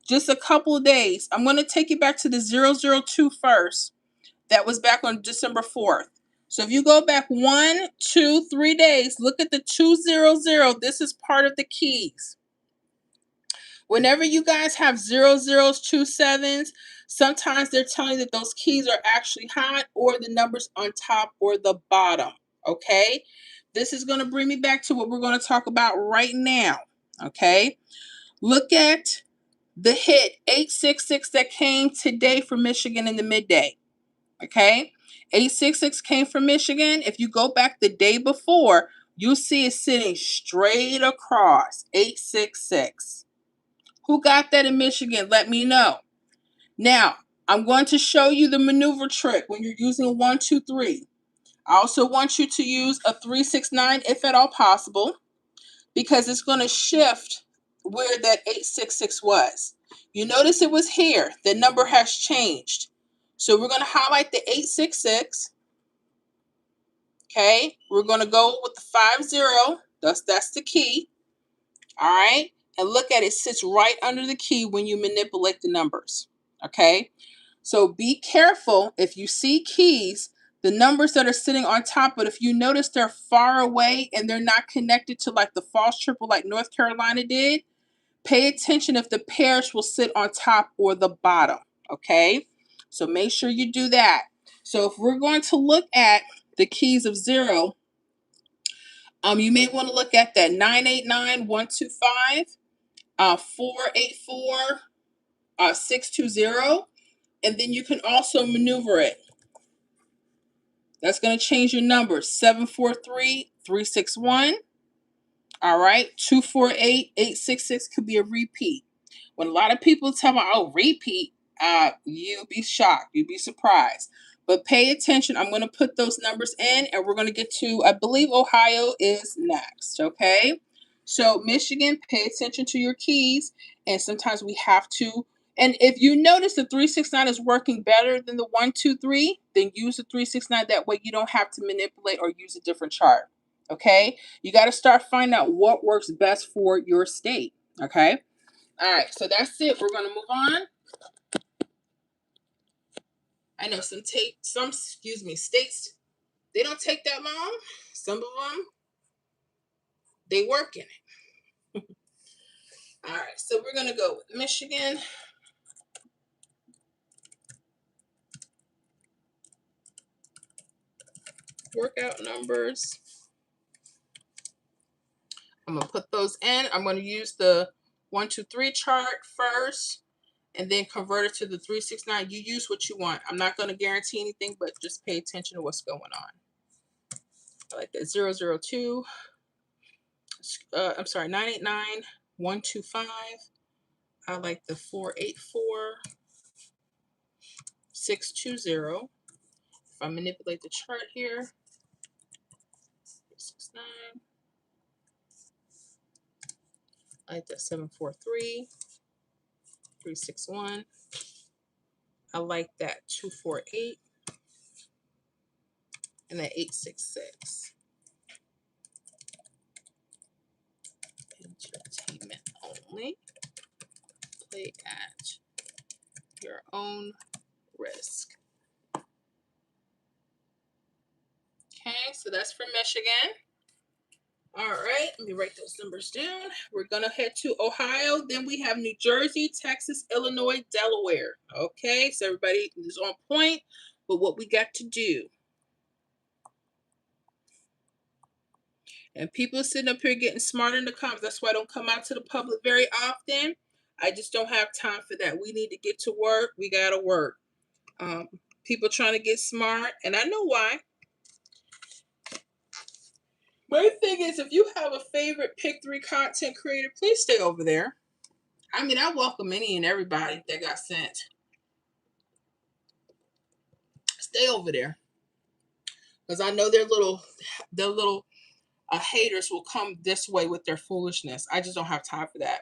just a couple of days. I'm going to take it back to the 002 first. That was back on December 4th. So if you go back 1, 2, 3 days, look at the 200. This is part of the keys. Whenever you guys have 00s, 27s, sometimes they're telling you that those keys are actually hot or the numbers on top or the bottom. Okay? This is going to bring me back to what we're going to talk about right now. Okay? Look at the hit 866 that came today for Michigan in the midday. Okay? 866 came from Michigan. If you go back the day before, you'll see it sitting straight across 866. Who got that in Michigan? Let me know. Now, I'm going to show you the maneuver trick when you're using 1, 2, 3. I also want you to use a 369 if at all possible, because it's going to shift where that 866 was. You notice it was here. The number has changed. So we're going to highlight the 866. Okay, we're going to go with the 50. That's the key. All right, and look at it, sits right under the key when you manipulate the numbers. Okay, so be careful if you see keys, the numbers that are sitting on top, but if you notice they're far away and they're not connected to like the false triple like North Carolina did, pay attention if the pairs will sit on top or the bottom. Okay, so make sure you do that. So if we're going to look at the keys of 0, you may want to look at that 989-125, 484, 620, and then you can also maneuver it. That's going to change your numbers. 743-361. All right, 248-866 could be a repeat. When a lot of people tell me, "Oh, repeat," you'll be shocked. You'll be surprised. But pay attention. I'm going to put those numbers in, and we're going to get to, I believe Ohio is next. Okay. So Michigan, pay attention to your keys, and sometimes we have to. And if you notice the 369 is working better than the 1, 2, 3, then use the 369. That way you don't have to manipulate or use a different chart. Okay. You got to start finding out what works best for your state. Okay. All right. So that's it. We're going to move on. I know some states, they don't take that long. Some of them, they work in it. All right. So we're going to go with Michigan. Workout numbers. I'm going to put those in. I'm going to use the 1, 2, 3 chart first and then convert it to the 369. You use what you want. I'm not going to guarantee anything, but just pay attention to what's going on. I like that 002. I'm sorry, 989-125. I like the 484-620. If I manipulate the chart here, 369. I like that 743-361. I like that 248 and that 866. Entertainment only. Play at your own risk. Okay, so that's for Michigan. All right, let me write those numbers down. We're going to head to Ohio. Then we have New Jersey, Texas, Illinois, Delaware. Okay, so everybody is on point with what we got to do. And people sitting up here getting smarter in the comments. That's why I don't come out to the public very often. I just don't have time for that. We need to get to work. We got to work. People trying to get smart, and I know why. My thing is, if you have a favorite Pick 3 content creator, please stay over there. I mean, I welcome any and everybody that got sent. Stay over there. Because I know their little haters will come this way with their foolishness. I just don't have time for that.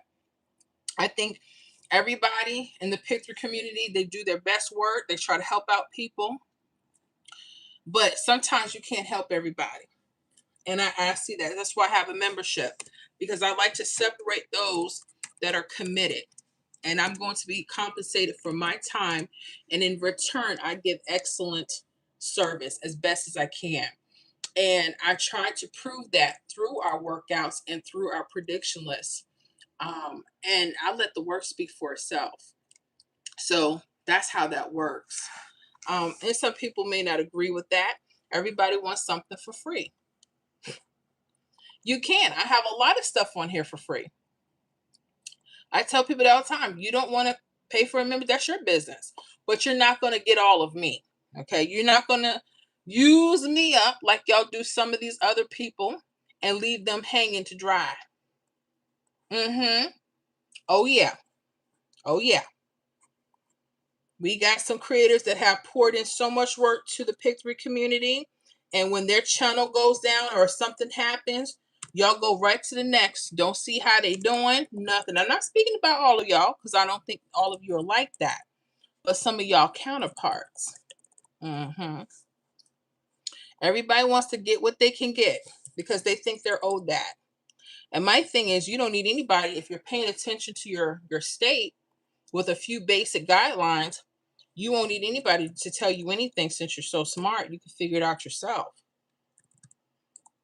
I think everybody in the Pick 3 community, they do their best work. They try to help out people. But sometimes you can't help everybody. And I see that. That's why I have a membership. Because I like to separate those that are committed. And I'm going to be compensated for my time. And in return, I give excellent service as best as I can. And I try to prove that through our workouts and through our prediction lists. And I let the work speak for itself. So that's how that works. And some people may not agree with that. Everybody wants something for free. You can. I have a lot of stuff on here for free. I tell people all the time, you don't want to pay for a member, that's your business. But you're not going to get all of me. Okay? You're not going to use me up like y'all do some of these other people and leave them hanging to dry. Oh, yeah. Oh, yeah. We got some creators that have poured in so much work to the Pick 3 community. And when their channel goes down or something happens, y'all go right to the next. Don't see how they doing. Nothing. I'm not speaking about all of y'all because I don't think all of you are like that. But some of y'all counterparts. Everybody wants to get what they can get because they think they're owed that. And my thing is, you don't need anybody if you're paying attention to your state with a few basic guidelines. You won't need anybody to tell you anything since you're so smart. You can figure it out yourself.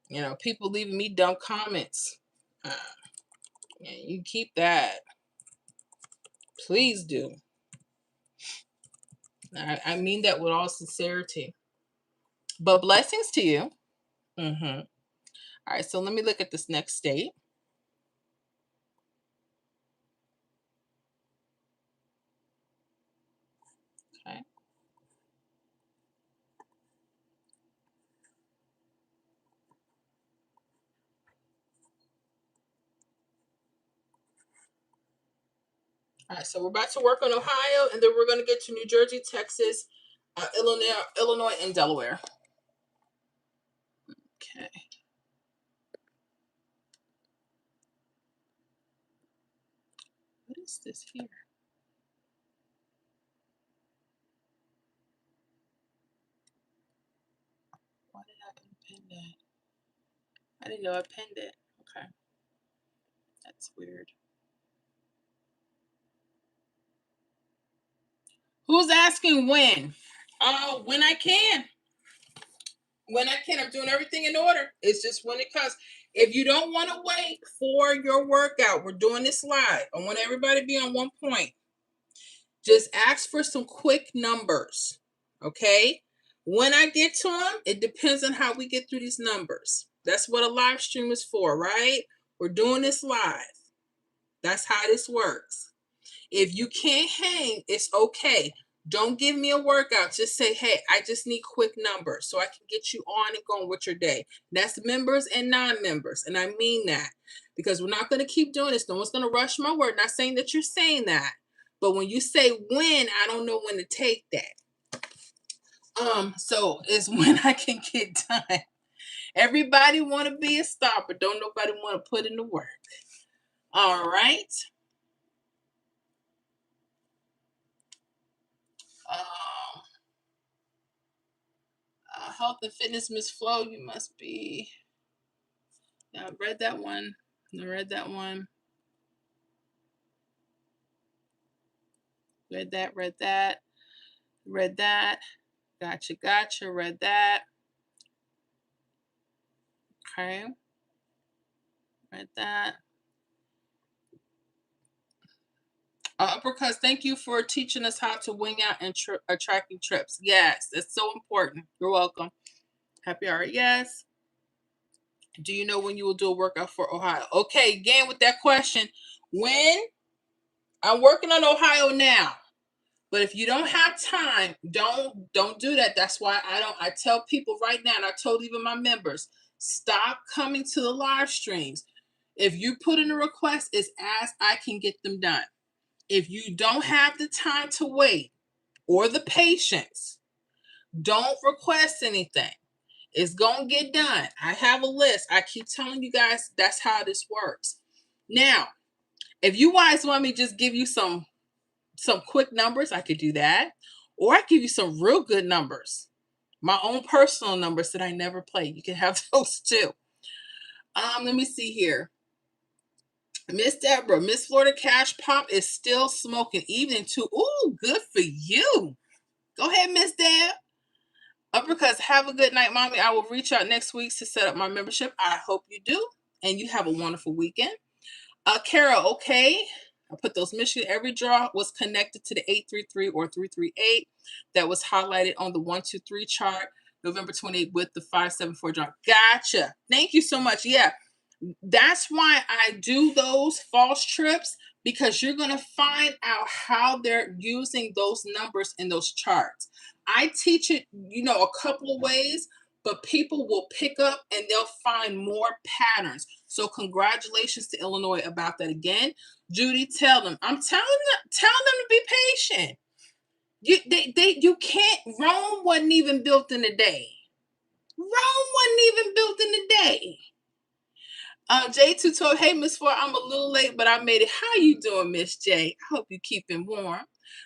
You know, people leaving me dumb comments. Yeah, you keep that. Please do. I mean that with all sincerity. But blessings to you. All right, so let me look at this next state. Okay. All right, so we're about to work on Ohio, and then we're going to get to New Jersey, Texas, Illinois, and Delaware. Okay. What is this here? Why did I unpin that? I didn't know I pinned it. Okay. That's weird. Who's asking when? When I can. When I can. I'm doing everything in order. It's just when it comes. If you don't want to wait for your workout, we're doing this live. I want everybody to be on one point. Just ask for some quick numbers. Okay? When I get to them, it depends on how we get through these numbers. That's what a live stream is for, right? We're doing this live. That's how this works. If you can't hang, it's okay. Don't give me a workout. Just say, hey, I just need quick numbers so I can get you on and going with your day. That's members and non-members. And I mean that because we're not going to keep doing this. No one's going to rush my word. Not saying that you're saying that. But when you say when, I don't know when to take that. So it's when I can get done. Everybody want to be a star, but don't nobody want to put in the work. All right. Health and fitness, Miss Flo, you must be. Yeah, I read that one. I read that one. Read that, read that, read that. Gotcha, gotcha, read that. Okay. Read that. Uppercuts, thank you for teaching us how to wing out and tracking trips. Yes, it's so important. You're welcome. Happy hour, yes. Do you know when you will do a workout for Ohio? Okay, again with that question. When? I'm working on Ohio now. But if you don't have time, don't do that. That's why I tell people right now, and I told even my members, stop coming to the live streams. If you put in a request, it's as I can get them done. If you don't have the time to wait or the patience, don't request anything. It's going to get done. I have a list. I keep telling you guys that's how this works. Now, if you guys want me to just give you some quick numbers, I could do that. Or I give you some real good numbers. My own personal numbers that I never play. You can have those too. Let me see here. Miss Deborah, Miss Florida Cash Pop is still smoking. Evening too. Ooh, good for you. Go ahead, Miss Deb. Uppercuts, have a good night, Mommy. I will reach out next week to set up my membership. I hope you do. And you have a wonderful weekend. Kara, okay. I put those Michigan. Every draw was connected to the 833 or 338 that was highlighted on the 123 chart, November 28th with the 574 draw. Gotcha. Thank you so much. Yeah. That's why I do those false trips, because you're going to find out how they're using those numbers in those charts. I teach it, a couple of ways, but people will pick up and they'll find more patterns. So congratulations to Illinois about that again. Judy, tell them. I'm telling them to be patient. You can't. Rome wasn't even built in a day. Rome wasn't even built in a day. J2 told, hey, Miss Ford, I'm a little late, but I made it. How you doing, Miss J? I hope you keeping warm.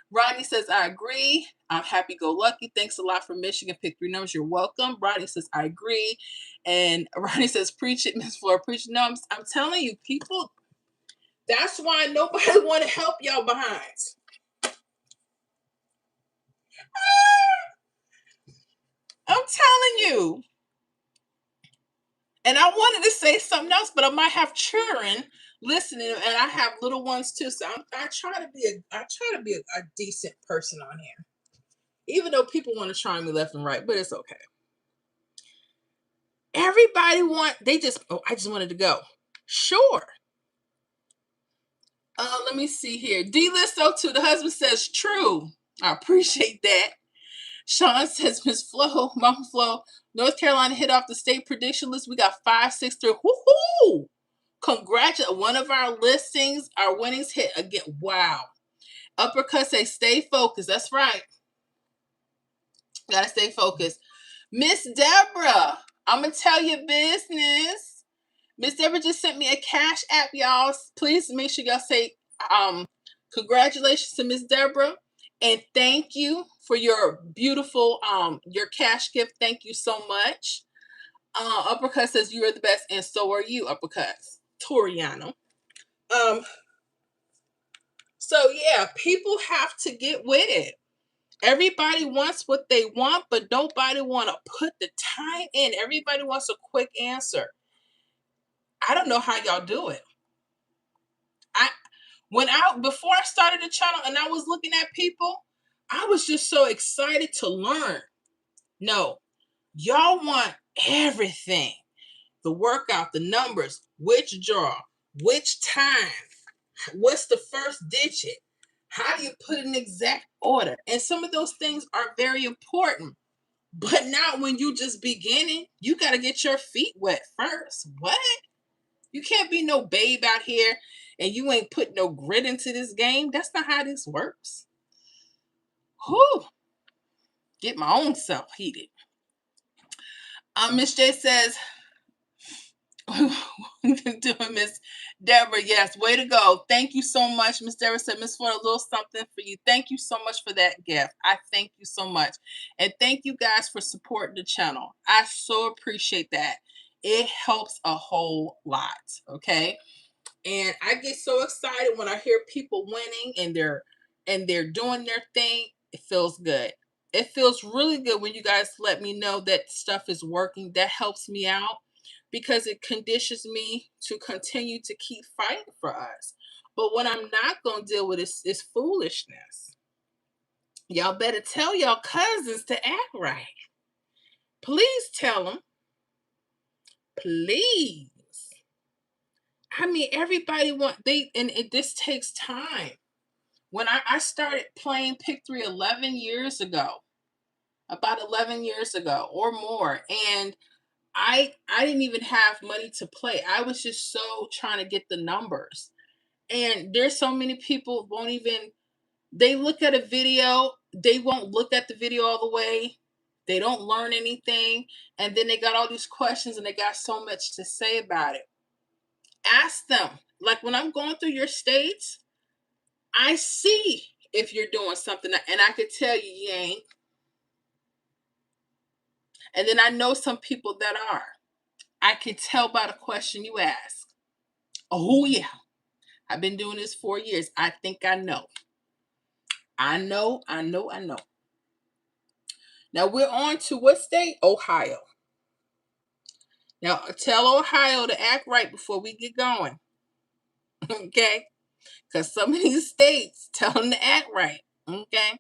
Rodney says, I agree. I'm happy-go-lucky. Thanks a lot for Michigan. Pick 3 numbers. You're welcome. Rodney says, I agree. And Rodney says, preach it, Miss Ford. Preach it. No, I'm telling you, people, that's why nobody want to help y'all behinds. I'm telling you. And I wanted to say something else, but I might have children listening, and I have little ones too. So I try to be a decent person on here, even though people want to try me left and right, but it's okay. Everybody I just wanted to go. Sure. Let me see here. D-Listo too. The husband says true. I appreciate that. Sean says, Miss Flo, Mama Flo, North Carolina hit off the state prediction list. We got 5, 6, 3. Woohoo! Congratulations. One of our listings, our winnings hit again. Wow. Uppercut say, stay focused. That's right. Gotta stay focused. Miss Deborah, I'm gonna tell you business. Miss Deborah just sent me a cash app, y'all. Please make sure y'all say congratulations to Miss Deborah. And thank you for your beautiful your cash gift. Thank you so much. Uppercut says you are the best, and so are you, Uppercuts. Toriano. So yeah, people have to get with it. Everybody wants what they want, but nobody want to put the time in. Everybody wants a quick answer. I don't know how y'all do it. Before I started the channel and I was looking at people, I was just so excited to learn. No, y'all want everything. The workout, the numbers, which draw, which time, what's the first digit, how do you put it in exact order? And some of those things are very important, but not when you just beginning. You got to get your feet wet first. What? You can't be no babe out here and you ain't put no grit into this game. That's not how this works. Whew. Get my own self heated. Miss J says, doing Miss Deborah, yes, way to go. Thank you so much. Miss Deborah said, Miss Ford, a little something for you. Thank you so much for that gift. I thank you so much. And thank you guys for supporting the channel. I so appreciate that. It helps a whole lot. Okay. And I get so excited when I hear people winning and they're doing their thing. It feels good. It feels really good when you guys let me know that stuff is working. That helps me out because it conditions me to continue to keep fighting for us. But what I'm not going to deal with is foolishness. Y'all better tell y'all cousins to act right. Please tell them. Please. I mean, everybody this takes time. When I started playing Pick 3 11 years ago, about 11 years ago or more, and I didn't even have money to play. I was just so trying to get the numbers. And there's so many people won't even, they look at a video, they won't look at the video all the way. They don't learn anything. And then they got all these questions and they got so much to say about it. Ask them. Like when I'm going through your states, I see if you're doing something and I could tell you ain't. And then I know some people that are. I can tell by the question you ask. Oh yeah. I've been doing this 4 years. I think I know. I know. Now we're on to what state? Ohio. Now tell Ohio to act right before we get going. Okay? Because some of these states tell them to act right. Okay?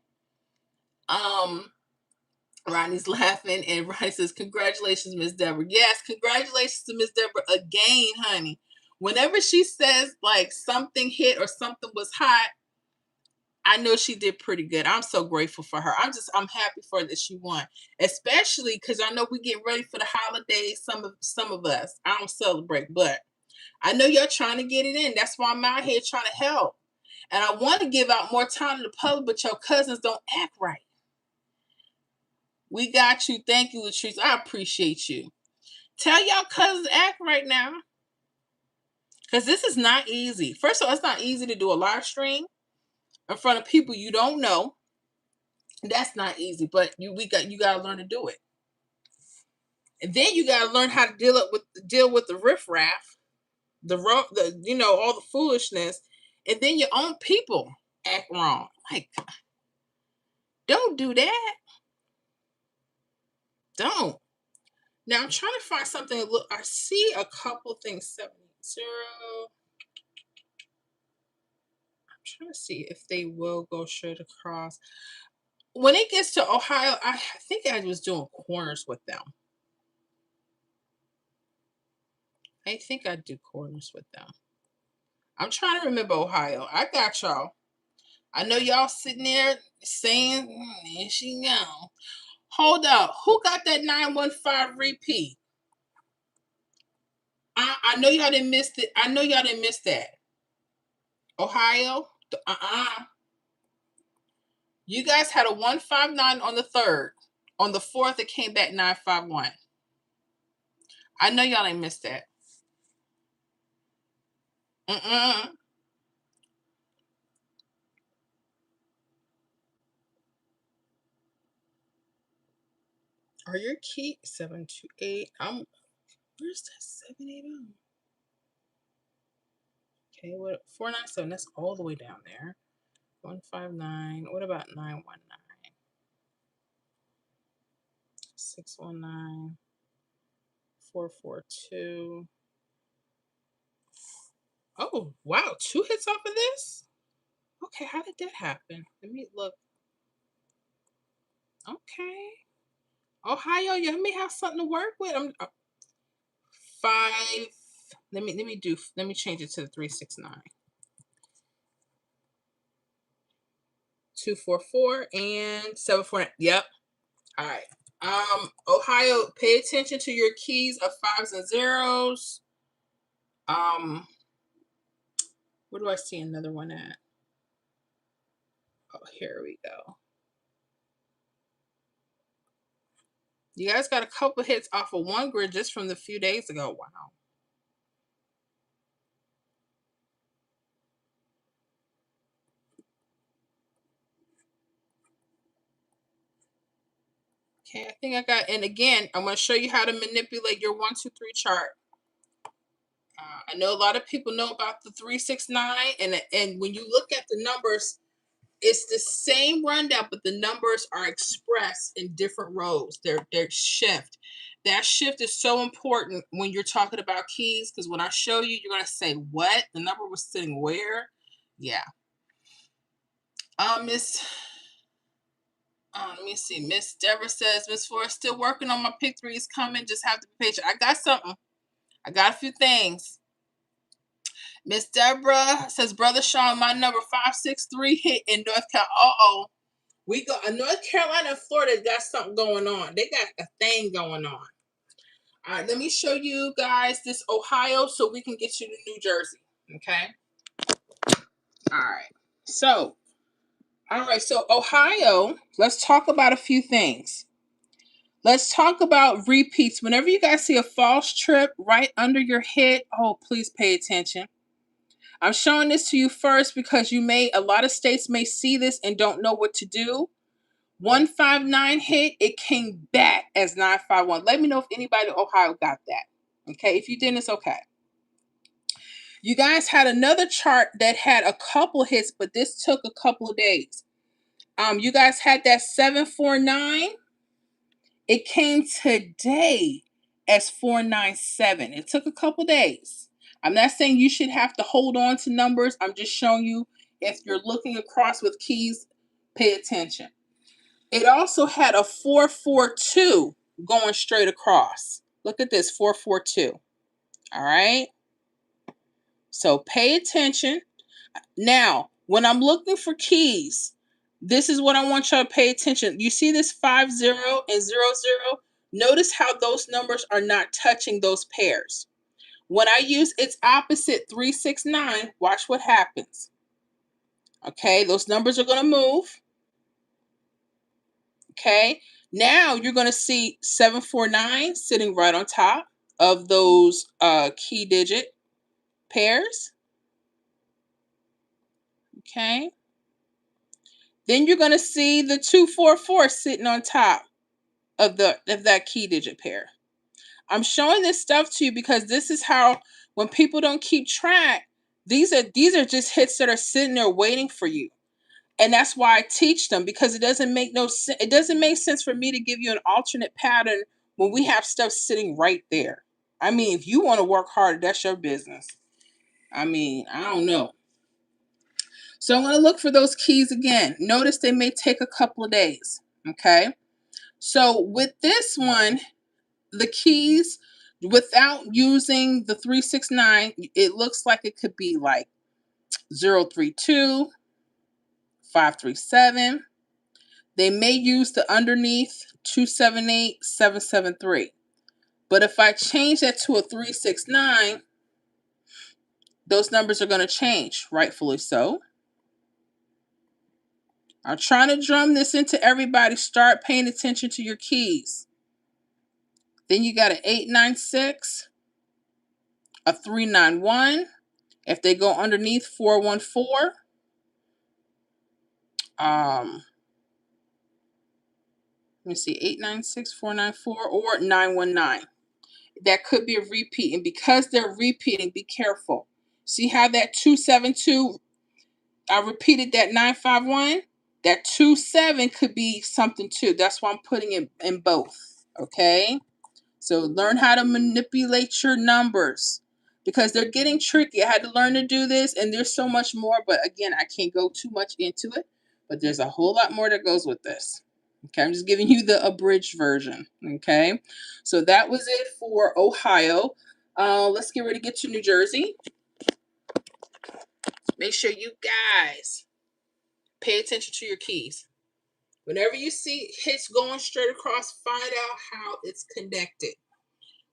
Ronnie's laughing, and Ronnie says, "Congratulations, Miss Deborah." Yes, congratulations to Miss Deborah again, honey. Whenever she says like something hit or something was hot, I know she did pretty good. I'm so grateful for her. I'm happy for her that she won, especially because I know we get ready for the holidays. Some of us, I don't celebrate, but I know y'all trying to get it in. That's why I'm out here trying to help, and I want to give out more time to the public, but your cousins don't act right. We got you. Thank you, Latrice. I appreciate you. Tell y'all cousins act right now. Because this is not easy. First of all, it's not easy to do a live stream in front of people you don't know. That's not easy, but you gotta learn to do it. And then you gotta learn how to deal with the riffraff, all the foolishness, and then your own people act wrong. Like, don't do that. Don't. Now I'm trying to find something. Look, I see a couple things. 780. I'm trying to see if they will go straight across. When it gets to Ohio, I think I was doing corners with them. I think I do corners with them. I'm trying to remember Ohio. I got y'all. I know y'all sitting there saying, there she go. Hold up. Who got that 915 repeat? I know y'all didn't miss it. I know y'all didn't miss that. Ohio? You guys had a 159 on the 3rd. On the 4th, it came back 951. I know y'all ain't missed that. Are your key 728? Where's that 780? Okay, what 497? That's all the way down there. 159. What about 919? 619. 442. Oh, wow. 2 hits off of this? Okay, how did that happen? Let me look. Okay. Ohio, you may have something to work with. I'm 5. Let me change it to the 369. 244 and 749. Yep. All right. Ohio, pay attention to your keys of 5s and 0s. Where do I see another one at? Oh, here we go. You guys got a couple hits off of one grid just from the few days ago. Wow. Okay, I think I got, and again, I'm going to show you how to manipulate your 1, 2, 3 chart. I know a lot of people know about the 3, 6, 9, and when you look at the numbers, it's the same rundown, but the numbers are expressed in different rows. They're shift. That shift is so important when you're talking about keys, because when I show you, you're gonna say, "What? The number was sitting where?" Yeah. Miss. Let me see. Miss Deborah says, Miss Forrest, still working on my pick threes coming. Just have to be patient. I got something. I got a few things. Miss Deborah says, Brother Sean, my number 563 hit in North Carolina. We go North Carolina and Florida got something going on. They got a thing going on. All right, let me show you guys this Ohio so we can get you to New Jersey. Okay. All right. So, Ohio, let's talk about a few things. Let's talk about repeats. Whenever you guys see a false trip right under your hit, oh, please pay attention. I'm showing this to you first because a lot of states may see this and don't know what to do. 159 hit, it came back as 951. Let me know if anybody in Ohio got that. Okay, if you didn't, it's okay. You guys had another chart that had a couple hits, but this took a couple of days. You guys had that 749. It came today as 497. It took a couple days. I'm not saying you should have to hold on to numbers. I'm just showing you if you're looking across with keys, pay attention. It also had a 442 going straight across. Look at this, 442. All right. So pay attention. Now, when I'm looking for keys, this is what I want y'all to pay attention. You see this 50 and 00? Notice how those numbers are not touching those pairs. When I use its opposite 369, watch what happens. Okay, those numbers are going to move. Okay, now you're going to see 749 sitting right on top of those key digit pairs. Okay, then you're going to see the 244 sitting on top of that key digit pair. I'm showing this stuff to you because this is how, when people don't keep track, these are just hits that are sitting there waiting for you. And that's why I teach them, because it doesn't make sense for me to give you an alternate pattern when we have stuff sitting right there. I mean, if you want to work harder, that's your business. I mean, I don't know. So I'm going to look for those keys again. Notice they may take a couple of days. Okay. So with this one, the keys, without using the 369, it looks like it could be like 032, 537. They may use the underneath 278, 773. But if I change that to a 369, those numbers are going to change, rightfully so. I'm trying to drum this into everybody. Start paying attention to your keys. Then you got an 896, a 391. If they go underneath 414, let me see, 896, 494, or 919. That could be a repeat. And because they're repeating, be careful. See how that 272, I repeated that 951? That 27 could be something too. That's why I'm putting it in both. Okay? So learn how to manipulate your numbers, because they're getting tricky. I had to learn to do this, and there's so much more. But again, I can't go too much into it. But there's a whole lot more that goes with this. Okay, I'm just giving you the abridged version. Okay, so that was it for Ohio. Let's get ready to get to New Jersey. Make sure you guys pay attention to your keys. Whenever you see hits going straight across, find out how it's connected.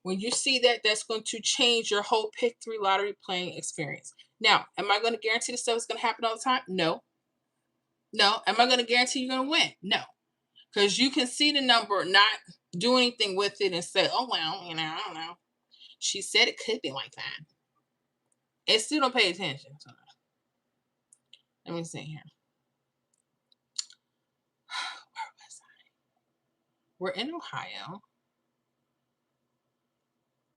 When you see that, that's going to change your whole pick three lottery playing experience. Now, am I going to guarantee this stuff is going to happen all the time? No. No. Am I going to guarantee you're going to win? No. Because you can see the number, not do anything with it and say, oh, well, I don't know. She said it could be like that. And still don't pay attention. So, let me see here. Where was We're in Ohio.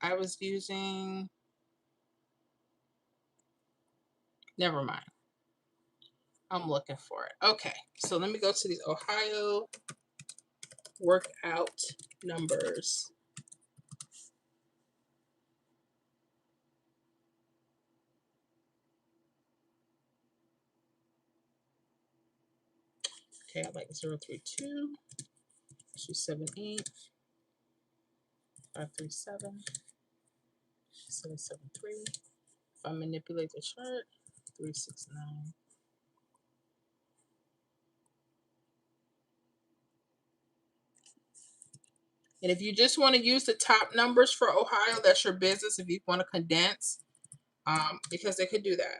I was using, never mind. I'm looking for it. Okay, so let me go to these Ohio workout numbers. Okay, I like 032, 278, 537, 773. If I manipulate the chart, 369. And if you just want to use the top numbers for Ohio, that's your business. If you want to condense, because they could do that.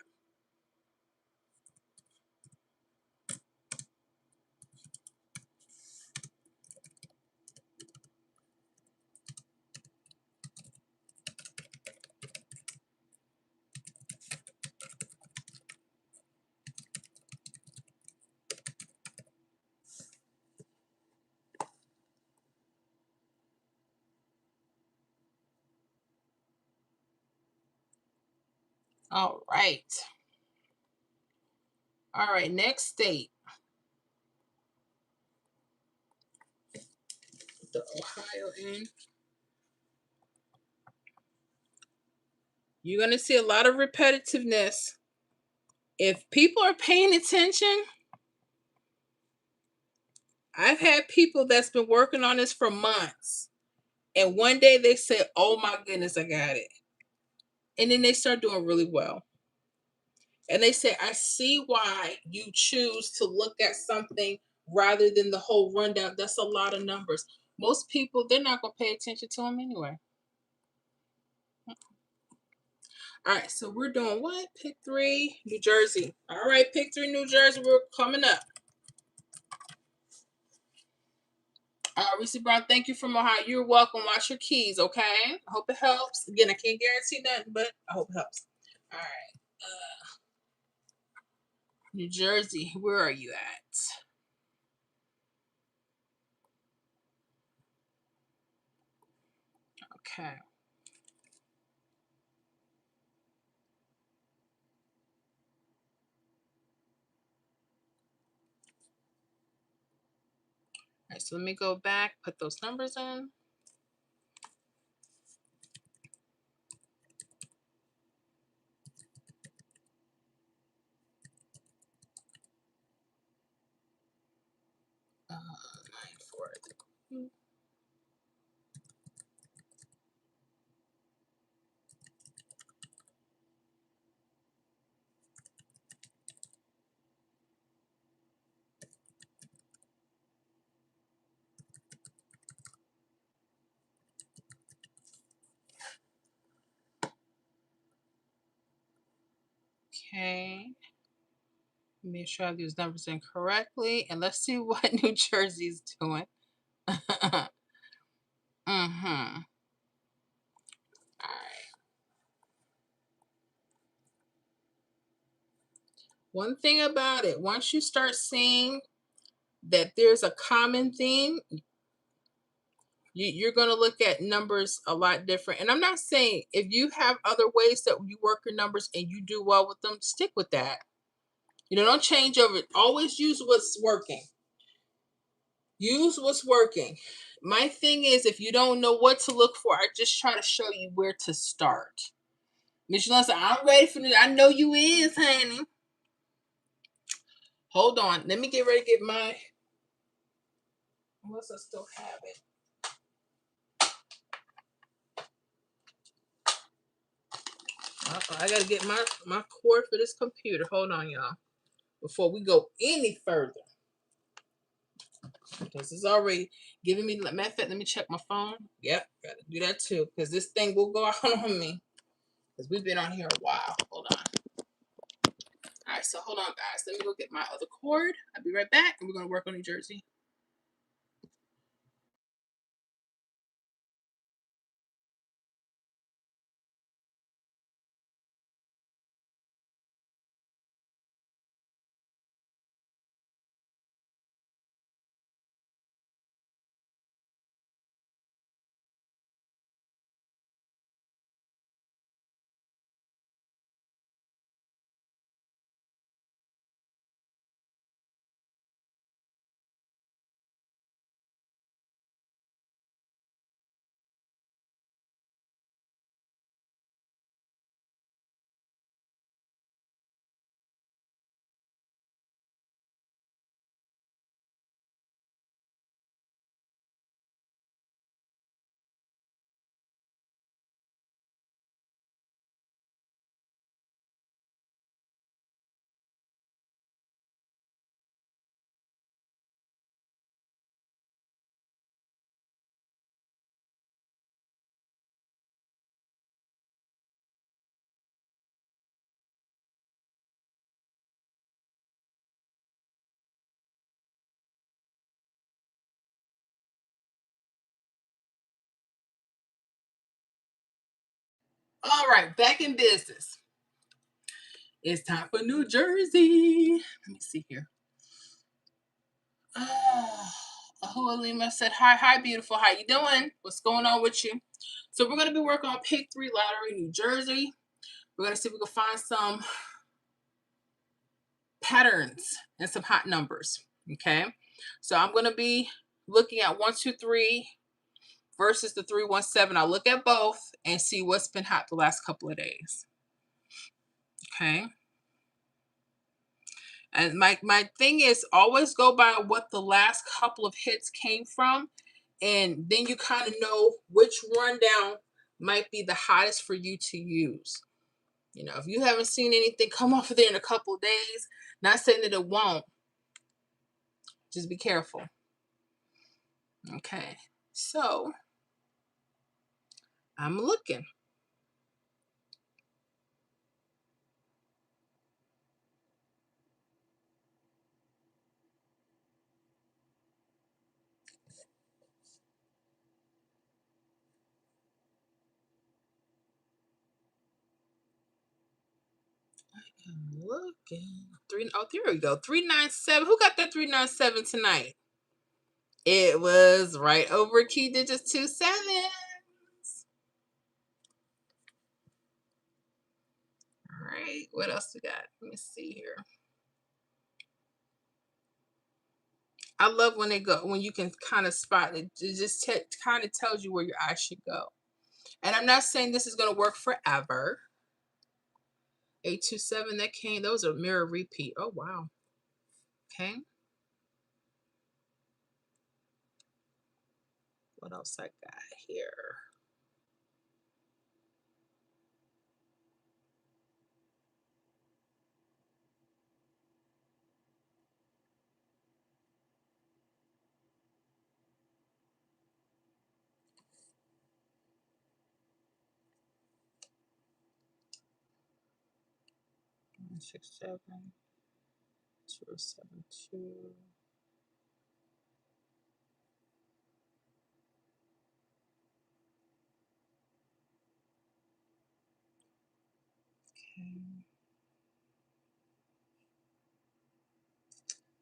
All right. All right, next state. The Ohio in. You're going to see a lot of repetitiveness. If people are paying attention, I've had people that's been working on this for months. And one day they say, oh my goodness, I got it. And then they start doing really well. And they say, I see why you choose to look at something rather than the whole rundown. That's a lot of numbers. Most people, they're not going to pay attention to them anyway. All right, so we're doing what? Pick 3, New Jersey. All right, pick 3, New Jersey. We're coming up. Reese Brown, thank you from Ohio. You're welcome. Watch your keys, okay? I hope it helps. Again, I can't guarantee nothing, but I hope it helps. All right. New Jersey, where are you at? Okay. All right, so let me go back, put those numbers in. Okay. Make sure I have these numbers in correctly. And let's see what New Jersey's doing. Mm-hmm. All right. One thing about it, once you start seeing that there's a common theme, you're going to look at numbers a lot different. And I'm not saying if you have other ways that you work your numbers and you do well with them, stick with that. You know, don't change over. Always use what's working. Use what's working. My thing is, if you don't know what to look for, I just try to show you where to start. Michelin said, I'm ready for this. I know you is, honey. Hold on. Let me get ready to get my, unless I still have it. I gotta get my cord for this computer. Hold on, y'all. Before we go any further. This is already giving me, matter of fact, let me check my phone. Yep, gotta do that too. Because this thing will go out on me. Because we've been on here a while. Hold on. All right, so hold on, guys. Let me go get my other cord. I'll be right back, and we're gonna work on New Jersey. All right, back in business. It's time for New Jersey. Let me see here. Alima said, hi, beautiful. How you doing? What's going on with you? So we're going to be working on Pick 3 Lottery, New Jersey. We're going to see if we can find some patterns and some hot numbers. Okay. So I'm going to be looking at 1, 2, 3 versus the 3, 1, 7. I'll look at both and see what's been hot the last couple of days. Okay. And my thing is always go by what the last couple of hits came from. And then you kind of know which rundown might be the hottest for you to use. You know, if you haven't seen anything come off of there in a couple of days, not saying that it won't, just be careful. Okay, so I'm looking. I'm looking. There we go. 397. Who got that 397 tonight? It was right over key digits 2 sevens. All right. What else we got? Let me see here. I love when you can kind of spot it. It just kind of tells you where your eyes should go. And I'm not saying this is going to work forever. 827 that came. Those are mirror repeat. Oh wow. Okay. What else I got here? One, 6, 7, 2, 7, 2. Okay.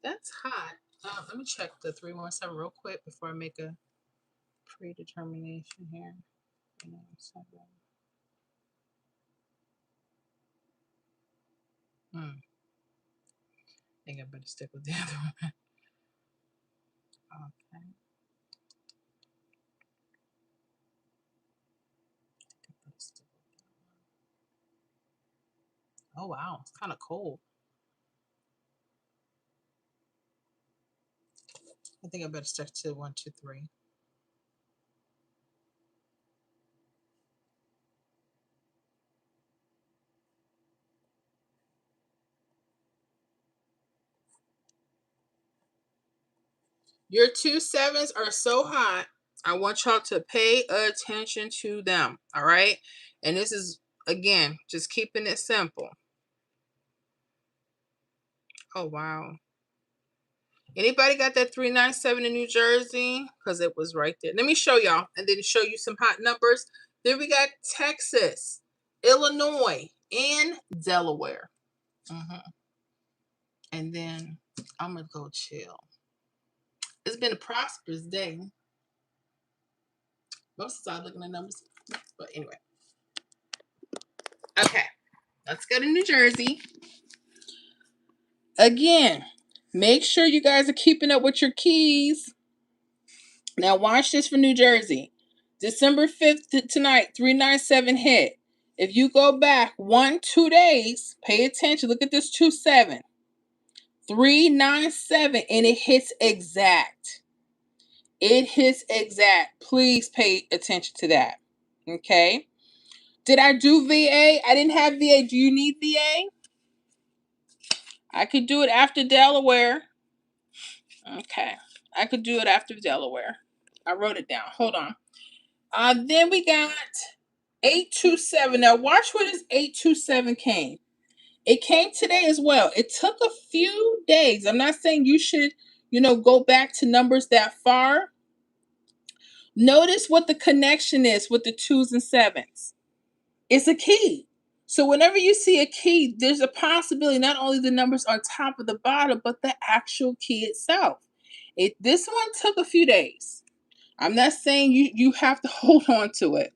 That's hot. Let me check the 317 real quick before I make a predetermination here. 317. I think I better stick with the other one. Okay. Oh wow, it's kind of cold. I think I better stick to 1, 2, 3. Your 2 sevens are so hot. I want y'all to pay attention to them. All right. And this is, again, just keeping it simple. Oh, wow. Anybody got that 397 in New Jersey? Because it was right there. Let me show y'all and then show you some hot numbers. Then we got Texas, Illinois, and Delaware. And then I'm going to go chill. It's been a prosperous day. Most of the time looking at numbers. But anyway. Okay. Let's go to New Jersey. Again, make sure you guys are keeping up with your keys. Now watch this for New Jersey. December 5th tonight, 397 hit. If you go back 1, 2 days, pay attention. Look at this 27. 397 and it hits exact. It hits exact. Please pay attention to that. Okay. Did I do VA? I didn't have VA. Do you need VA? I could do it after Delaware. Okay. I could do it after Delaware. I wrote it down. Hold on. Then we got 827. Now watch where this 827 came. It came today as well. It took a few days. I'm not saying you should, go back to numbers that far. Notice what the connection is with the 2s and 7s. It's a key. So whenever you see a key, there's a possibility not only the numbers on top of the bottom, but the actual key itself. This one took a few days. I'm not saying you have to hold on to it,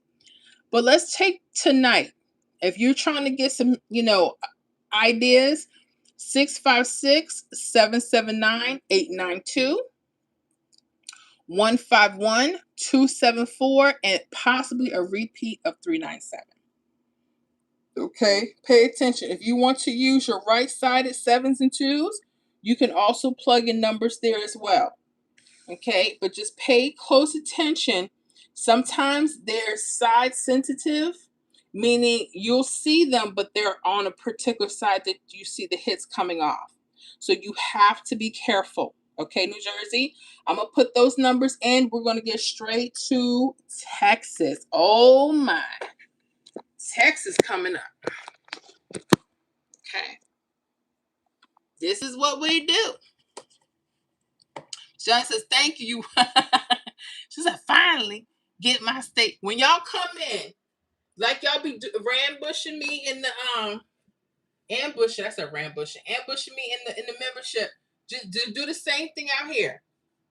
but let's take tonight. If you're trying to get some, ideas, 656-779-892, 151-274, and possibly a repeat of 397. Okay, pay attention. If you want to use your right-sided sevens and twos, you can also plug in numbers there as well. Okay, but just pay close attention. Sometimes they're side sensitive, meaning you'll see them, but they're on a particular side that you see the hits coming off. So you have to be careful. Okay, New Jersey, I'm gonna put those numbers in. We're gonna get straight to Texas. Oh my, Texas coming up. Okay, this is what we do. John says, thank you. She said, finally get my state. When y'all come in, like y'all be ambushing me in the ambushing. I said ambushing me in the membership. Just do the same thing out here.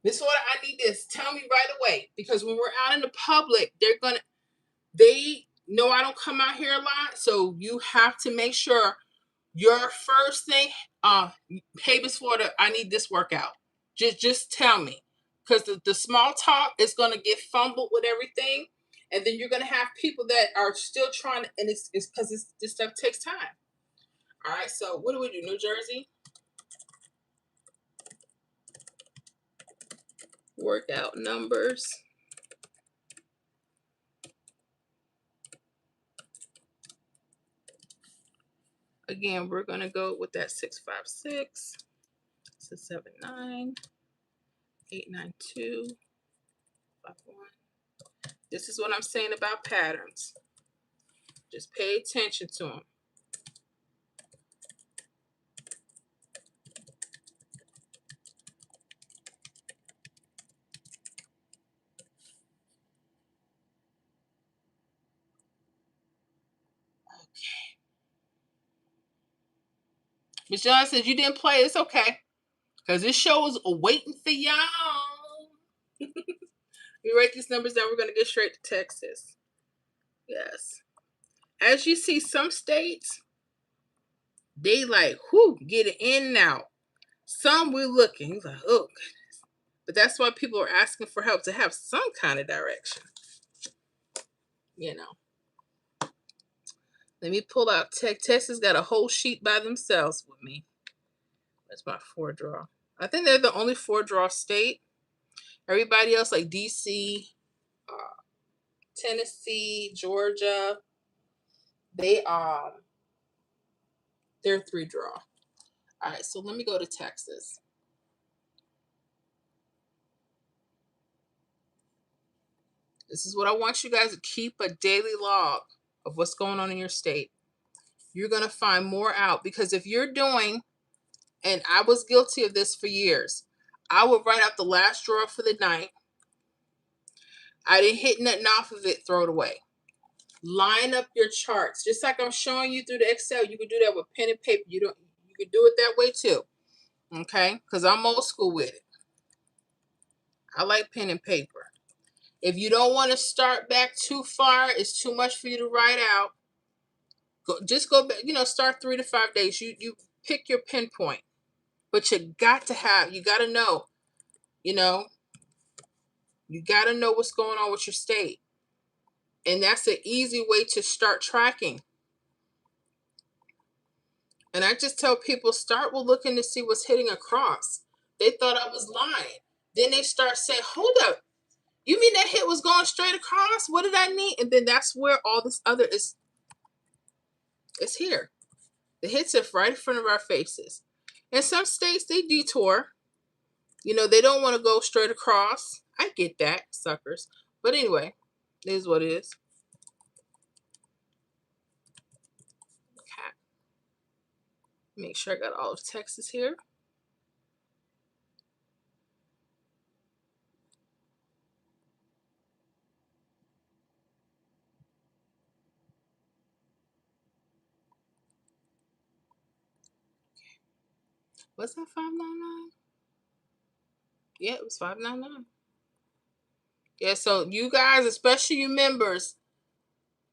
This order, I need this. Tell me right away, because when we're out in the public, they know I don't come out here a lot, so you have to make sure your first thing, hey, Miss Florida, I need this workout. Just tell me, because the small talk is gonna get fumbled with everything, and then you're gonna have people that are still trying, and it's because this stuff takes time. All right, so what do we do, New Jersey? Workout numbers. Again, we're gonna go with that 656, 679, 892, 51. This is what I'm saying about patterns. Just pay attention to them. Miss John says you didn't play. It's okay, because this show is waiting for y'all. We write these numbers down. We're going to get straight to Texas. Yes. As you see, some states, they like, get it in and out. Some we're looking, like, oh, goodness. But that's why people are asking for help, to have some kind of direction. Let me pull out Texas got a whole sheet by themselves with me. That's my 4-draw. I think they're the only 4-draw state. Everybody else, like DC, Tennessee, Georgia, they're 3-draw. All right, so let me go to Texas. This is what I want you guys to keep a daily log of what's going on in your state. You're going to find more out, because if you're doing, and I was guilty of this for years, I would write out the last draw for the night. I didn't hit nothing off of it, throw it away. Line up your charts, just like I'm showing you through the Excel. You can do that with pen and paper. You can do it that way too. Okay, because I'm old school with it. I like pen and paper. If you don't want to start back too far, it's too much for you to write out. Just go back, start 3 to 5 days. You pick your pinpoint. But you got to know, you got to know what's going on with your state. And that's an easy way to start tracking. And I just tell people, start with looking to see what's hitting across. They thought I was lying. Then they start saying, hold up, you mean that hit was going straight across? What did I need? And then that's where all this other is. It's here. The hits are right in front of our faces. In some states, they detour. They don't want to go straight across. I get that, suckers. But anyway, it is what it is. Okay. Make sure I got all of Texas here. Was that $5.99? Yeah, it was $5.99. Yeah, so you guys, especially you members,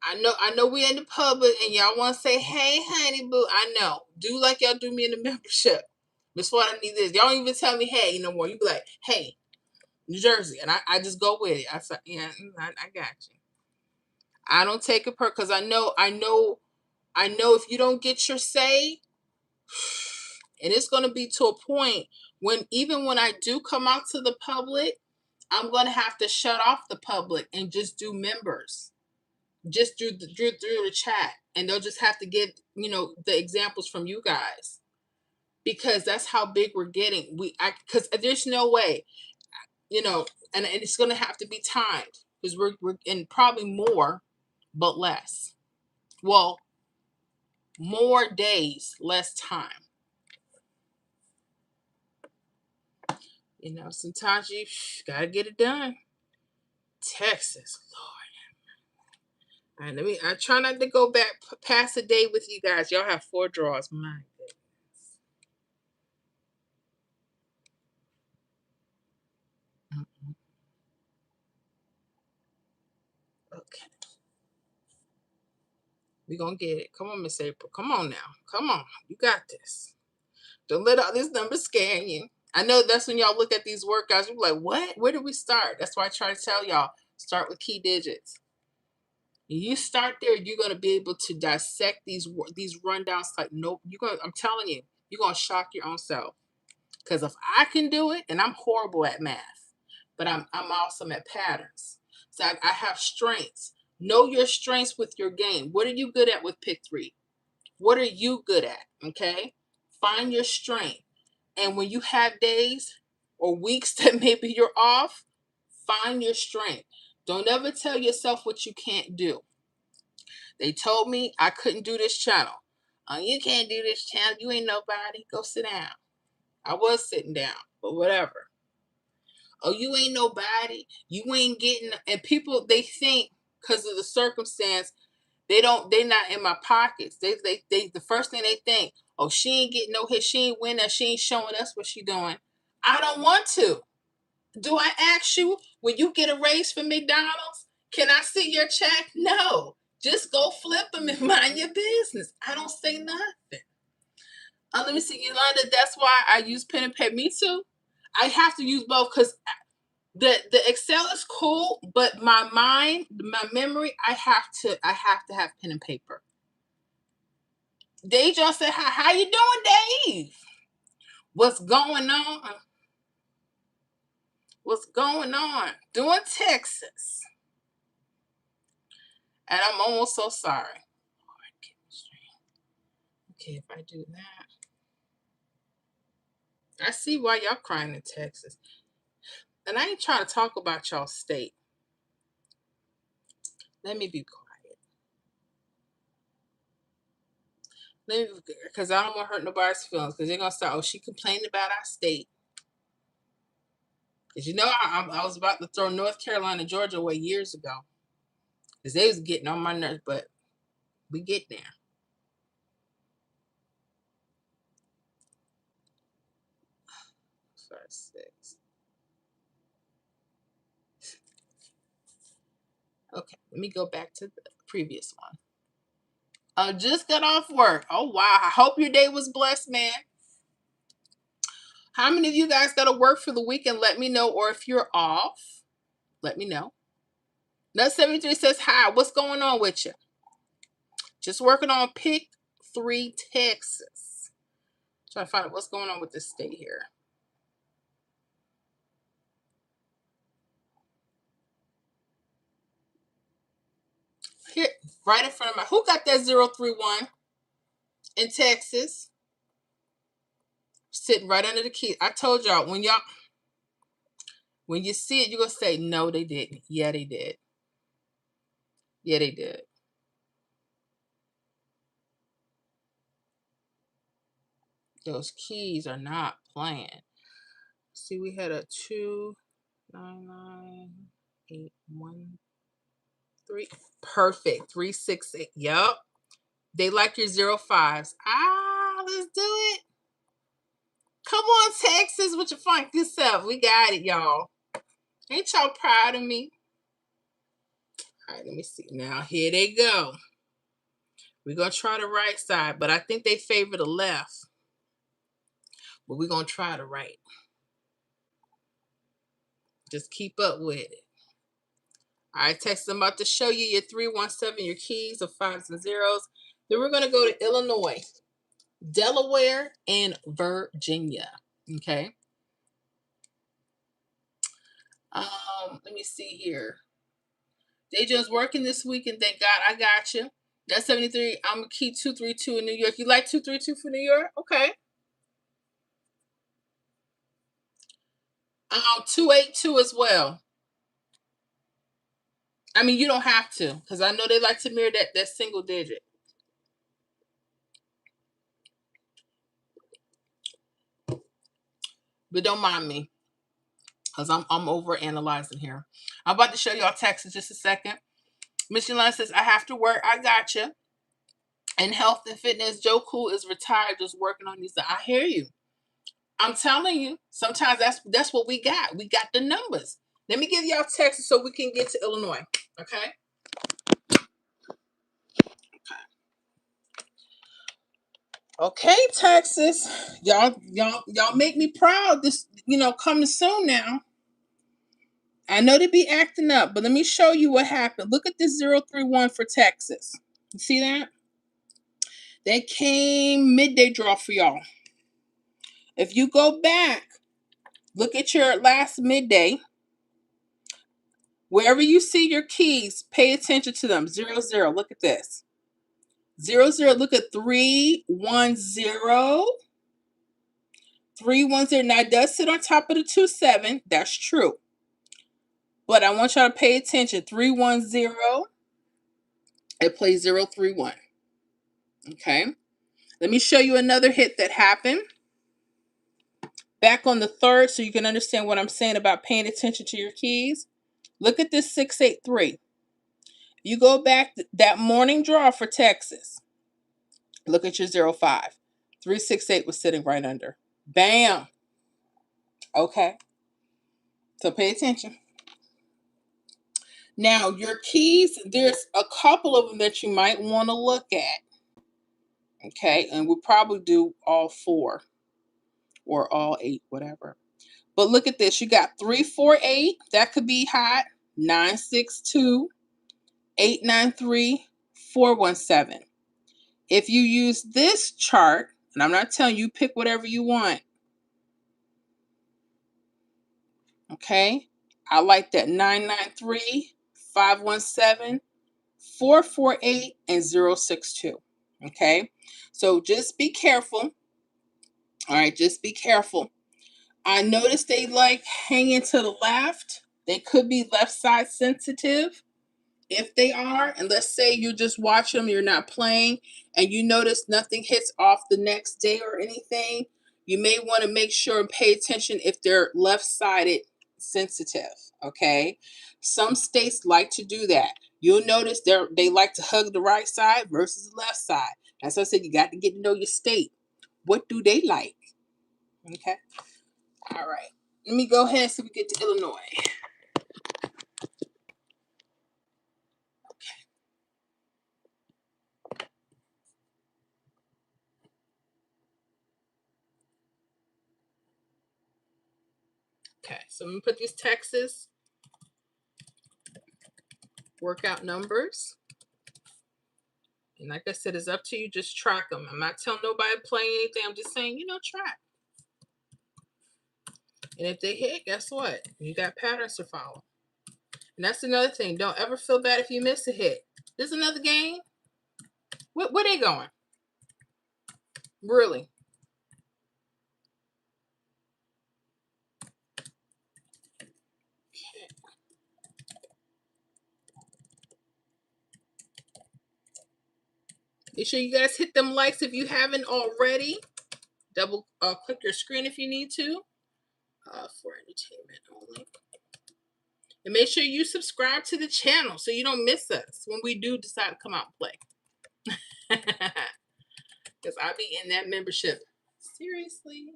I know we in the public and y'all want to say, hey, honey, boo. I know. Do like y'all do me in the membership. That's what I need this. Y'all don't even tell me, hey, no more. You be like, hey, New Jersey. And I just go with it. I say, yeah, I got you. I don't take it because I know if you don't get your say, and it's going to be to a point when even when I do come out to the public, I'm going to have to shut off the public and just do members. Just through the chat, and they'll just have to get the examples from you guys, because that's how big we're getting. Because there's no way, and it's gonna have to be timed, because we're in probably more but less. Well, more days, less time. Sometimes you gotta get it done. Texas, Lord. All right, I try not to go back past a day with you guys. Y'all have 4 draws. My goodness. Okay. We're going to get it. Come on, Miss April. Come on now. Come on. You got this. Don't let all these numbers scare you. I know that's when y'all look at these workouts, you're like, what? Where did we start? That's why I try to tell y'all, start with key digits. You start there, you're going to be able to dissect these rundowns like nope. I'm telling you, you're going to shock your own self. Because if I can do it, and I'm horrible at math, but I'm awesome at patterns. So I have strengths. Know your strengths with your game. What are you good at with pick 3? What are you good at? Okay. Find your strength. And when you have days or weeks that maybe you're off, find your strength. Don't ever tell yourself what you can't do. They told me I couldn't do this channel. Oh, you can't do this channel. You ain't nobody. Go sit down. I was sitting down, but whatever. Oh, you ain't nobody. You ain't getting. And people, they think because of the circumstance, they're not in my pockets. They the first thing they think, oh, she ain't getting no hit. She ain't winning. She ain't showing us what she doing. I don't want to. Do I ask you when you get a raise from McDonald's? Can I see your check? No. Just go flip them and mind your business. I don't say nothing. Let me see, Yolanda. That's why I use pen and paper. Me too. I have to use both because the Excel is cool, but my mind, my memory, I have to have pen and paper. Dave just said, how you doing, Dave? What's going on? What's going on? Doing Texas. And I'm almost so sorry. Okay, if I do that. I see why y'all crying in Texas. And I ain't trying to talk about y'all state. Let me be quiet. Because I don't want to hurt nobody's feelings. Because they're going to start, oh, she complained about our state. Because I was about to throw North Carolina, Georgia away years ago. Because they was getting on my nerves, but we get there. 5, 6. Okay, let me go back to the previous one. I just got off work. Oh, wow. I hope your day was blessed, man. How many of you guys got to work for the weekend? Let me know. Or if you're off, let me know. Nut 73 says, hi, what's going on with you? Just working on pick 3 Texas. Trying to find out what's going on with this state here. Here, right in front of my, who got that 031 in Texas? Sitting right under the key. I told y'all, when you see it, you're going to say, no, they didn't. Yeah, they did. Yeah, they did. Those keys are not playing. See, we had a 2, 9, 9, 8, 1, 3. Perfect. 3, 6, 8. Yep. They like your 05s. Let's do it. Come on, Texas, with your funky self. We got it, y'all. Ain't y'all proud of me? All right, let me see. Now, here they go. We're going to try the right side, but I think they favor the left. But we're going to try the right. Just keep up with it. All right, Texas, I'm about to show you your 317, your keys of 5s and 0s. Then we're going to go to Illinois, Delaware, and Virginia. Okay. Let me see here. They just working this week, and thank God I got you. That's 73. I'm gonna keep 232 in New York. You like 232 for New York? Okay. 282 as well. I mean, you don't have to, because I know they like to mirror that single digit. But don't mind me, because I'm over analyzing here. I'm about to show y'all text in just a second. Mission Line says, I have to work. I got you. In health and fitness, Joe Cool is retired, just working on these. I hear you. I'm telling you, sometimes that's what we got. We got the numbers. Let me give y'all Texas so we can get to Illinois. Okay. Okay, Texas. Y'all make me proud. This, coming soon now. I know they be acting up, but let me show you what happened. Look at this 031 for Texas. You see that? That came midday draw for y'all. If you go back, look at your last midday. Wherever you see your keys, pay attention to them. 00. Look at this. 00. Look at 310. 310. Now it does sit on top of the 27. That's true. But I want y'all to pay attention. 310. It plays 031. Okay. Let me show you another hit that happened. Back on the 3rd, so you can understand what I'm saying about paying attention to your keys. Look at this 683. You go back that morning draw for Texas. Look at your 05. 368 was sitting right under. Bam. Okay. So pay attention. Now, your keys, there's a couple of them that you might want to look at. Okay. And we'll probably do all 4 or all 8, whatever. But look at this. You got 348. That could be hot. 962, 893, 417. If you use this chart, and I'm not telling you, pick whatever you want. Okay. I like that 993, 517, 448, and 062. Okay. So just be careful. All right. Just be careful. I noticed they like hanging to the left. They could be left side sensitive. If they are, and let's say you just watch them, you're not playing, and you notice nothing hits off the next day or anything, you may want to make sure and pay attention if they're left-sided sensitive. Okay. Some states like to do that. You'll notice they like to hug the right side versus the left side. As I said, you got to get to know your state. What do they like? Okay. All right. Let me go ahead so we get to Illinois. Okay, so I'm gonna put these Texas workout numbers. And like I said, it's up to you. Just track them. I'm not telling nobody playing anything. I'm just saying, track. And if they hit, guess what? You got patterns to follow. And that's another thing. Don't ever feel bad if you miss a hit. There's another game. Where they going? Really? Make sure you guys hit them likes if you haven't already. Double click your screen if you need to. For entertainment only. And make sure you subscribe to the channel so you don't miss us when we do decide to come out and play. Because I'll be in that membership. Seriously.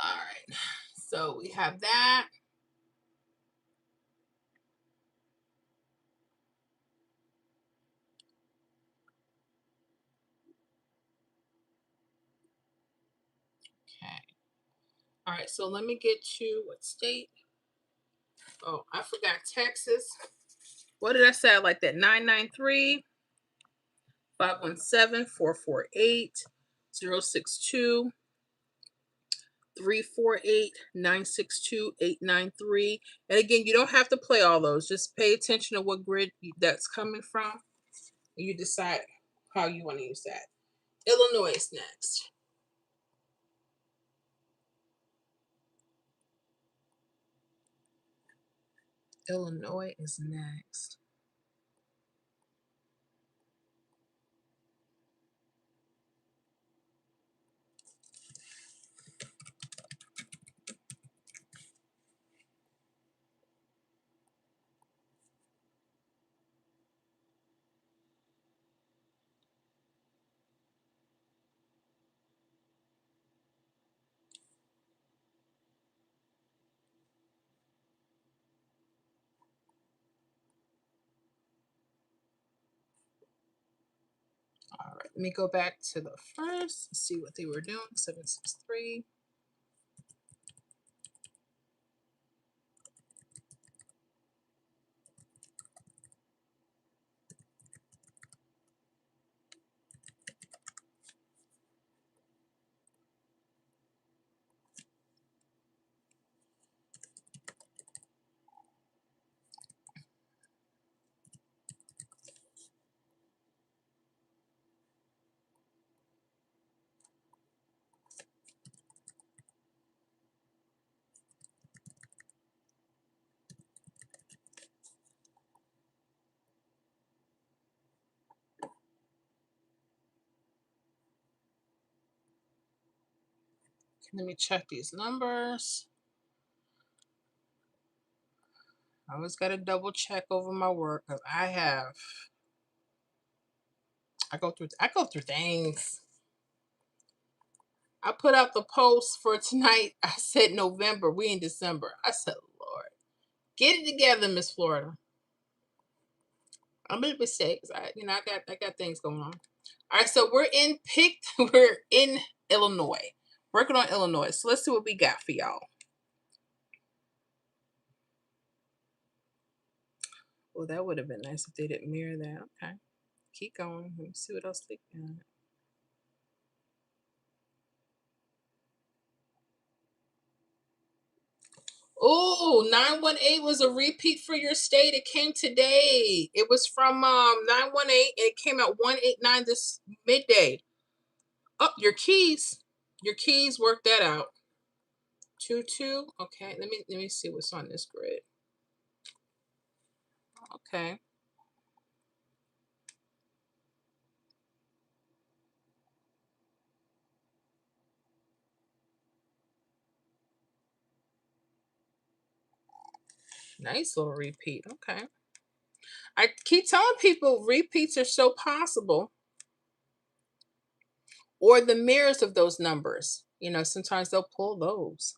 All right. So we have that. Okay. All right. So let me get you what state? Oh, I forgot Texas. What did I say? I like that 993 517 448 062 348 962 893. And again, you don't have to play all those. Just pay attention to what grid that's coming from. And you decide how you want to use that. Illinois is next. Illinois is next. All right, let me go back to the first, see what they were doing. 763. Let me check these numbers. I always got to double check over my work because I go through things. I put out the post for tonight. I said November. We in December. I said, Lord, get it together, Miss Florida. I made mistakes. I got things going on. All right, so we're in Illinois. Working on Illinois. So let's see what we got for y'all. Well, that would have been nice if they didn't mirror that. Okay. Keep going. Let me see what else they got. Oh, 918 was a repeat for your state. It came today. It was from 918 and it came at 189 this midday. Oh, your keys. Your keys work that out. 22. Okay, let me see what's on this grid. Okay. Nice little repeat. Okay. I keep telling people repeats are so possible. Or the mirrors of those numbers. Sometimes they'll pull those.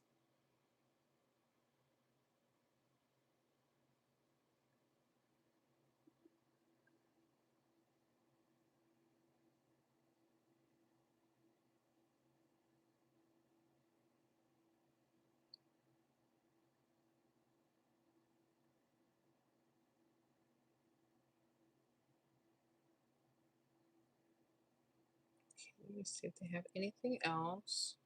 Let me see if they have anything else.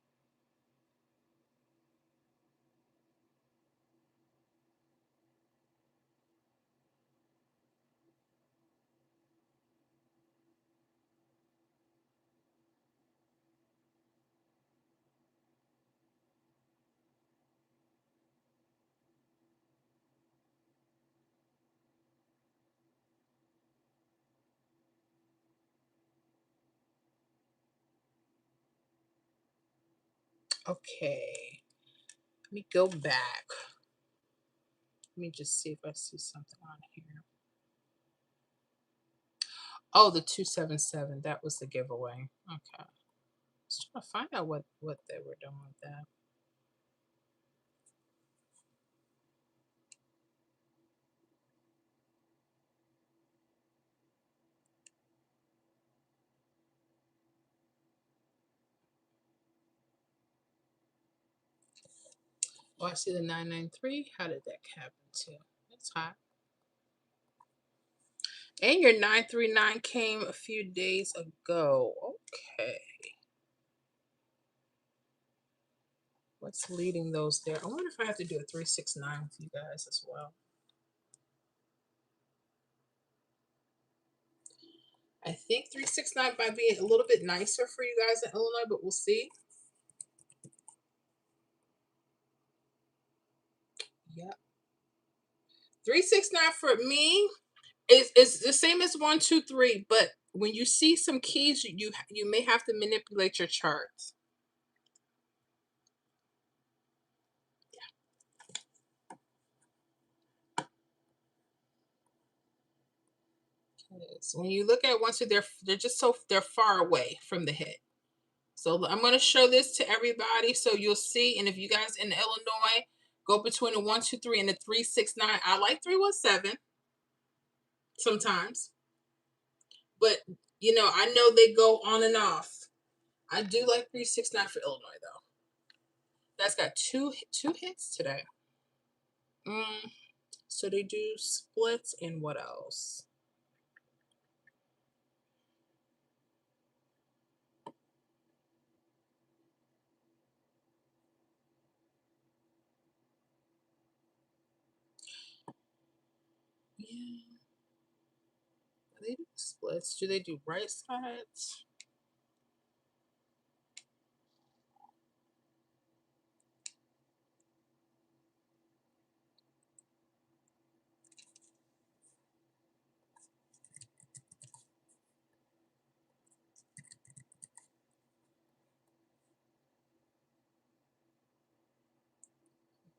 Okay. Let me go back. Let me just see if I see something on here. Oh, the 277. That was the giveaway. Okay. I was trying to find out what they were doing with that. Oh, I see the 993. How did that happen too? That's hot. And your 939 came a few days ago. Okay. What's leading those there? I wonder if I have to do a 369 with you guys as well. I think 369 might be a little bit nicer for you guys in Illinois, but we'll see. Yep. 369 for me is the same as 123, but when you see some keys, you may have to manipulate your charts. So when you look at 123, they're just they're far away from the hit. So I'm going to show this to everybody so you'll see. And if you guys in Illinois go between the 123 and the 369, I like 317 sometimes, but I know they go on and off. I do like 369 for Illinois though. That's got two hits today. So they do splits and what else? Yeah. They do splits. Do they do right sides?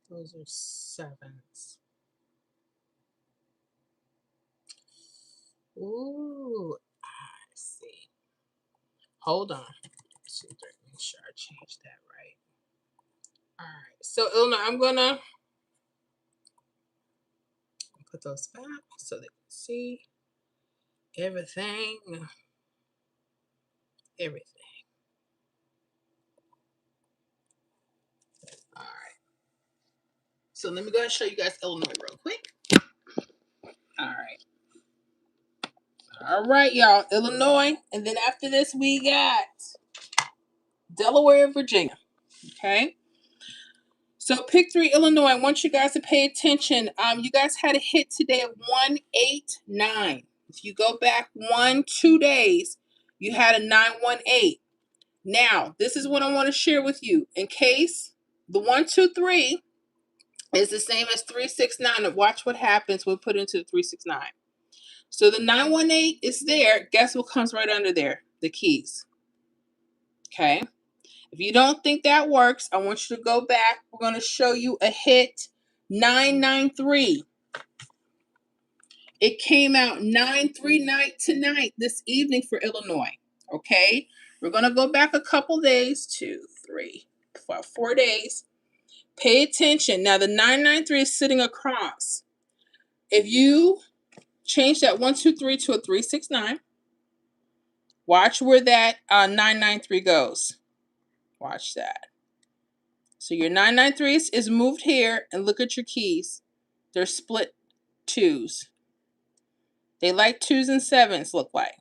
Those are sevens. Ooh, I see. Hold on. 2, 3. Make sure I change that right. All right. So Illinois, I'm gonna put those back so they can see everything. Everything. All right. So let me go ahead and show you guys Illinois real quick. All right. All right, y'all. Illinois. And then after this, we got Delaware and Virginia. Okay. So pick 3 Illinois. I want you guys to pay attention. You guys had a hit today of 189. If you go back 2 days, you had a 918. Now, this is what I want to share with you. In case the 123 is the same as 369, watch what happens when we put into the 369. So the 918 is there. Guess what comes right under there? The keys. Okay. If you don't think that works, I want you to go back. We're going to show you a hit 993. It came out 9-3 night tonight this evening for Illinois. Okay. We're going to go back a couple days, 2, 3, 4 days. Pay attention. Now the 993 is sitting across. If you change that 123 to a 369, watch where that 993 goes. Watch that. So your 993 is moved here, and look at your keys. They're split 2s. They like 2s and 7s look like.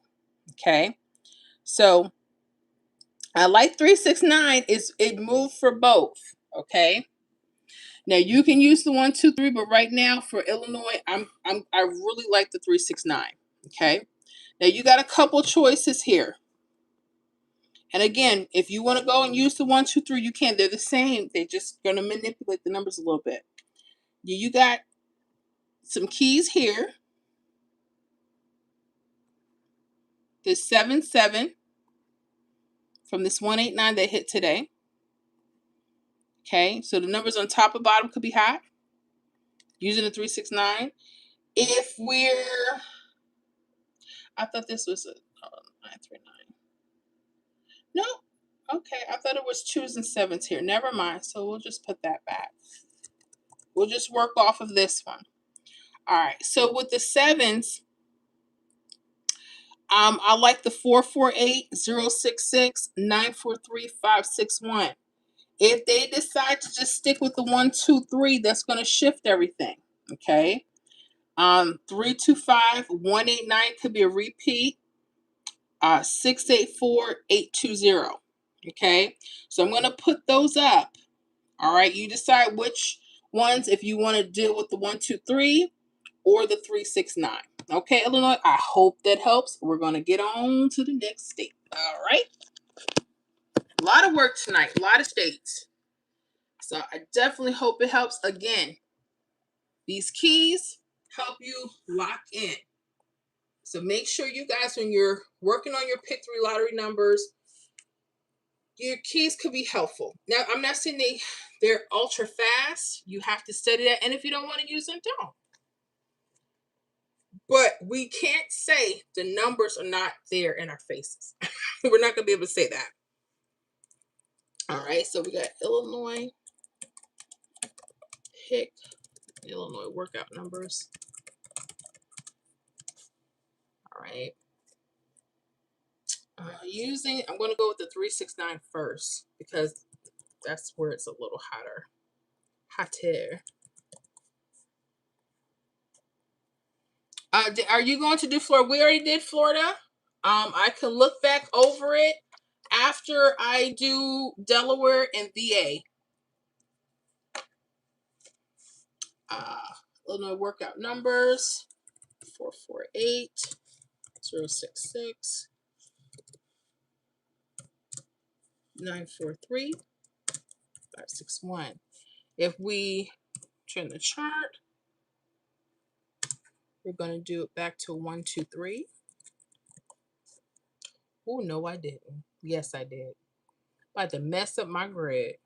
Okay. So I like 369 it moved for both. Okay. Now you can use the 123, but right now for Illinois, I really like the 369. Okay. Now you got a couple choices here. And again, if you want to go and use the 123, you can. They're the same. They're just going to manipulate the numbers a little bit. You got some keys here. The 7-7 from this 189 that hit today. Okay, so the numbers on top and bottom could be hot. Using the 369. If we're, I thought this was a 939. No, okay, I thought it was 2s and 7s here. Never mind. So we'll just put that back. We'll just work off of this one. All right. So with the 7s, I like the 448, 066, 943, 561. If they decide to just stick with the 1, 2, 3, that's going to shift everything. Okay. 325, 189 could be a repeat. 684, 820. Okay. So I'm going to put those up. All right. You decide which ones, if you want to deal with the 1, 2, 3 or the 3, 6, 9. Okay, Illinois. I hope that helps. We're going to get on to the next state. All right. A lot of work tonight, a lot of states. So I definitely hope it helps. Again, these keys help you lock in. So make sure you guys, when you're working on your pick 3 lottery numbers, your keys could be helpful. Now, I'm not saying they're ultra fast. You have to study that. And if you don't want to use them, don't. But we can't say the numbers are not there in our faces. We're not going to be able to say that. All right. So we got Illinois pick, Illinois workout numbers. All right. I'm going to go with the 369 first because that's where it's a little hotter. Are you going to do Florida? We already did Florida. I can look back over it after I do Delaware and VA. Illinois workout numbers 448 066 943 561. If we turn the chart, we're going to do it back to 1, 2, 3. Oh, no, I didn't. Yes, I did. About to mess up my grid.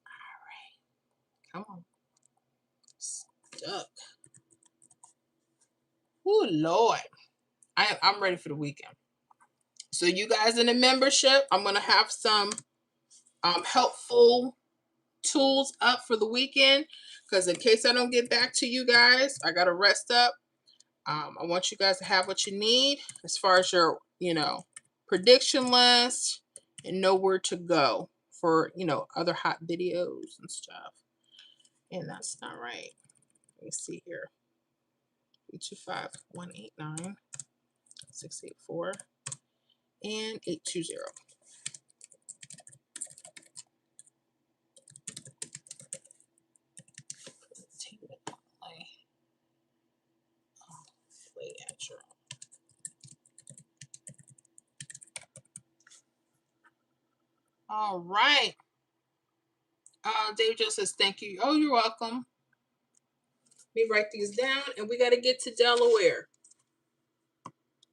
All right. Come on. Stuck. Oh, Lord. I'm ready for the weekend. So you guys in the membership, I'm going to have some helpful tools up for the weekend. Because in case I don't get back to you guys, I got to rest up. I want you guys to have what you need as far as your, prediction list and know where to go for, other hot videos and stuff. And that's not right. Let me see here. 325 189 684 and 820. Play at your All right. David Joe says, thank you. Oh, you're welcome. Let me write these down. And we got to get to Delaware.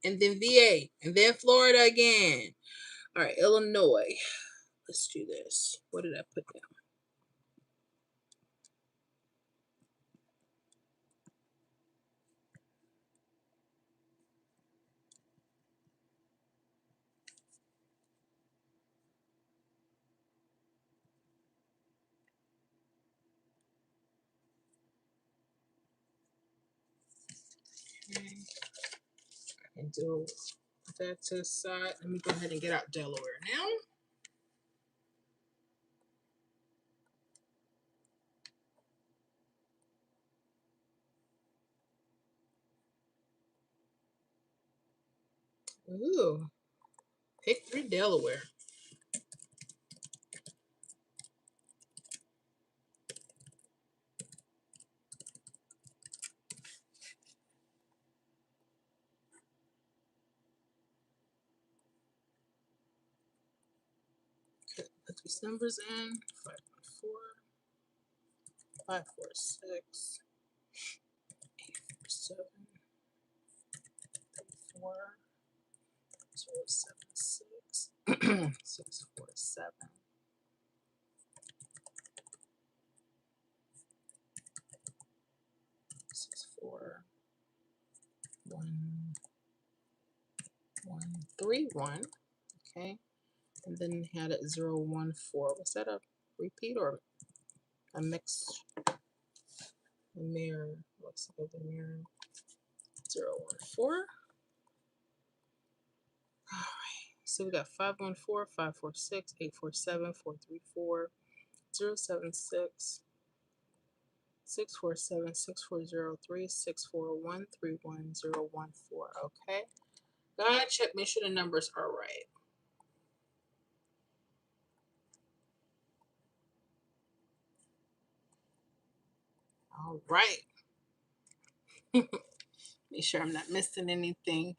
And then VA. And then Florida again. All right, Illinois. Let's do this. What did I put down? Okay. I can do that to the side. Let me go ahead and get out Delaware now. Ooh. Pick 3 Delaware. Okay, put these numbers in. 514, 546, 847, 34, 076, 647. 6, 4, 1, 1, 3, 1. Okay. And then had it 0, 1, 4. Was that a repeat or a mix? The mirror. Looks like the mirror. 0, 1, 4. All right. So we got 514, 546, 847, 434, 076, 647, 6403, 641, 31014. Okay. Gotta check, make sure the numbers are right. All right. Make sure I'm not missing anything.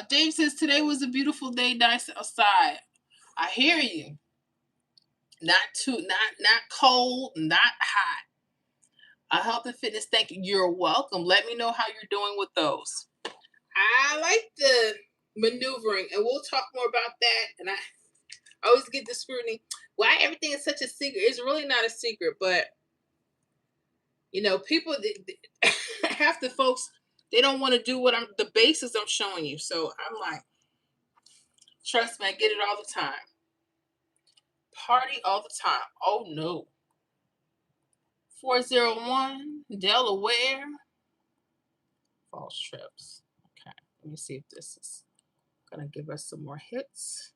Dave says today was a beautiful day, nice outside. I hear you. Not too, not cold, not hot. Health and fitness. Thank you. You're welcome. Let me know how you're doing with those. I like the maneuvering, and we'll talk more about that. And I always get the scrutiny. Why everything is such a secret? It's really not a secret, but you know, people, half the folks, they don't want to do the basics I'm showing you. So I'm like, trust me, I get it all the time. Party all the time. Oh no. 401 Delaware. False trips. Okay, let me see if this is gonna give us some more hits.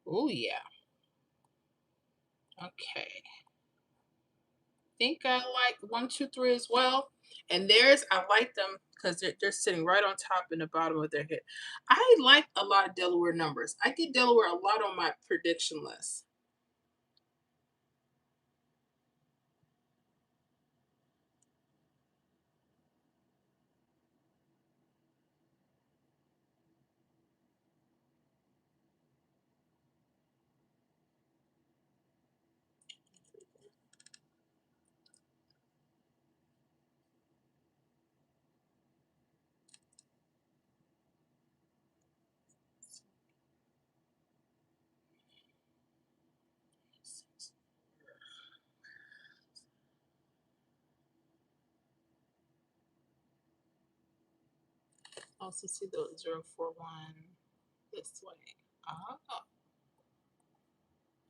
Oh yeah. Okay. Think I like 1, 2, 3 as well. And I like them because they're sitting right on top and the bottom of their hit. I like a lot of Delaware numbers. I get Delaware a lot on my prediction list. Also see the 041 this way. Oh,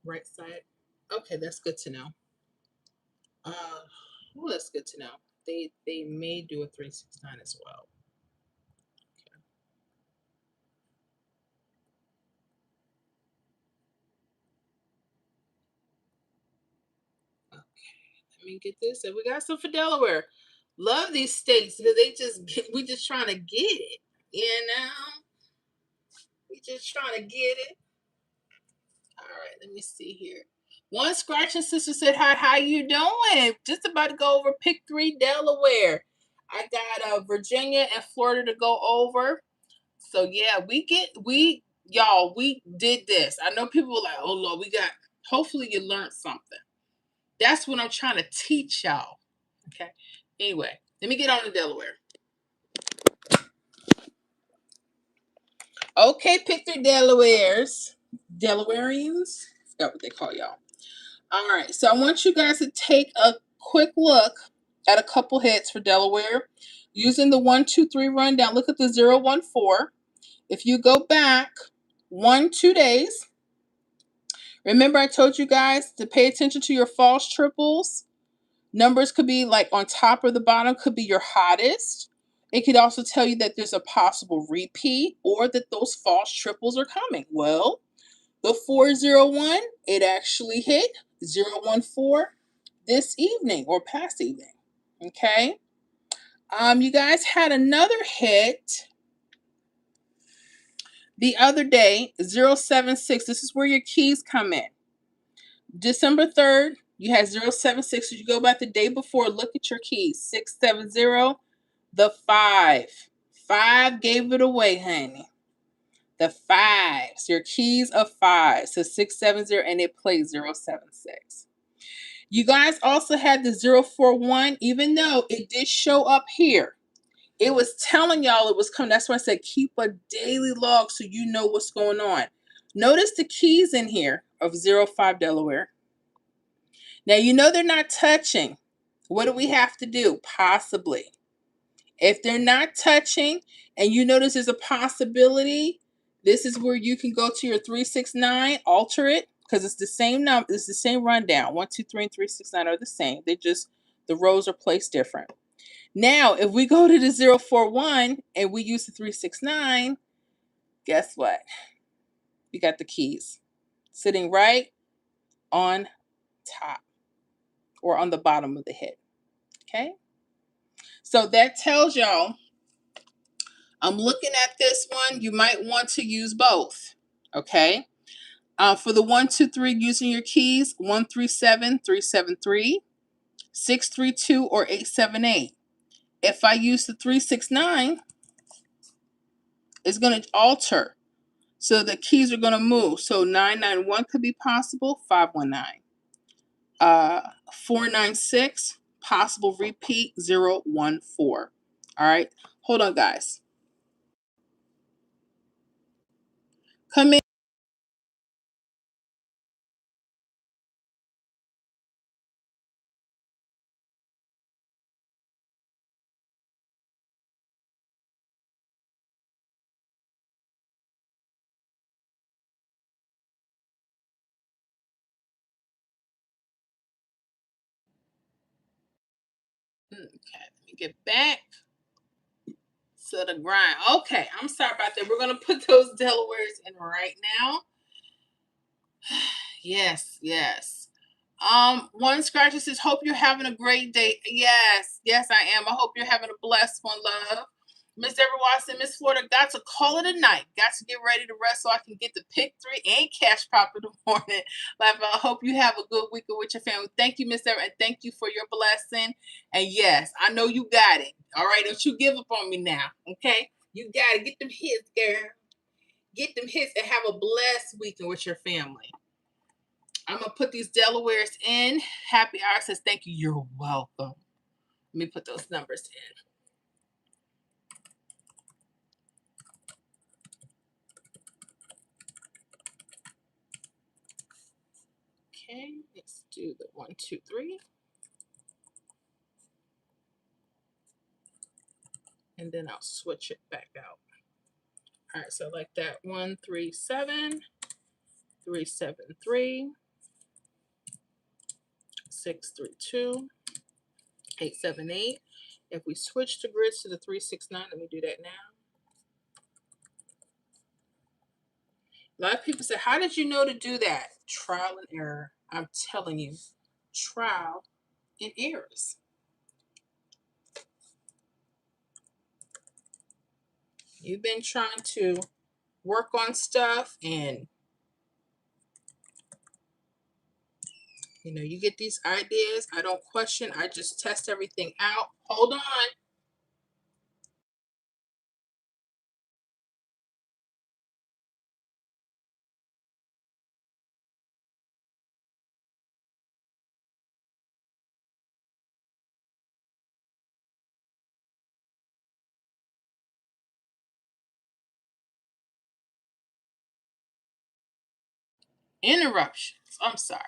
right side. Okay, that's good to know. Well, that's good to know. They may do a 369 as well. Okay, let me get this. And we got some for Delaware. Love these states because we just trying to get it. You know, we just trying to get it. All right, let me see here. One scratching sister said, "Hi, how you doing? Just about to go over pick 3 Delaware. I got Virginia and Florida to go over. So yeah, y'all, we did this. I know people were like, oh Lord, we got, hopefully you learned something. That's what I'm trying to teach y'all. Okay. Anyway, let me get on to Delaware. Okay, pick 3 Delawareans. I forgot what they call y'all. All right, so I want you guys to take a quick look at a couple hits for Delaware using the 1, 2, 3 rundown. Look at the 014. If you go back 1, 2 days, remember I told you guys to pay attention to your false triples. Numbers could be like on top or the bottom, could be your hottest. It could also tell you that there's a possible repeat or that those false triples are coming. Well, the 401, it actually hit 014 this evening or past evening. Okay. You guys had another hit the other day, 076. This is where your keys come in. December 3rd, you had 076. So you go back the day before, look at your keys. 670, the 5. 5 gave it away, honey. The 5s, your keys of 5. So 670, and it played 076. You guys also had the 041, even though it did show up here. It was telling y'all it was coming. That's why I said keep a daily log so you know what's going on. Notice the keys in here of 05 Delaware. Now, you know they're not touching. What do we have to do? Possibly. If they're not touching and you notice there's a possibility, this is where you can go to your 369, alter it, because it's the same number, it's the same rundown. 1, 2, 3, and 369 are the same. They just, the rows are placed different. Now, if we go to the 041 and we use the 369, guess what? We got the keys sitting right on top or on the bottom of the hit. Okay? So that tells y'all, I'm looking at this one, you might want to use both. Okay? For the 1, 2, 3, using your keys, 137, 373, 632, or 878. If I use the 369, it's going to alter. So the keys are going to move. So 991 could be possible, 519. 496, possible repeat, 014. All right. Hold on, guys. Come in. Okay, let me get back to the grind. Okay, I'm sorry about that. We're gonna put those Delawares in right now. Yes, yes. One scratcher says, hope you're having a great day. Yes, yes, I am. I hope you're having a blessed one, love. Miss Deborah Watson, Miss Florida, got to call it a night. Got to get ready to rest so I can get the pick 3 and cash pop in the morning. Like, I hope you have a good weekend with your family. Thank you, Miss Deborah, and thank you for your blessing. And yes, I know you got it. All right, don't you give up on me now, okay? You got to get them hits, girl. Get them hits and have a blessed weekend with your family. I'm going to put these Delawares in. Happy Hour says, thank you. You're welcome. Let me put those numbers in. Okay, let's do the 1, 2, 3. And then I'll switch it back out. All right, so like that 137, 373, 632, 878. If we switch the grids to the 369, let me do that now. A lot of people say, how did you know to do that? Trial and error. I'm telling you, trial and errors. You've been trying to work on stuff and you get these ideas. I don't question. I just test everything out. Hold on. Interruptions. I'm sorry.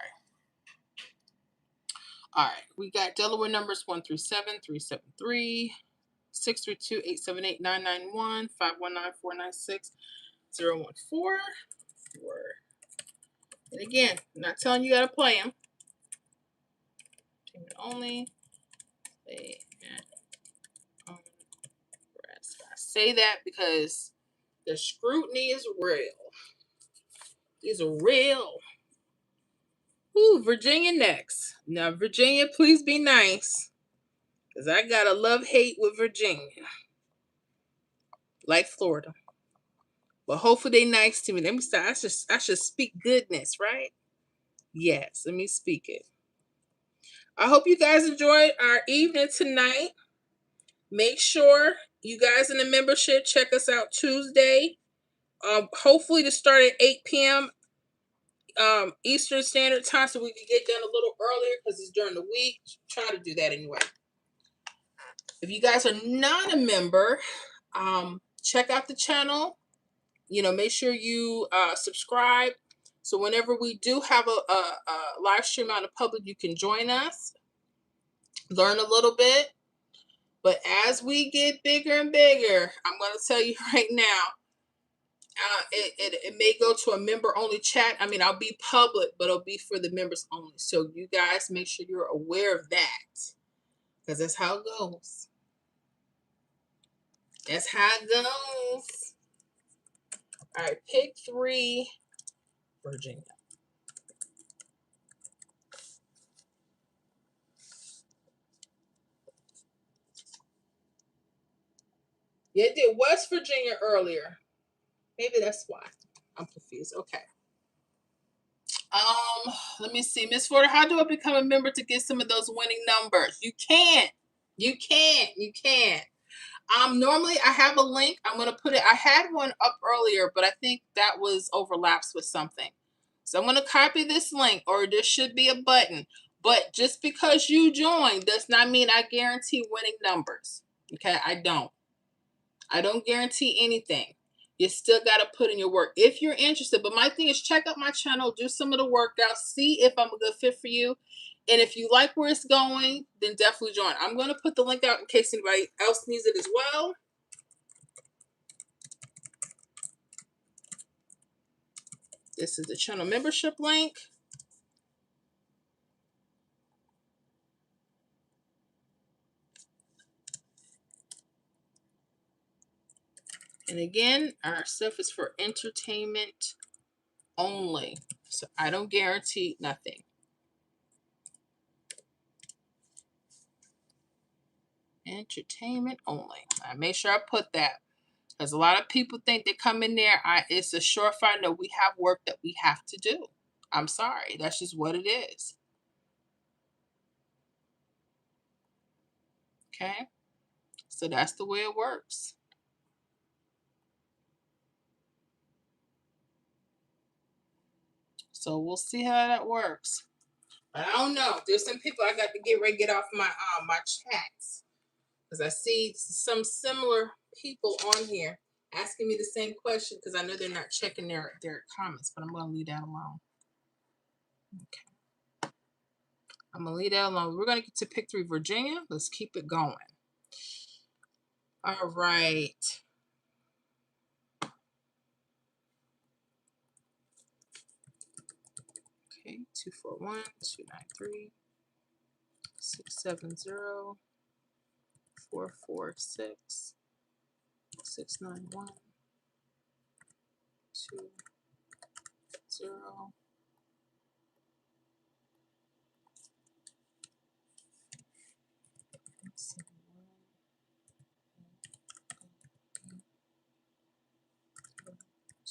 All right. We got Delaware numbers 137, 373, 632, 878, 991, 519, 496, 014. And again, I'm not telling you how to play them. Payment only. Play at on rest. I say that because the scrutiny is real. These are real. Ooh, Virginia next. Now, Virginia, please be nice. Because I got a love-hate with Virginia. Like Florida. But hopefully they nice to me. Let me start. I should speak goodness, right? Yes, let me speak it. I hope you guys enjoyed our evening tonight. Make sure you guys in the membership check us out Tuesday. Hopefully to start at 8 p.m. Eastern Standard Time so we can get done a little earlier because it's during the week. Try to do that anyway. If you guys are not a member, check out the channel. Make sure you subscribe. So whenever we do have a live stream out in public, you can join us, learn a little bit. But as we get bigger and bigger, I'm going to tell you right now, It may go to a member only chat. I mean, I'll be public, but it'll be for the members only. So you guys make sure you're aware of that, because that's how it goes. That's how it goes. All right, pick 3, Virginia. Yeah, it did West Virginia earlier. Maybe that's why. I'm confused. Okay. Let me see. Miss Porter, how do I become a member to get some of those winning numbers? You can't. You can't. You can't. Normally I have a link. I'm gonna put it. I had one up earlier, but I think that was overlaps with something. So I'm gonna copy this link, or there should be a button. But just because you join does not mean I guarantee winning numbers. Okay, I don't. I don't guarantee anything. You still got to put in your work if you're interested. But my thing is, check out my channel, do some of the workouts, see if I'm a good fit for you. And if you like where it's going, then definitely join. I'm going to put the link out in case anybody else needs it as well. This is the channel membership link. And again, our stuff is for entertainment only. So I don't guarantee nothing. Entertainment only. I make sure I put that. Because a lot of people think they come in there, it's a surefire. No, we have work that we have to do. I'm sorry. That's just what it is. Okay? So that's the way it works. So we'll see how that works. But I don't know. There's some people I got to get ready to get off my chats. Because I see some similar people on here asking me the same question, because I know they're not checking their comments, but I'm going to leave that alone. Okay. I'm going to leave that alone. We're going to get to pick 3 Virginia. Let's keep it going. All right. Okay, 241 293 670 446 691 20.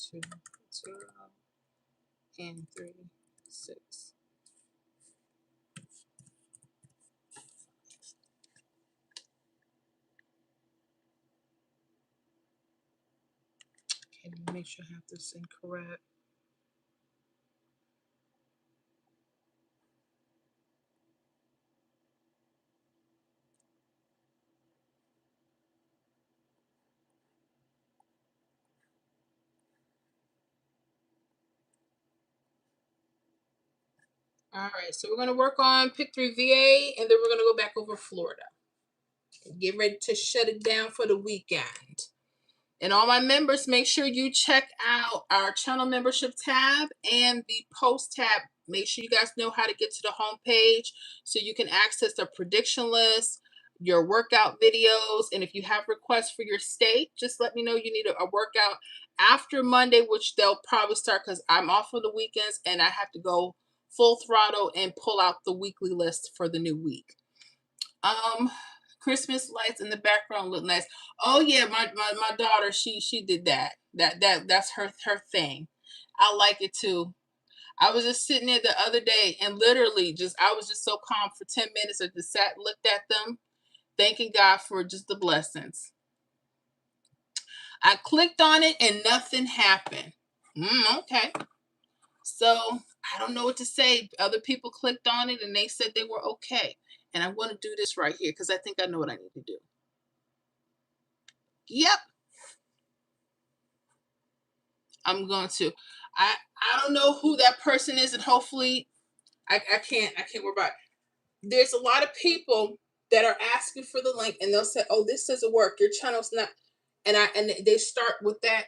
Two, 0, and 3, 6. Okay, let me make sure I have this incorrect. All right, so we're going to work on pick 3 VA, and then we're going to go back over Florida. Get ready to shut it down for the weekend. And all my members, make sure you check out our channel membership tab and the post tab. Make sure you guys know how to get to the home page so you can access the prediction list, your workout videos. And if you have requests for your state, just let me know you need a workout after Monday, which they'll probably start, because I'm off for the weekends and I have to go full throttle and pull out the weekly list for the new week. Christmas lights in the background look nice. Oh yeah, my daughter, she did that. That's her thing. I like it too. I was just sitting there the other day and literally I was just so calm for 10 minutes. I just sat and looked at them, thanking God for just the blessings. I clicked on it and nothing happened. Okay. So I don't know what to say. Other people clicked on it and they said they were okay. And I'm going to do this right here because I think I know what I need to do. Yep. I'm going to. I don't know who that person is, and hopefully I can't worry about it. There's a lot of people that are asking for the link and they'll say, oh, this doesn't work. Your channel's not, and they start with that.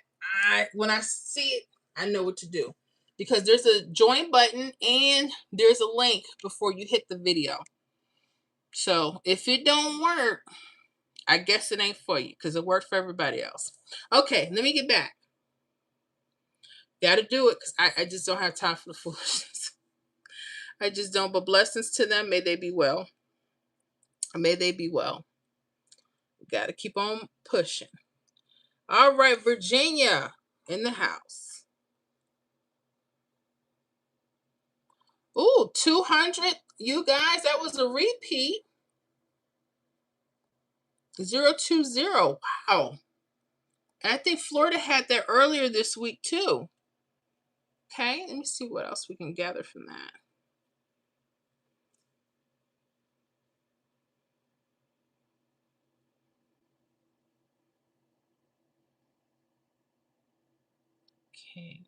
when I see it, I know what to do. Because there's a join button and there's a link before you hit the video. So if it don't work, I guess it ain't for you because it worked for everybody else. Okay, let me get back. Gotta do it because I just don't have time for the foolishness. I just don't. But blessings to them. May they be well. May they be well. Gotta keep on pushing. All right, Virginia in the house. Ooh, 200. You guys, that was a repeat. 020. Wow. And I think Florida had that earlier this week too. Okay, let me see what else we can gather from that. Okay.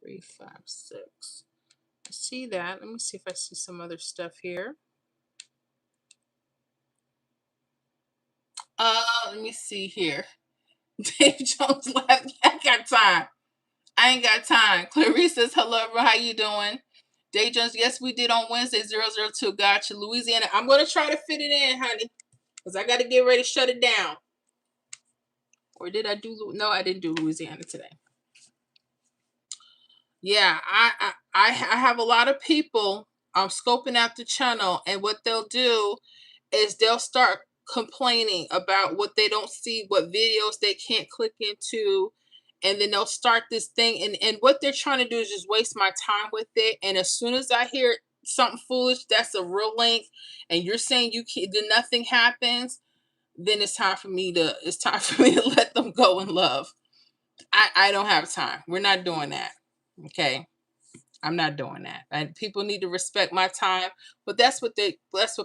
356. I see that. Let me see if I see some other stuff here. Let me see here. Dave Jones left. I got time. I ain't got time. Clarice says, hello, how you doing? Dave Jones, yes, we did on Wednesday, 002. Gotcha. Louisiana. I'm going to try to fit it in, honey, because I got to get ready to shut it down. Or did I do? No, I didn't do Louisiana today. Yeah, I have a lot of people scoping out the channel, and what they'll do is they'll start complaining about what they don't see, what videos they can't click into, and then they'll start this thing, and what they're trying to do is just waste my time with it. And as soon as I hear something foolish, that's a real link, and you're saying you can't, then nothing happens, then it's time for me to let them go in love. I don't have time. We're not doing that. Okay. I'm not doing that. And people need to respect my time. But that's what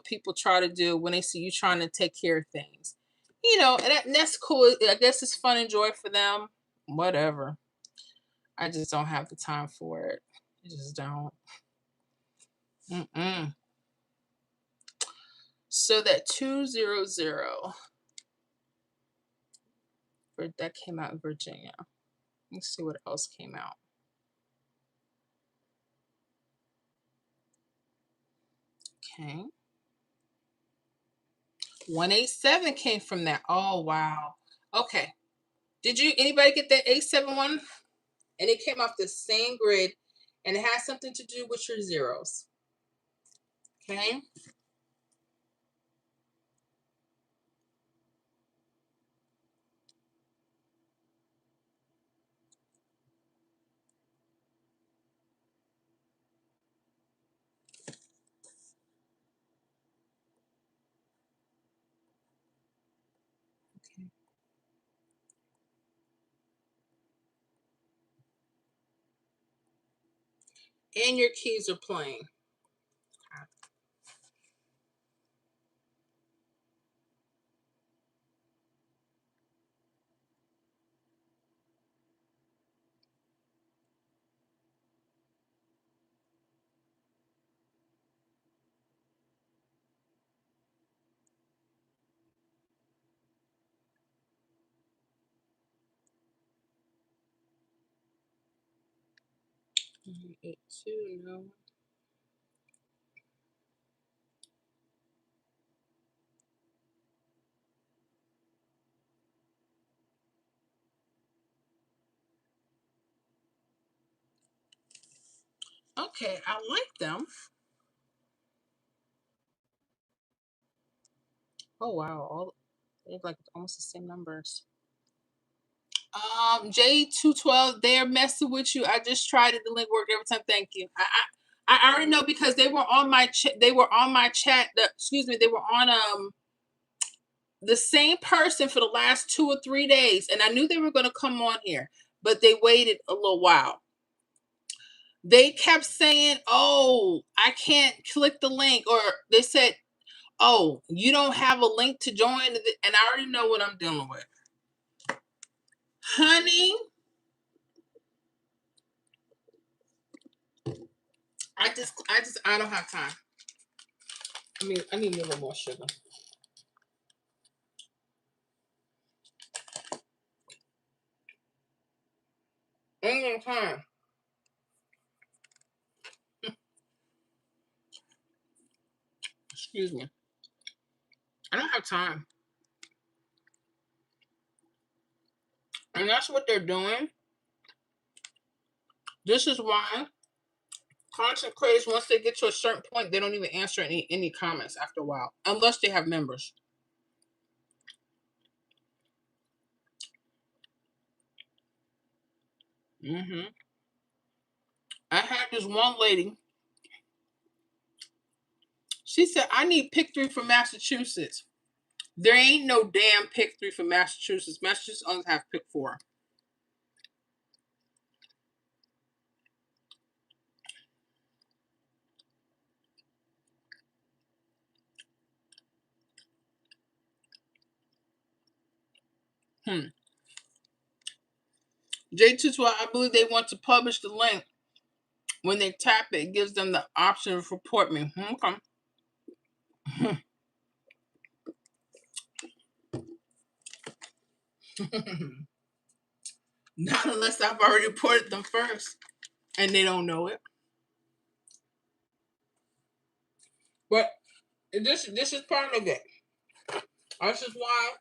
people try to do when they see you trying to take care of things. You know, and that's cool. I guess it's fun and joy for them. Whatever. I just don't have the time for it. I just don't. Mm-mm. So that 200 that came out in Virginia. Let's see what else came out. Okay. 187 came from that. Oh wow. Okay. Did anybody get that 871? And it came off the same grid, and it has something to do with your zeros. Okay. And your keys are playing. Okay. 82, no. Okay, I like them. Oh wow, they're like almost the same numbers. J212, they're messing with you. I just tried it. The link worked every time. Thank you. I already know because they were on my chat. They were on my chat. Excuse me. They were on the same person for the last 2 or 3 days, and I knew they were going to come on here, but they waited a little while. They kept saying, "Oh, I can't click the link," or they said, "Oh, you don't have a link to join," and I already know what I'm dealing with, honey. I don't have time. I need a little more sugar. Ain't got time. Excuse me. I don't have time. And that's what they're doing. This is why content creators, once they get to a certain point, they don't even answer any comments after a while, unless they have members. I had this one lady. She said, "I need pick 3 from Massachusetts." There ain't no damn pick 3 from Massachusetts. Massachusetts only have pick 4. J212, I believe they want to publish the link. When they tap it, it gives them the option of report me. Okay. Not unless I've already reported them first and they don't know it. But this is part of it. This is why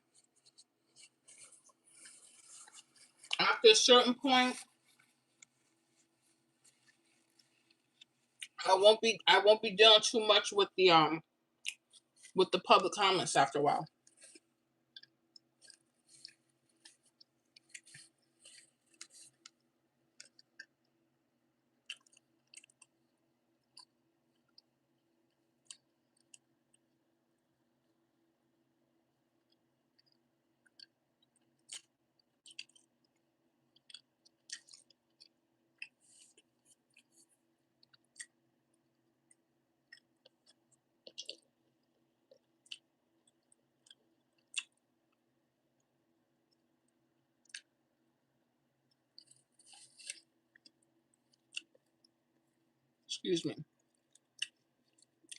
after a certain point, I won't be dealing too much with the public comments after a while. Excuse me.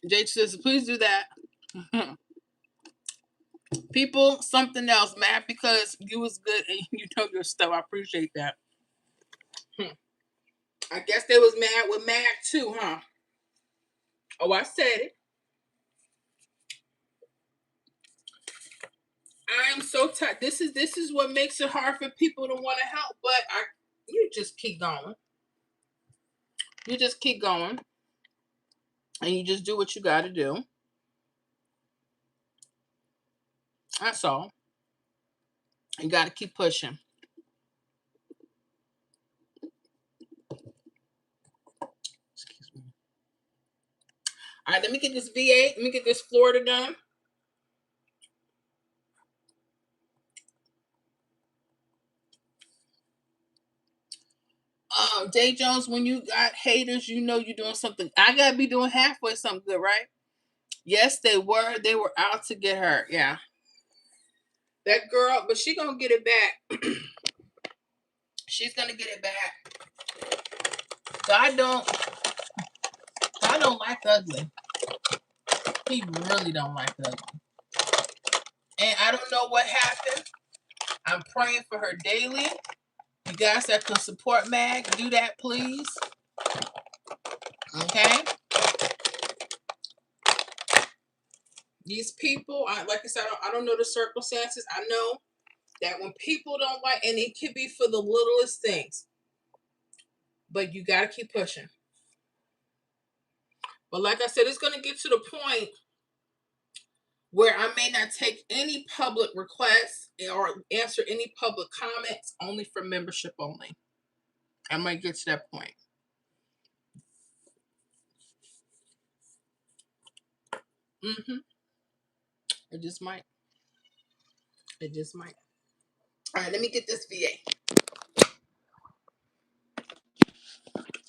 Jade says, please do that. People, something else, mad because you was good and you know your stuff. I appreciate that. I guess they was mad with Mag too, huh? Oh, I said it. I am so tired. This is what makes it hard for people to want to help, but you just keep going. You just keep going. And you just do what you got to do. That's all. You got to keep pushing. Excuse me. All right, let me get this VA. Let me get this Florida done. Day Jones, when you got haters, you know you're doing something. I gotta be doing halfway something good, right? Yes, they were. They were out to get her. Yeah, that girl, but she gonna get it back. She's gonna get it back. God don't like ugly. He really don't like ugly. And I don't know what happened. I'm praying for her daily. You guys that can support Mag, do that, please. Okay? These people, like I said, I don't know the circumstances. I know that when people don't like, and it could be for the littlest things, but you got to keep pushing. But like I said, it's going to get to the point where I may not take any public requests or answer any public comments, only for membership only. I might get to that point. It just might. It just might. All right, let me get this VA.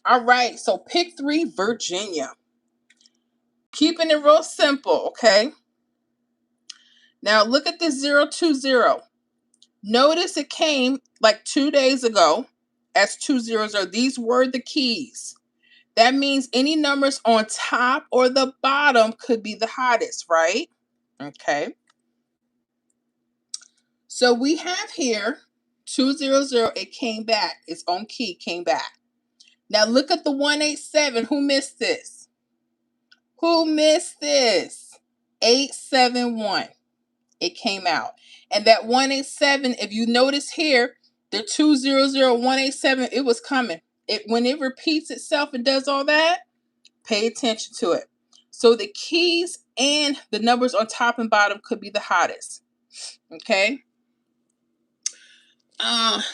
All right, so pick 3, Virginia. Keeping it real simple, okay? Now look at this 020. Notice it came like 2 days ago as 200. These were the keys. That means any numbers on top or the bottom could be the hottest, right? Okay. So we have here 200. It came back. Its own key came back. Now look at the 187. Who missed this? Who missed this? 871. It came out. And that 187, if you notice here, the 200, 187, it was coming. When it repeats itself and does all that, pay attention to it. So the keys and the numbers on top and bottom could be the hottest. Okay.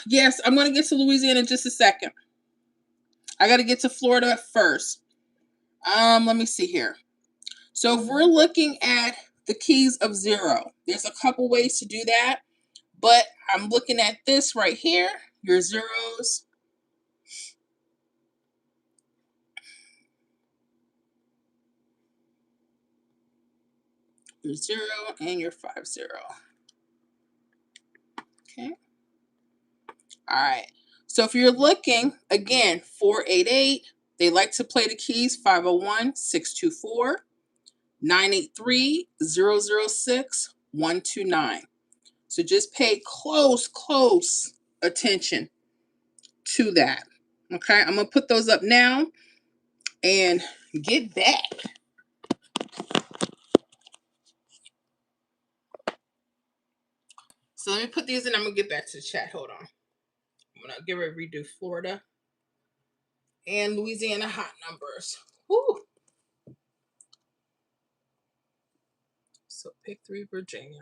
Yes, I'm going to get to Louisiana in just a second. I got to get to Florida first. Let me see here. So if we're looking at the keys of 0, there's a couple ways to do that, but I'm looking at this right here, your zeros, your 0 and your 50. Okay. All right. So if you're looking, again, 488, they like to play the keys 501, 624, 983, 006, 129. So just pay close attention to that. Okay, I'm going to put those up now and get back. So let me put these in. I'm going to get back to the chat. Hold on. I'm going to get ready to redo Florida and Louisiana hot numbers. Woo. So pick 3 Virginia.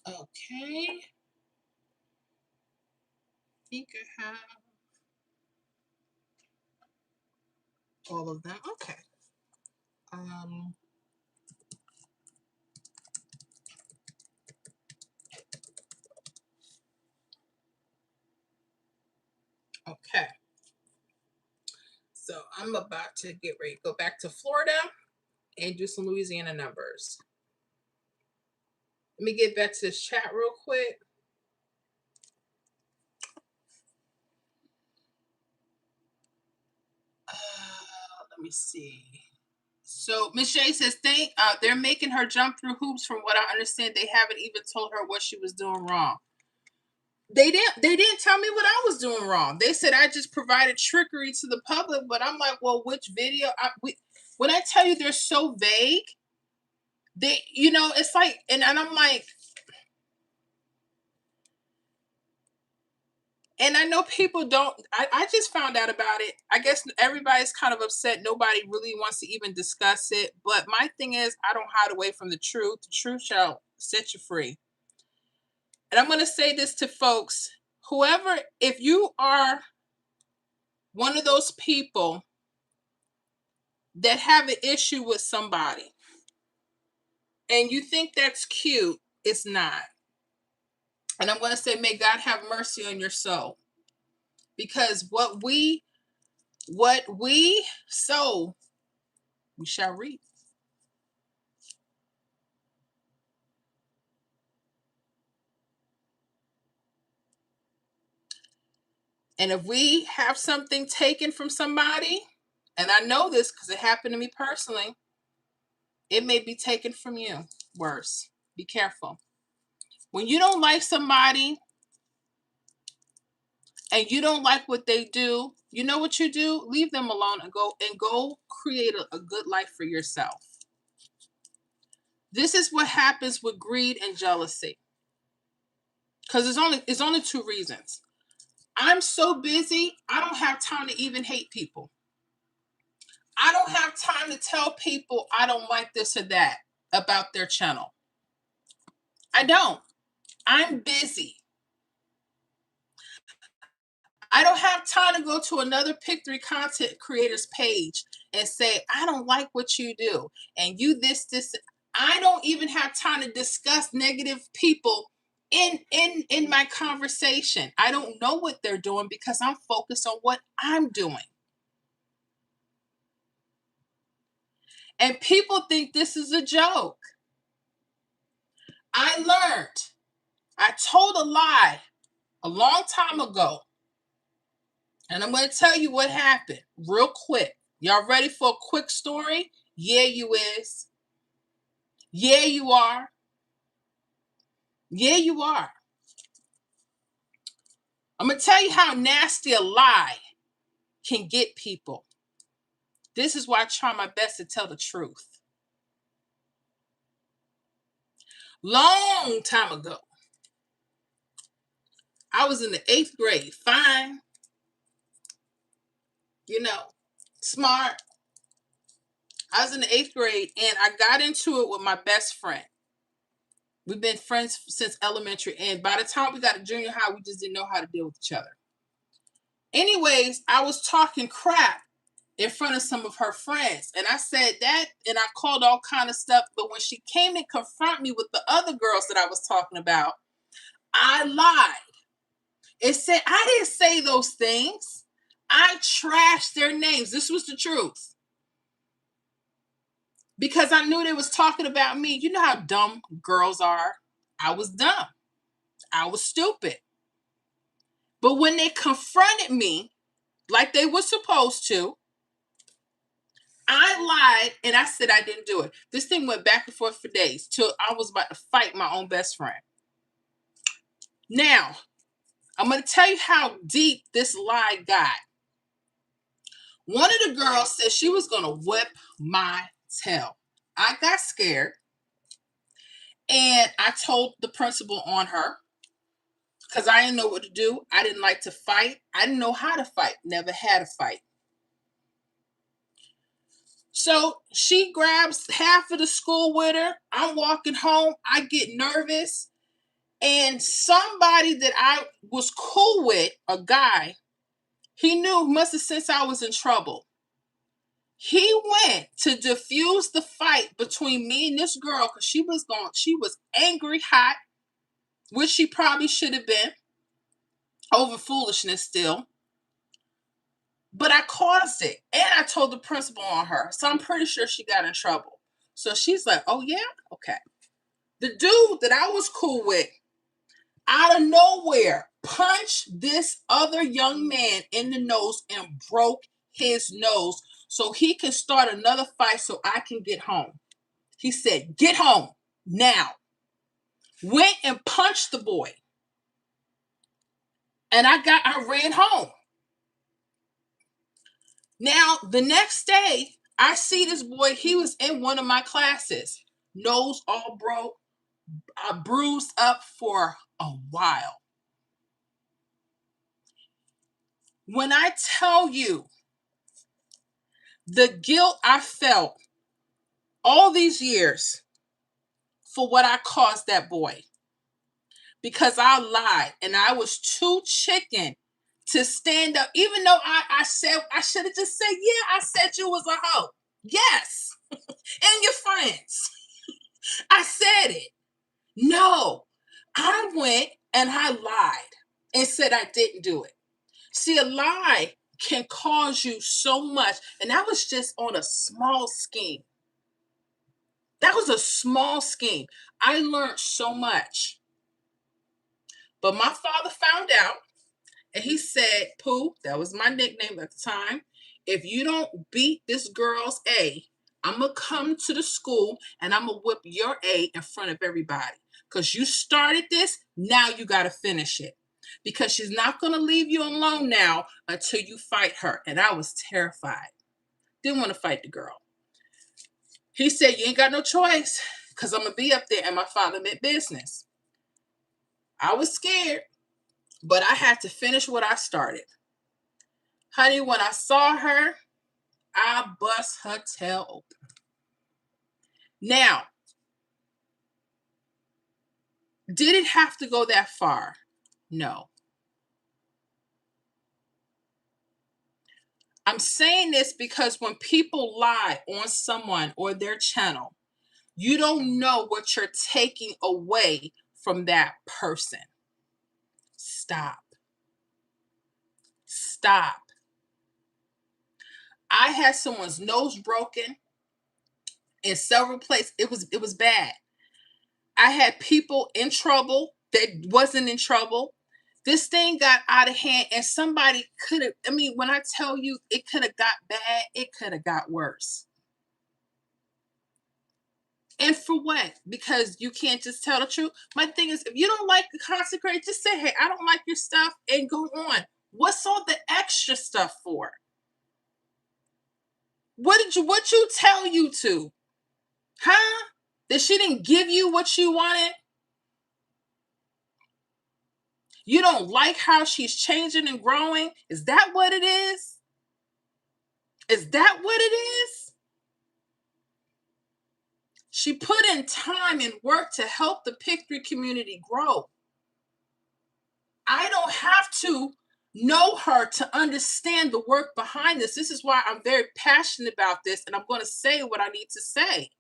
Okay. I think I have all of them. Okay. Okay. So I'm about to get ready to go back to Florida and do some Louisiana numbers. Let me get back to this chat real quick. Let me see. So Miss Shay says they're making her jump through hoops. From what I understand, they haven't even told her what she was doing wrong. They didn't tell me what I was doing wrong. They said I just provided trickery to the public, but I'm like, well, which video? When I tell you they're so vague, it's like, and I'm like, and I know people don't. I just found out about it. I guess everybody's kind of upset. Nobody really wants to even discuss it. But my thing is, I don't hide away from the truth. The truth shall set you free. And I'm going to say this to folks, if you are one of those people that have an issue with somebody and you think that's cute, it's not. And I'm going to say, may God have mercy on your soul. Because what we sow, we shall reap. And if we have something taken from somebody, and I know this because it happened to me personally, it may be taken from you. Worse. Be careful. When you don't like somebody and you don't like what they do, you know what you do? Leave them alone and go create a good life for yourself. This is what happens with greed and jealousy. Because it's only 2 reasons. I'm so busy, I don't have time to even hate people. I don't have time to tell people I don't like this or that. about their channel. I don't. I'm busy. I don't have time to go to another Pick 3 content creators page and say, I don't like what you do. And you this. I don't even have time to discuss negative people in my conversation. I don't know what they're doing because I'm focused on what I'm doing. And people think this is a joke. I told a lie a long time ago. And I'm going to tell you what happened real quick. Y'all ready for a quick story? Yeah, you is. Yeah, you are. Yeah, you are. I'm going to tell you how nasty a lie can get people. This is why I try my best to tell the truth. Long time ago, I was in the 8th grade. Fine. Smart. I was in the 8th grade and I got into it with my best friend. We've been friends since elementary. And by the time we got to junior high, we just didn't know how to deal with each other. Anyways, I was talking crap in front of some of her friends. And I said that and I called all kind of stuff. But when she came and confronted me with the other girls that I was talking about, I lied. It said, I didn't say those things. I trashed their names. This was the truth. Because I knew they was talking about me. You know how dumb girls are. I was dumb. I was stupid. But when they confronted me like they were supposed to, I lied and I said I didn't do it. This thing went back and forth for days till I was about to fight my own best friend. Now, I'm going to tell you how deep this lie got. One of the girls said she was going to whip my tail. I got scared and I told the principal on her because I didn't know what to do. I didn't like to fight. I didn't know how to fight. Never had a fight. So she grabs half of the school with her. I'm walking home. I get nervous. And somebody that I was cool with, a guy, he knew, must have sensed I was in trouble. He went to diffuse the fight between me and this girl because she was angry, hot, which she probably should have been, over foolishness still. But I caused it. And I told the principal on her. So I'm pretty sure she got in trouble. So she's like, oh yeah? Okay. The dude that I was cool with, out of nowhere, punched this other young man in the nose and broke his nose so he can start another fight so I can get home. He said, get home now. Went and punched the boy. And I ran home. Now, the next day, I see this boy. He was in one of my classes. Nose all broke. Bruised up for a while. When I tell you the guilt I felt all these years for what I caused that boy, because I lied and I was too chicken to stand up, even though I said, I should have just said, yeah, I said you was a hoe. Yes. And your friends. I said it. No, I went and I lied and said I didn't do it. See, a lie can cause you so much. And that was just on a small scheme. That was a small scheme. I learned so much. But my father found out and he said, Pooh, that was my nickname at the time. If you don't beat this girl's A, I'm going to come to the school and I'm going to whip your A in front of everybody. Because you started this, now you got to finish it. Because she's not going to leave you alone now until you fight her. And I was terrified. Didn't want to fight the girl. He said, you ain't got no choice because I'm going to be up there. And my father meant business. I was scared, but I had to finish what I started. Honey, when I saw her, I bust her tail open. Now, Did it have to go that far? No. I'm saying this because when people lie on someone or their channel, you don't know what you're taking away from that person. Stop. Stop. I had someone's nose broken in several places. It was bad. I had people in trouble that wasn't in trouble. This thing got out of hand, and somebody could have, I mean, when I tell you it could have got bad, it could have got worse. And for what? Because you can't just tell the truth. My thing is, if you don't like the consecrate, just say, hey, I don't like your stuff, and go on. What's all the extra stuff for? What you tell you to? Huh? That she didn't give you what you wanted? You don't like how she's changing and growing? Is that what it is? Is that what it is? She put in time and work to help the Pick3 community grow. I don't have to know her to understand the work behind this. This is why I'm very passionate about this, and I'm going to say what I need to say.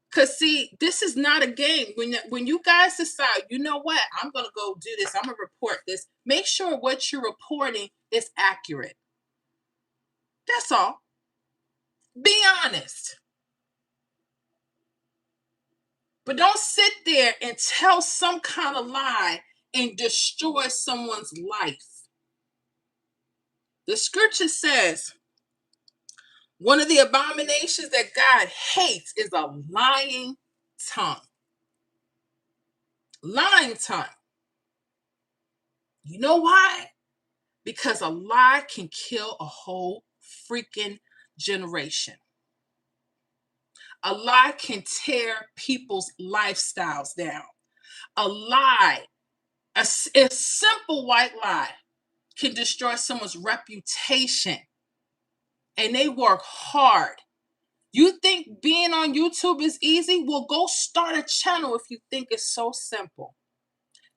Because, see, this is not a game. When you guys decide, you know what, I'm going to go do this, I'm going to report this, make sure what you're reporting is accurate. That's all. Be honest. But don't sit there and tell some kind of lie and destroy someone's life. The scripture says, one of the abominations that God hates is a lying tongue. Lying tongue. You know why? Because a lie can kill a whole freaking generation. A lie can tear people's lifestyles down. A lie, a simple white lie, can destroy someone's reputation. And they work hard. You think being on YouTube is easy? Well, go start a channel if you think it's so simple.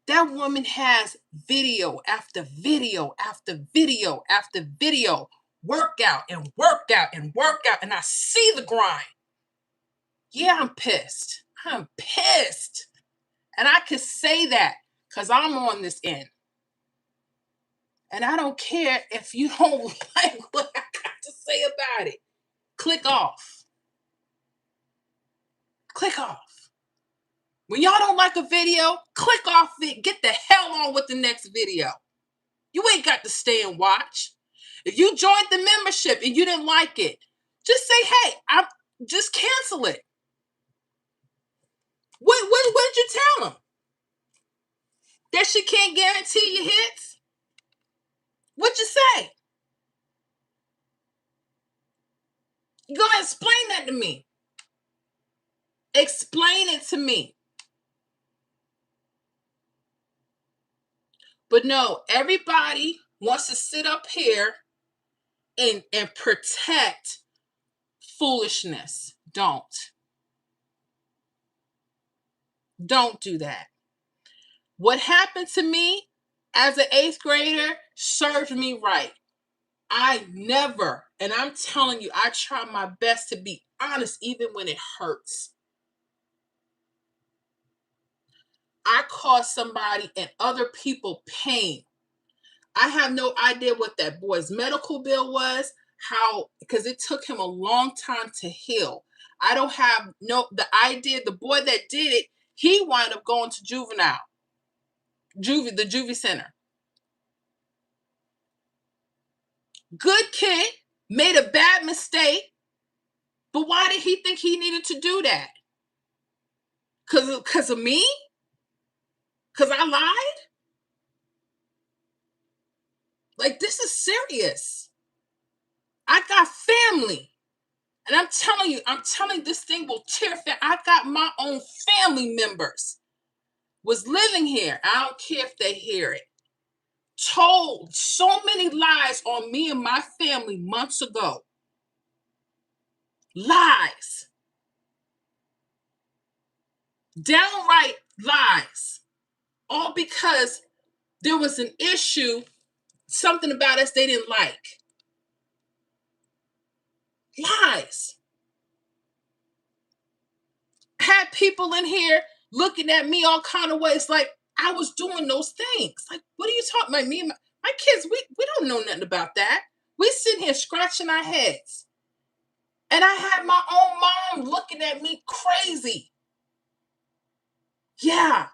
That woman has video after video after video after video, workout and workout and workout, and I see the grind. Yeah, I'm pissed. I'm pissed. And I can say that because I'm on this end. And I don't care if you don't like what I got to say about it. Click off. Click off. When y'all don't like a video, click off it. Get the hell on with the next video. You ain't got to stay and watch. If you joined the membership and you didn't like it, just say, hey, I'm just cancel it. What did you tell them? That she can't guarantee your hits? What'd you say? You go ahead and explain that to me. Explain it to me. But no, everybody wants to sit up here and protect foolishness. Don't do that. What happened to me as an 8th grader served me right. I never, and I'm telling you, I try my best to be honest even when it hurts. I caused somebody and other people pain. I have no idea what that boy's medical bill was, because it took him a long time to heal. I don't have the idea. The boy that did it, he wound up going to the juvie center. Good kid, made a bad mistake, but why did he think he needed to do that? Because of me? Because I lied? Like, this is serious. I got family. And I'm telling you, this thing will tear. I got my own family members was living here. I don't care if they hear it. Told so many lies on me and my family months ago. Lies. Downright lies. All because there was an issue, something about us they didn't like. Lies. Had people in here looking at me all kind of ways like I was doing those things. Like, what are you talking about? Me and my kids, we don't know nothing about that. We sitting here scratching our heads. And I had my own mom looking at me crazy. Yeah,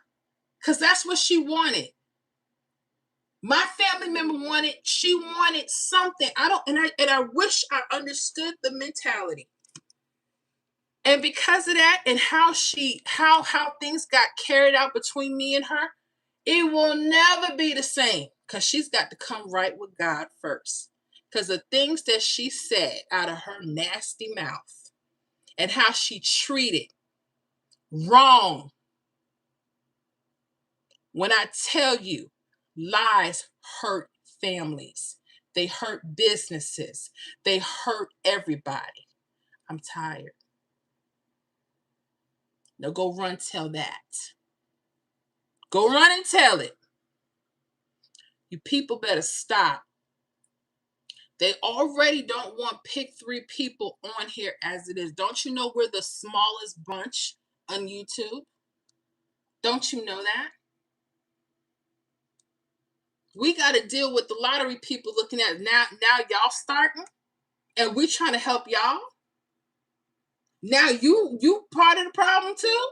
because that's what she wanted. My family member she wanted something. I wish I understood the mentality. And because of that and how things got carried out between me and her, it will never be the same because she's got to come right with God first. Because the things that she said out of her nasty mouth and how she treated wrong. When I tell you, lies hurt families, they hurt businesses, they hurt everybody. I'm tired. Now go run tell that. Go run and tell it. You people better stop. They already don't want pick 3 people on here as it is. Don't you know we're the smallest bunch on YouTube? Don't you know that? We got to deal with the lottery people looking at it. Now y'all starting and we trying to help y'all. Now you part of the problem too?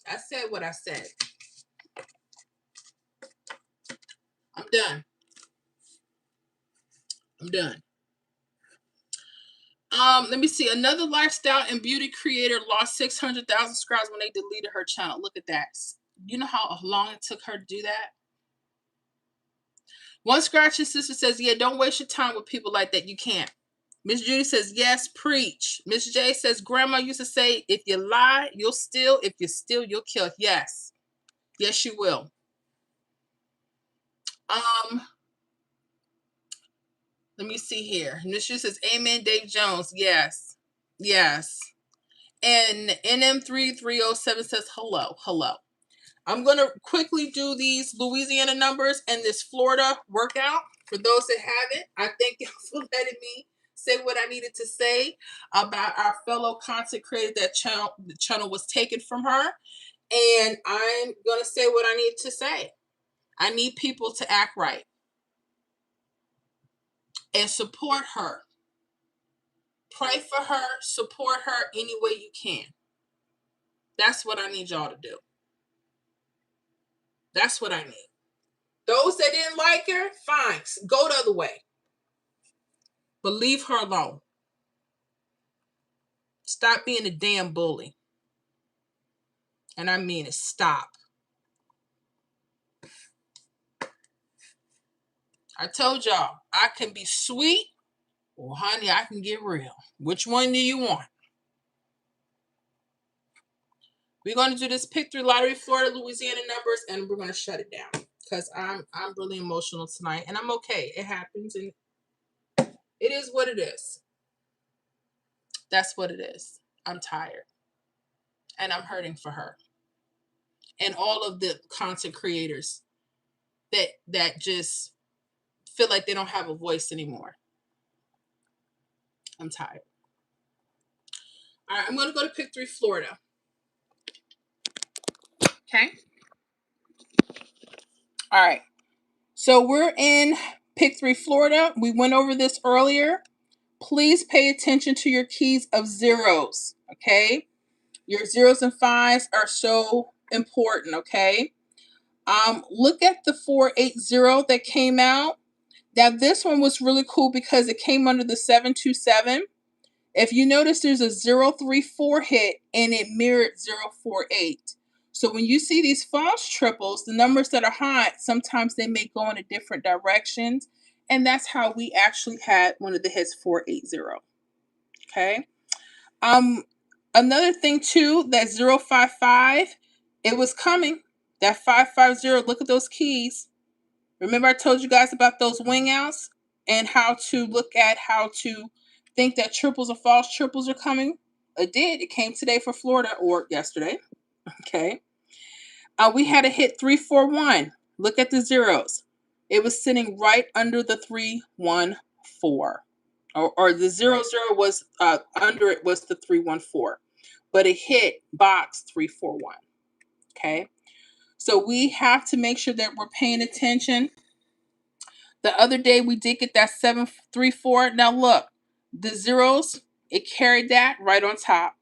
I said what I said. I'm done. Let me see. Another lifestyle and beauty creator lost 600,000 subscribers when they deleted her channel. Look at that. You know how long it took her to do that? One scratching sister says, yeah, don't waste your time with people like that. You can't. Miss Judy says, yes, preach. Miss J says, grandma used to say, if you lie, you'll steal. If you steal, you'll kill. Yes. Yes, you will. Let me see here. Miss Judy says, amen, Dave Jones. Yes. Yes. And NM3307 says, hello. I'm going to quickly do these Louisiana numbers and this Florida workout. For those that haven't, I thank you for letting me say what I needed to say about our fellow content creator that the channel was taken from her. And I'm going to say what I need to say. I need people to act right and support her. Pray for her, support her any way you can. That's what I need y'all to do. That's what I need. Those that didn't like her, fine. Go the other way. But leave her alone. Stop being a damn bully. And I mean it. Stop. I told y'all, I can be sweet or honey, I can get real. Which one do you want? We're going to do this pick 3 lottery, Florida, Louisiana numbers, and we're going to shut it down. Because I'm really emotional tonight. And I'm okay. It happens. And it is what it is. That's what it is. I'm tired. And I'm hurting for her. And all of the content creators that just feel like they don't have a voice anymore. I'm tired. All right, I'm going to go to pick 3 Florida. Okay. All right. So we're in pick 3 Florida. We went over this earlier. Please pay attention to your keys of zeros. Okay. Your zeros and fives are so important. Okay. Look at the 480 that came out. Now this one was really cool because it came under the 727. If you notice, there's a 034 hit and it mirrored 048. So when you see these false triples, the numbers that are hot, sometimes they may go in a different directions. And that's how we actually had one of the hits 480. Okay. Another thing too, that 055, it was coming. That 550, look at those keys. Remember I told you guys about those wing outs and how to look at how to think that triples or false triples are coming? it did. It came today for Florida, or yesterday. Okay. We had a hit 341. Look at the zeros. It was sitting right under the 314. Or the 00 was under it was the 314. But it hit box 341. Okay. So we have to make sure that we're paying attention. The other day we did get that 734. Now look, the zeros, it carried that right on top.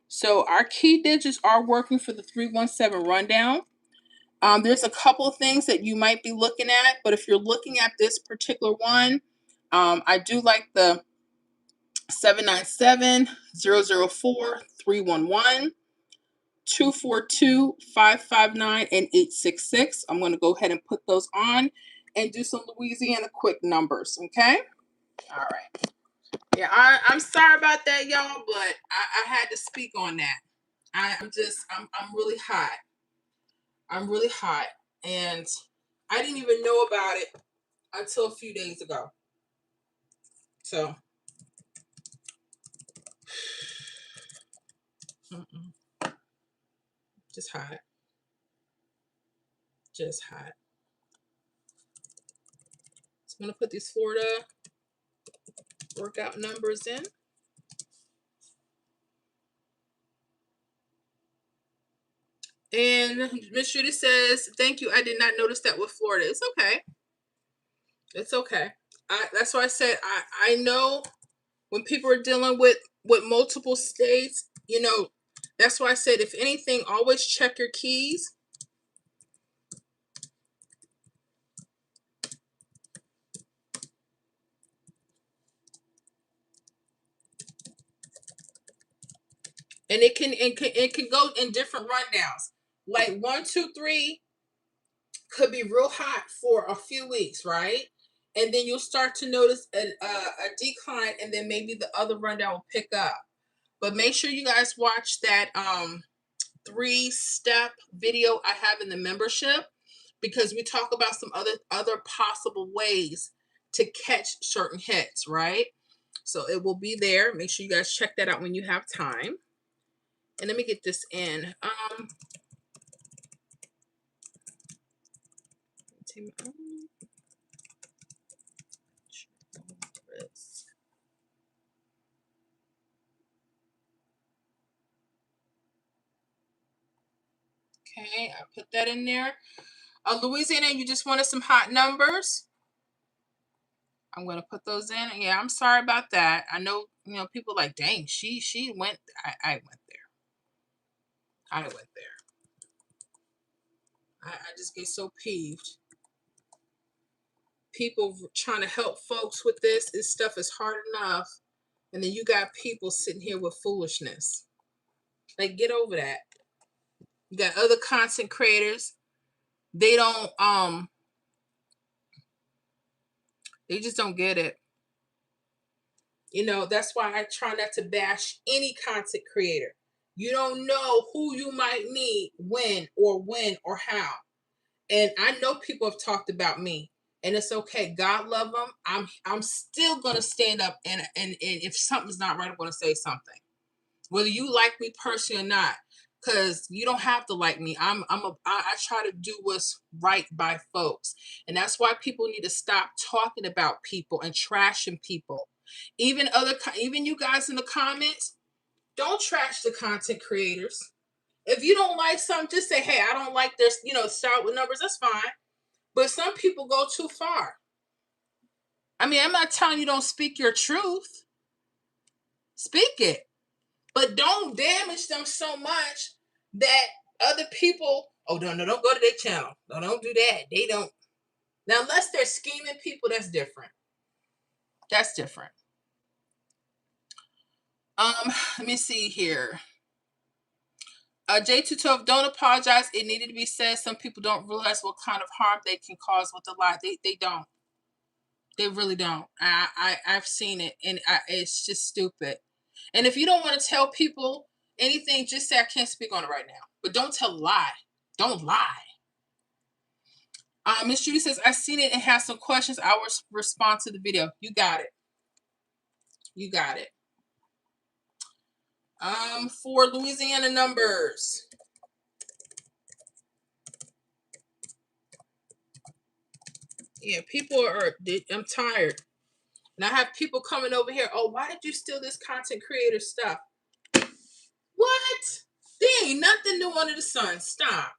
So our key digits are working for the 317 rundown. There's a couple of things that you might be looking at, but if you're looking at this particular one, I do like the 797, 004, 311, 242, 559, and 866. I'm going to go ahead and put those on and do some Louisiana quick numbers, okay? All right. Yeah, I'm sorry about that, y'all, but I had to speak on that. I'm really hot. I'm really hot, and I didn't even know about it until a few days ago. So, just hot. Just hot. So I'm going to put these Florida workout numbers in. And Miss Judy says, thank you. I did not notice that with Florida. It's okay. It's okay. That's why I said I know when people are dealing with multiple states, you know, that's why I said, if anything, always check your keys. And it can go in different rundowns. Like 1, 2, 3 could be real hot for a few weeks, right? And then you'll start to notice a decline, and then maybe the other rundown will pick up. But make sure you guys watch that 3-step video I have in the membership, because we talk about some other possible ways to catch certain hits, right? So it will be there. Make sure you guys check that out when you have time. And let me get this in. Okay, I put that in there. Louisiana, you just wanted some hot numbers. I'm going to put those in. Yeah, I'm sorry about that. I know, you know, people like, dang, she went. I went there. I went there. I just get so peeved. People trying to help folks with this stuff is hard enough, and then you got people sitting here with foolishness. Like, get over that. You got other content creators. They don't they just don't get it. You know, that's why I try not to bash any content creator. You don't know who you might meet when or how. And I know people have talked about me, and it's okay. God love them. I'm still gonna stand up, and if something's not right, I'm gonna say something, whether you like me personally or not. Because you don't have to like me. I try to do what's right by folks, and that's why people need to stop talking about people and trashing people. Even you guys in the comments, don't trash the content creators. If you don't like something, just say, hey, I don't like this, start with numbers. That's fine. But some people go too far. I mean, I'm not telling you don't speak your truth. Speak it. But don't damage them so much that other people, oh, no, don't go to their channel. No, don't do that. They don't. Now, unless they're scheming people, that's different. That's different. Let me see here. J212, don't apologize. It needed to be said. Some people don't realize what kind of harm they can cause with a lie. They don't. They really don't. I've seen it, and it's just stupid. And if you don't want to tell people anything, just say I can't speak on it right now. But don't tell a lie. Don't lie. Miss Judy says, I've seen it and have some questions. I will respond to the video. You got it. You got it. For Louisiana numbers. Yeah, people are. I'm tired, and I have people coming over here. Oh, why did you steal this content creator stuff? What? There ain't nothing new under the sun. Stop.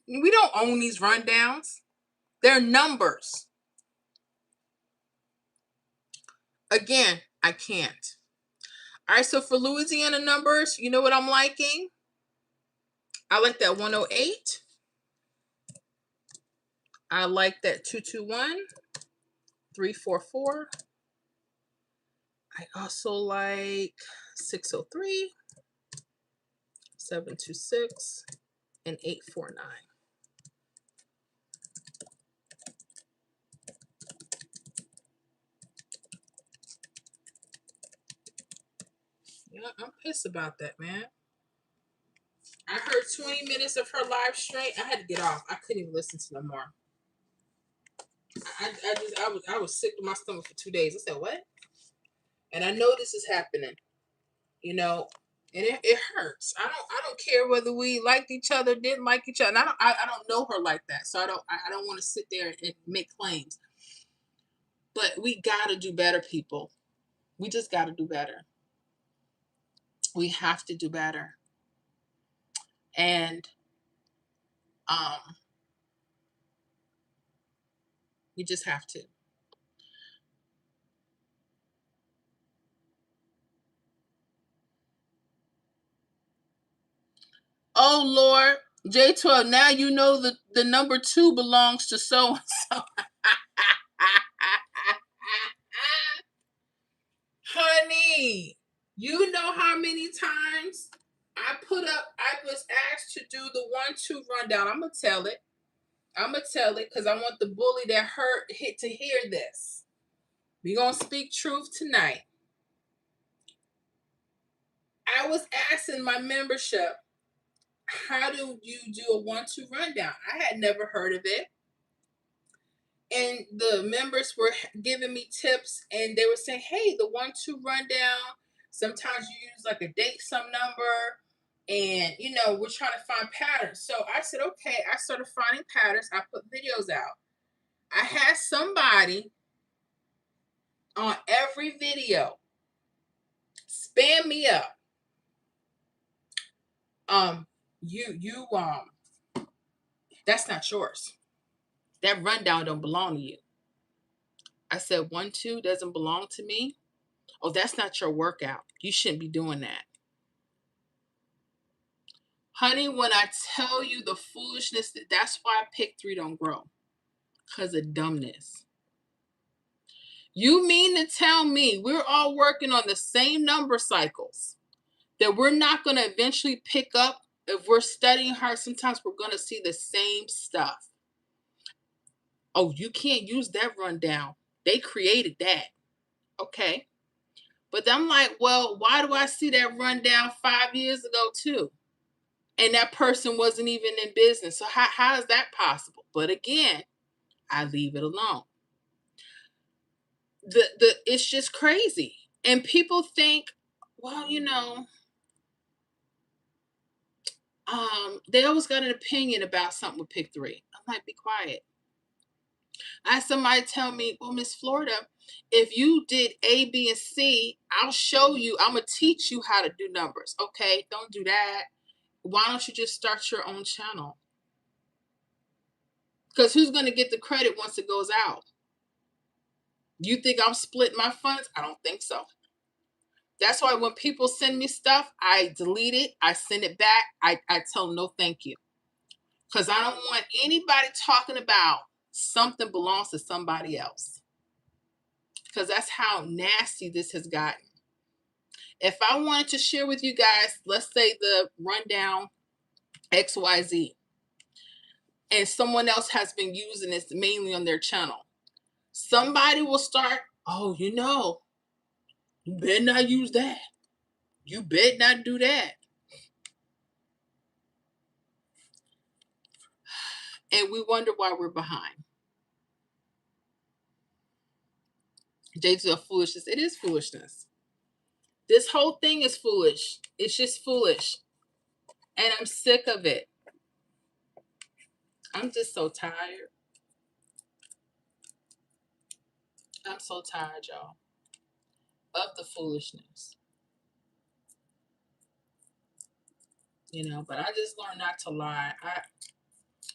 We don't own these rundowns. They're numbers. Again, I can't. All right, so for Louisiana numbers, you know what I'm liking? I like that 108. I like that 221, 344. I also like 603, 726, and 849. Yeah, I'm pissed about that, man. I heard 20 minutes of her live stream. I had to get off. I couldn't even listen to no more. I was sick to my stomach for 2 days. I said, what? And I know this is happening, you know, and it hurts. I don't care whether we liked each other, didn't like each other. And I don't know her like that. So I don't want to sit there and make claims. But we gotta do better, people. We just gotta do better. We have to do better. And we just have to. Oh Lord, J12, now you know the number 2 belongs to so and so. Honey, you know how many times I was asked to do the 1-2 rundown. I'm gonna tell it because I want the bully that hit to hear this. We're gonna speak truth tonight. I was asking my membership, how do you do a 1-2 rundown? I had never heard of it. And the members were giving me tips, and they were saying, hey, the 1-2 rundown, sometimes you use like a date some number, and we're trying to find patterns. So I said, okay. I started finding patterns. I put videos out. I had somebody on every video spam me up. That's not yours. That rundown don't belong to you. I said 1-2 doesn't belong to me. Oh, that's not your workout. You shouldn't be doing that. Honey, when I tell you the foolishness, that's why pick 3 don't grow. Because of dumbness. You mean to tell me we're all working on the same number cycles, that we're not going to eventually pick up? If we're studying hard, sometimes we're going to see the same stuff. Oh, you can't use that rundown. They created that. Okay. But I'm like, well, why do I see that rundown 5 years ago too? And that person wasn't even in business. So how is that possible? But again, I leave it alone. It's just crazy. And people think, well, they always got an opinion about something with pick 3. I'm like, be quiet. I had somebody tell me, well, Miss Florida, if you did A, B, and C, I'll show you, I'm going to teach you how to do numbers. Okay, don't do that. Why don't you just start your own channel? Because who's going to get the credit once it goes out? You think I'm splitting my funds? I don't think so. That's why when people send me stuff, I delete it. I send it back. I tell them no thank you. Because I don't want anybody talking about something belongs to somebody else. Because that's how nasty this has gotten. If I wanted to share with you guys, let's say the rundown XYZ, and someone else has been using this mainly on their channel, somebody will start, oh, you better not use that. You better not do that. And we wonder why we're behind. Days of foolishness. It is foolishness. This whole thing is foolish. It's just foolish. And I'm sick of it. I'm just so tired. I'm so tired, y'all, of the foolishness. But I just learned not to lie.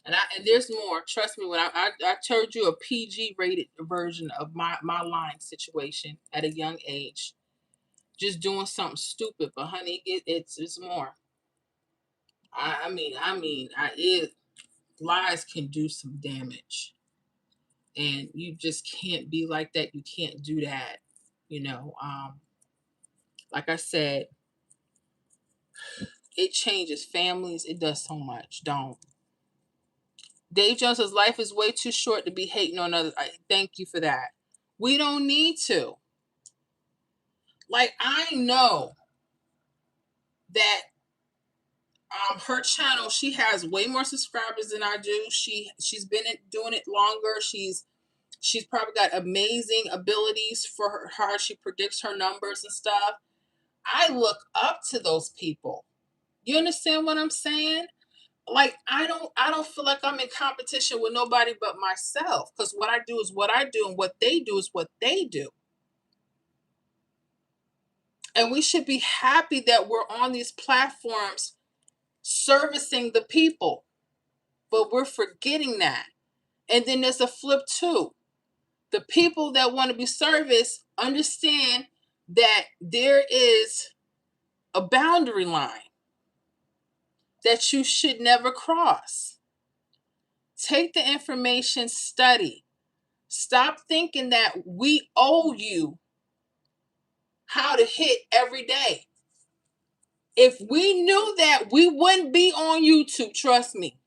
And there's more. Trust me, when I told you a PG rated version of my lying situation at a young age, just doing something stupid. But honey, it's more. It lies can do some damage, and you just can't be like that. You can't do that. You know, like I said, it changes families. It does so much. Don't. Dave Jones says life is way too short to be hating on others. Thank you for that. We don't need to. Like, I know that her channel, she has way more subscribers than I do. She's been doing it longer. She's probably got amazing abilities for her. She predicts her numbers and stuff. I look up to those people. You understand what I'm saying? Like, I don't feel like I'm in competition with nobody but myself, because what I do is what I do, and what they do is what they do. And we should be happy that we're on these platforms servicing the people, but we're forgetting that. And then there's a flip too. The people that want to be serviced understand that there is a boundary line that you should never cross. Take the information, study. Stop thinking that we owe you how to hit every day. If we knew that, we wouldn't be on YouTube, trust me.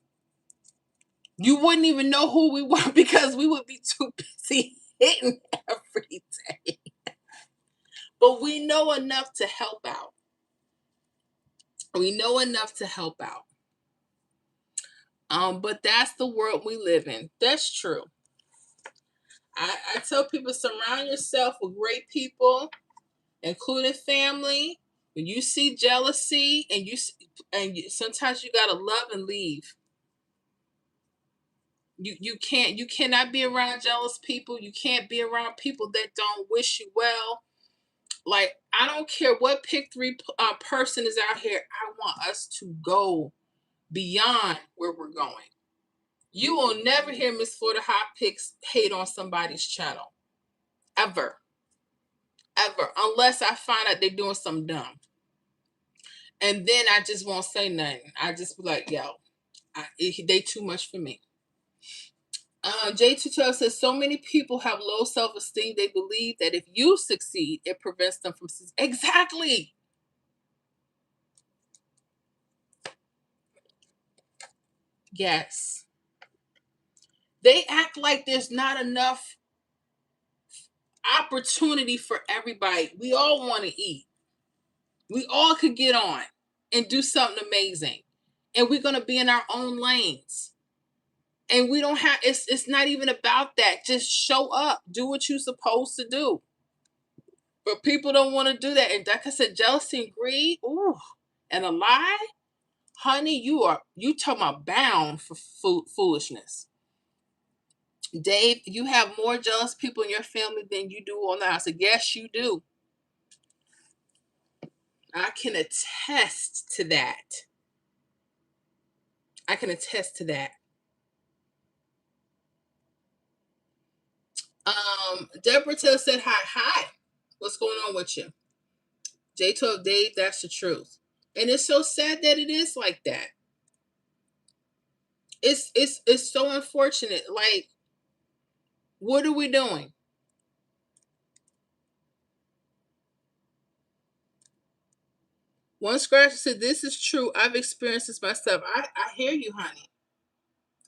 You wouldn't even know who we were, because we would be too busy hitting every day. But we know enough to help out. We know enough to help out. But that's the world we live in. That's true. I tell people, surround yourself with great people, including family. When you see jealousy, sometimes you gotta love and leave. You cannot be around jealous people. You can't be around people that don't wish you well. Like, I don't care what pick three person is out here. I want us to go beyond where we're going. You will never hear Miss Florida Hot Picks hate on somebody's channel, ever, ever, unless I find out they're doing something dumb, and then I just won't say nothing. I just be like, yo, they too much for me. J212 says, so many people have low self-esteem. They believe that if you succeed, it prevents them from exactly. Yes. They act like there's not enough opportunity for everybody. We all want to eat. We all could get on and do something amazing. And we're going to be in our own lanes. And we don't have, it's not even about that. Just show up. Do what you're supposed to do. But people don't want to do that. And like I said, jealousy and greed, ooh, and a lie, honey, you talking about bound for foolishness. Dave, you have more jealous people in your family than you do on the house. Yes, you do. I can attest to that. I can attest to that. Deborah Taylor said, hi. What's going on with you? J12 Dave, that's the truth. And it's so sad that it is like that. It's so unfortunate. Like, what are we doing? One scratcher said, this is true. I've experienced this myself. I hear you, honey.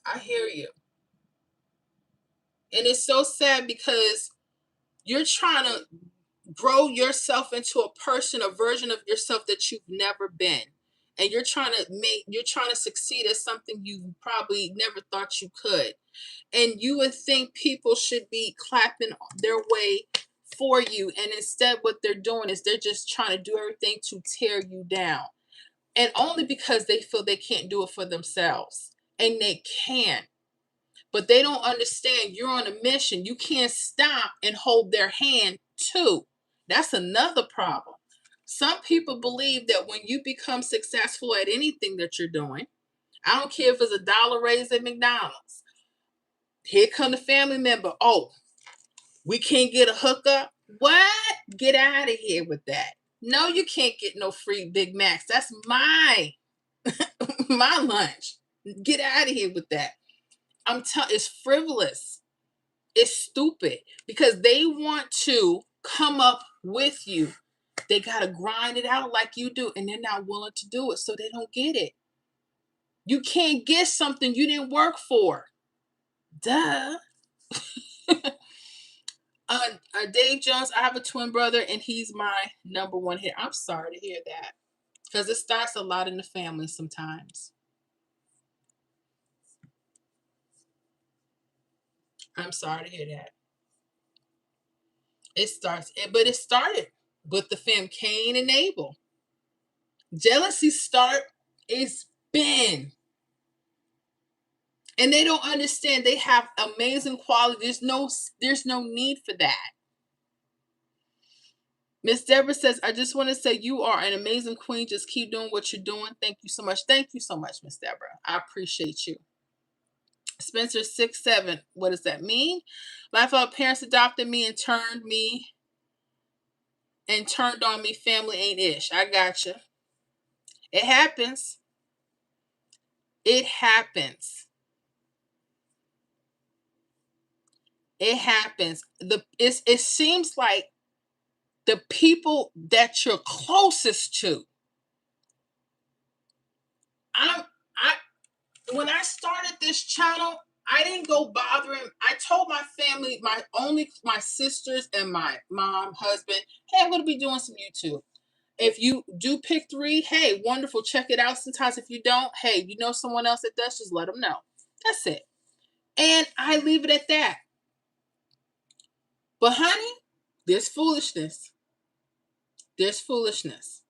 I hear you. And it's so sad because you're trying to grow yourself into a person, a version of yourself that you've never been. And you're trying to succeed at something you probably never thought you could. And you would think people should be clapping their way for you. And instead, what they're doing is they're just trying to do everything to tear you down. And only because they feel they can't do it for themselves. And they can. But they don't understand you're on a mission. You can't stop and hold their hand too. That's another problem. Some people believe that when you become successful at anything that you're doing, I don't care if it's $1 raise at McDonald's. Here come the family member. Oh, we can't get a hookup. What? Get out of here with that. No, you can't get no free Big Macs. That's my lunch. Get out of here with that. I'm telling, it's frivolous. It's stupid because they want to come up with you. They got to grind it out like you do, and they're not willing to do it, so they don't get it. You can't get something you didn't work for. Duh. Dave Jones, I have a twin brother, and he's my number one hit. I'm sorry to hear that because it starts a lot in the family sometimes. I'm sorry to hear that. It started with the fam Cain and Abel. Jealousy is been. And they don't understand they have amazing quality. There's no need for that. Miss Deborah says, I just want to say you are an amazing queen. Just keep doing what you're doing. Thank you so much. Thank you so much, Miss Deborah. I appreciate you. Spencer 6-7. What does that mean? Life out parents adopted me and turned on me. Family ain't ish. I gotcha. It happens. It happens. It happens. It seems like the people that you're closest to. When I started this channel, I didn't go bothering. I told my family, my sisters and my mom, husband, hey, I'm going to be doing some YouTube. If you do pick 3, hey, wonderful, check it out. Sometimes if you don't, hey, you know someone else that does, just let them know. That's it. And I leave it at that. But honey, there's foolishness. There's foolishness.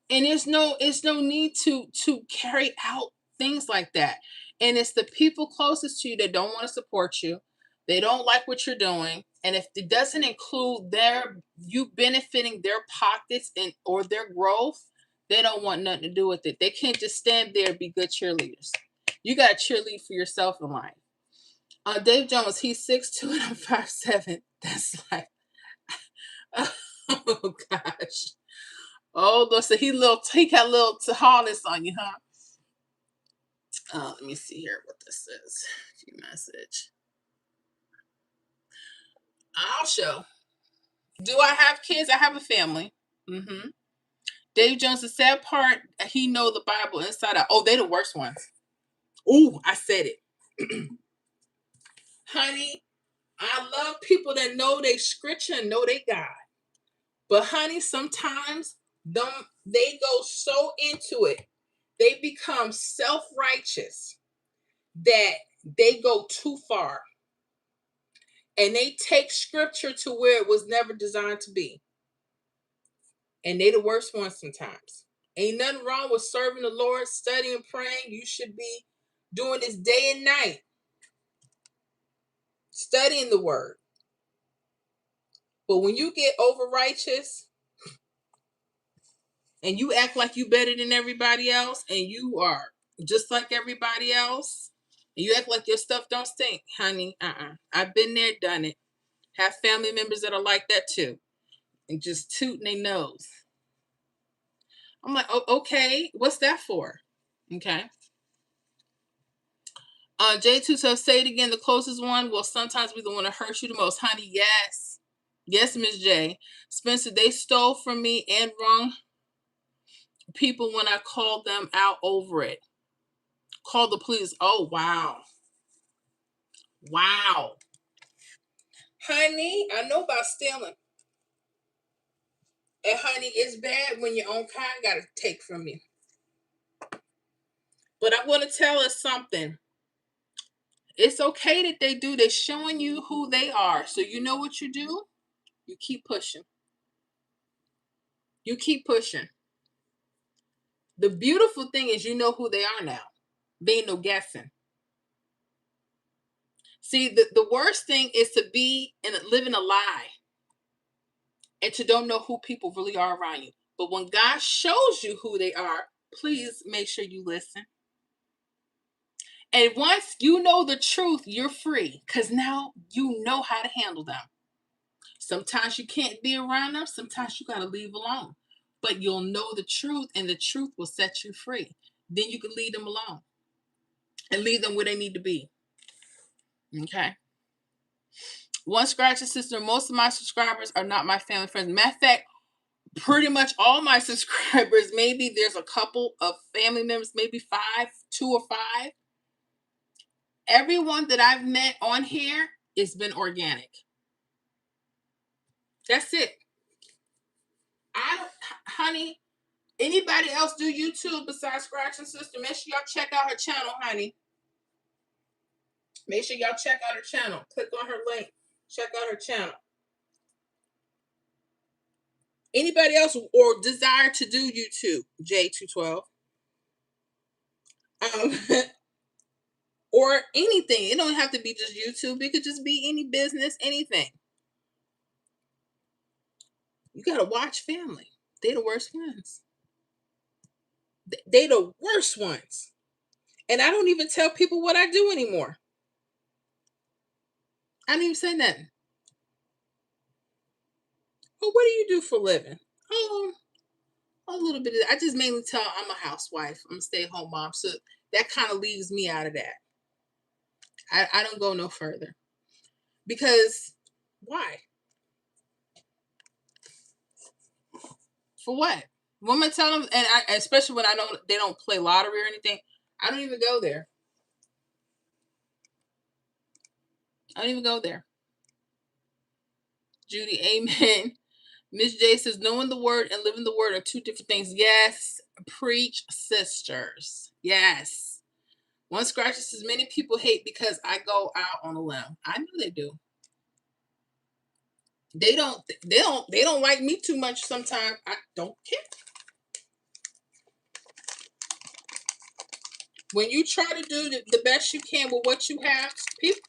And there's no need to carry out things like that. And it's the people closest to you that don't want to support you. They don't like what you're doing. And if it doesn't include you benefiting their pockets or their growth, they don't want nothing to do with it. They can't just stand there and be good cheerleaders. You got to cheerlead for yourself in life. Dave Jones, he's 6'2" and I'm 5'7". That's like, oh gosh. Oh, Lord, so he got a little harness on you, huh? Let me see here what this is. View message. I'll show. Do I have kids? I have a family. Mm-hmm. Dave Jones, the sad part, he know the Bible inside out. Oh, they the worst ones. Ooh, I said it. Honey, I love people that know they scripture and know they God. But honey, sometimes they go so into it, they become self-righteous that they go too far. And they take scripture to where it was never designed to be. And they the worst ones sometimes. Ain't nothing wrong with serving the Lord, studying, praying. You should be doing this day and night. Studying the word. But when you get over righteous and you act like you better than everybody else and you are just like everybody else, and you act like your stuff don't stink, honey, I've been there, done it. Have family members that are like that too. And just tooting their nose. I'm like, oh, okay, what's that for? Okay. J2 says, say it again, the closest one will sometimes be the one that hurts you the most. Honey, yes. Yes, Miss J. Spencer, they stole from me and wrong people when I called them out over it. Call the police. Oh, wow. Wow. Honey, I know about stealing. And honey, it's bad when your own kind got to take from you. But I want to tell us something. It's okay that they do. They're showing you who they are. So you know what you do? You keep pushing. You keep pushing. The beautiful thing is you know who they are now. There ain't no guessing. See, the worst thing is to be in living a lie and to don't know who people really are around you. But when God shows you who they are, please make sure you listen. And once you know the truth, you're free because now you know how to handle them. Sometimes you can't be around them. Sometimes you got to leave alone. But you'll know the truth and the truth will set you free. Then you can leave them alone and leave them where they need to be. Okay. One scratcher sister, most of my subscribers are not my family friends. Matter of fact, pretty much all my subscribers, maybe there's a couple of family members, maybe 2 or 5. Everyone that I've met on here, it's been organic. That's it. I don't, honey, anybody else do YouTube besides Scratching Sister? Make sure y'all check out her channel, honey. Make sure y'all check out her channel. Click on her link. Check out her channel. Anybody else or desire to do YouTube? J212. Or anything. It don't have to be just YouTube. It could just be any business, anything. You gotta watch family. They the worst ones. They the worst ones. And I don't even tell people what I do anymore. I don't even say nothing. Well, what do you do for a living? Oh, a little bit. I just mainly tell I'm a housewife. I'm a stay-at-home mom. So that kind of leaves me out of that. I don't go no further. Because why? For what? Women tell them, and especially when they don't play lottery or anything, I don't even go there. I don't even go there. Judy, amen. Miss J says, knowing the word and living the word are 2 different things. Yes, preach, sisters. Yes. One scratcher says, many people hate because I go out on a limb. I know they do. They don't like me too much sometimes. I don't care. When you try to do the best you can with what you have, people,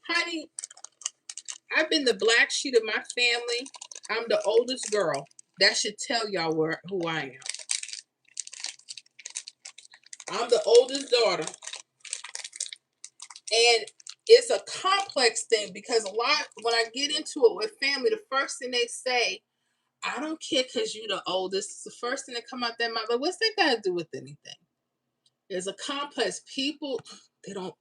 honey, I've been the black sheep of my family. I'm the oldest girl. That should tell y'all who I am. I'm the oldest daughter. And it's a complex thing because when I get into it with family, the first thing they say, I don't care because you're the oldest. It's the first thing that come out their mouth. Like, what's that got to do with anything? There's a complex. People, they don't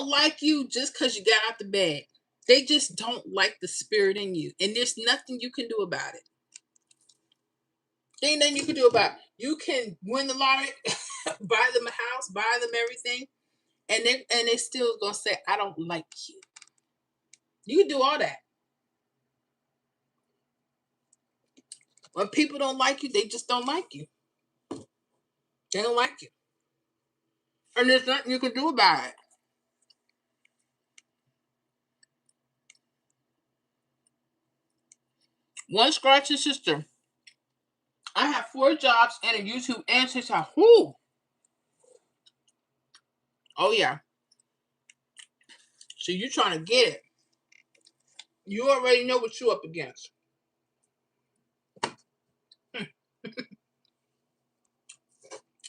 like you just because you got out the bed. They just don't like the spirit in you. And there's nothing you can do about it. There ain't nothing you can do about it. You can win the lottery, buy them a house, buy them everything, and they still gonna say, I don't like you. You can do all that. When people don't like you, they just don't like you. They don't like you. And there's nothing you can do about it. One scratching sister. I have 4 jobs and a YouTube and TikTok. Whoo! Oh yeah. So you're trying to get it. You already know what you're up against.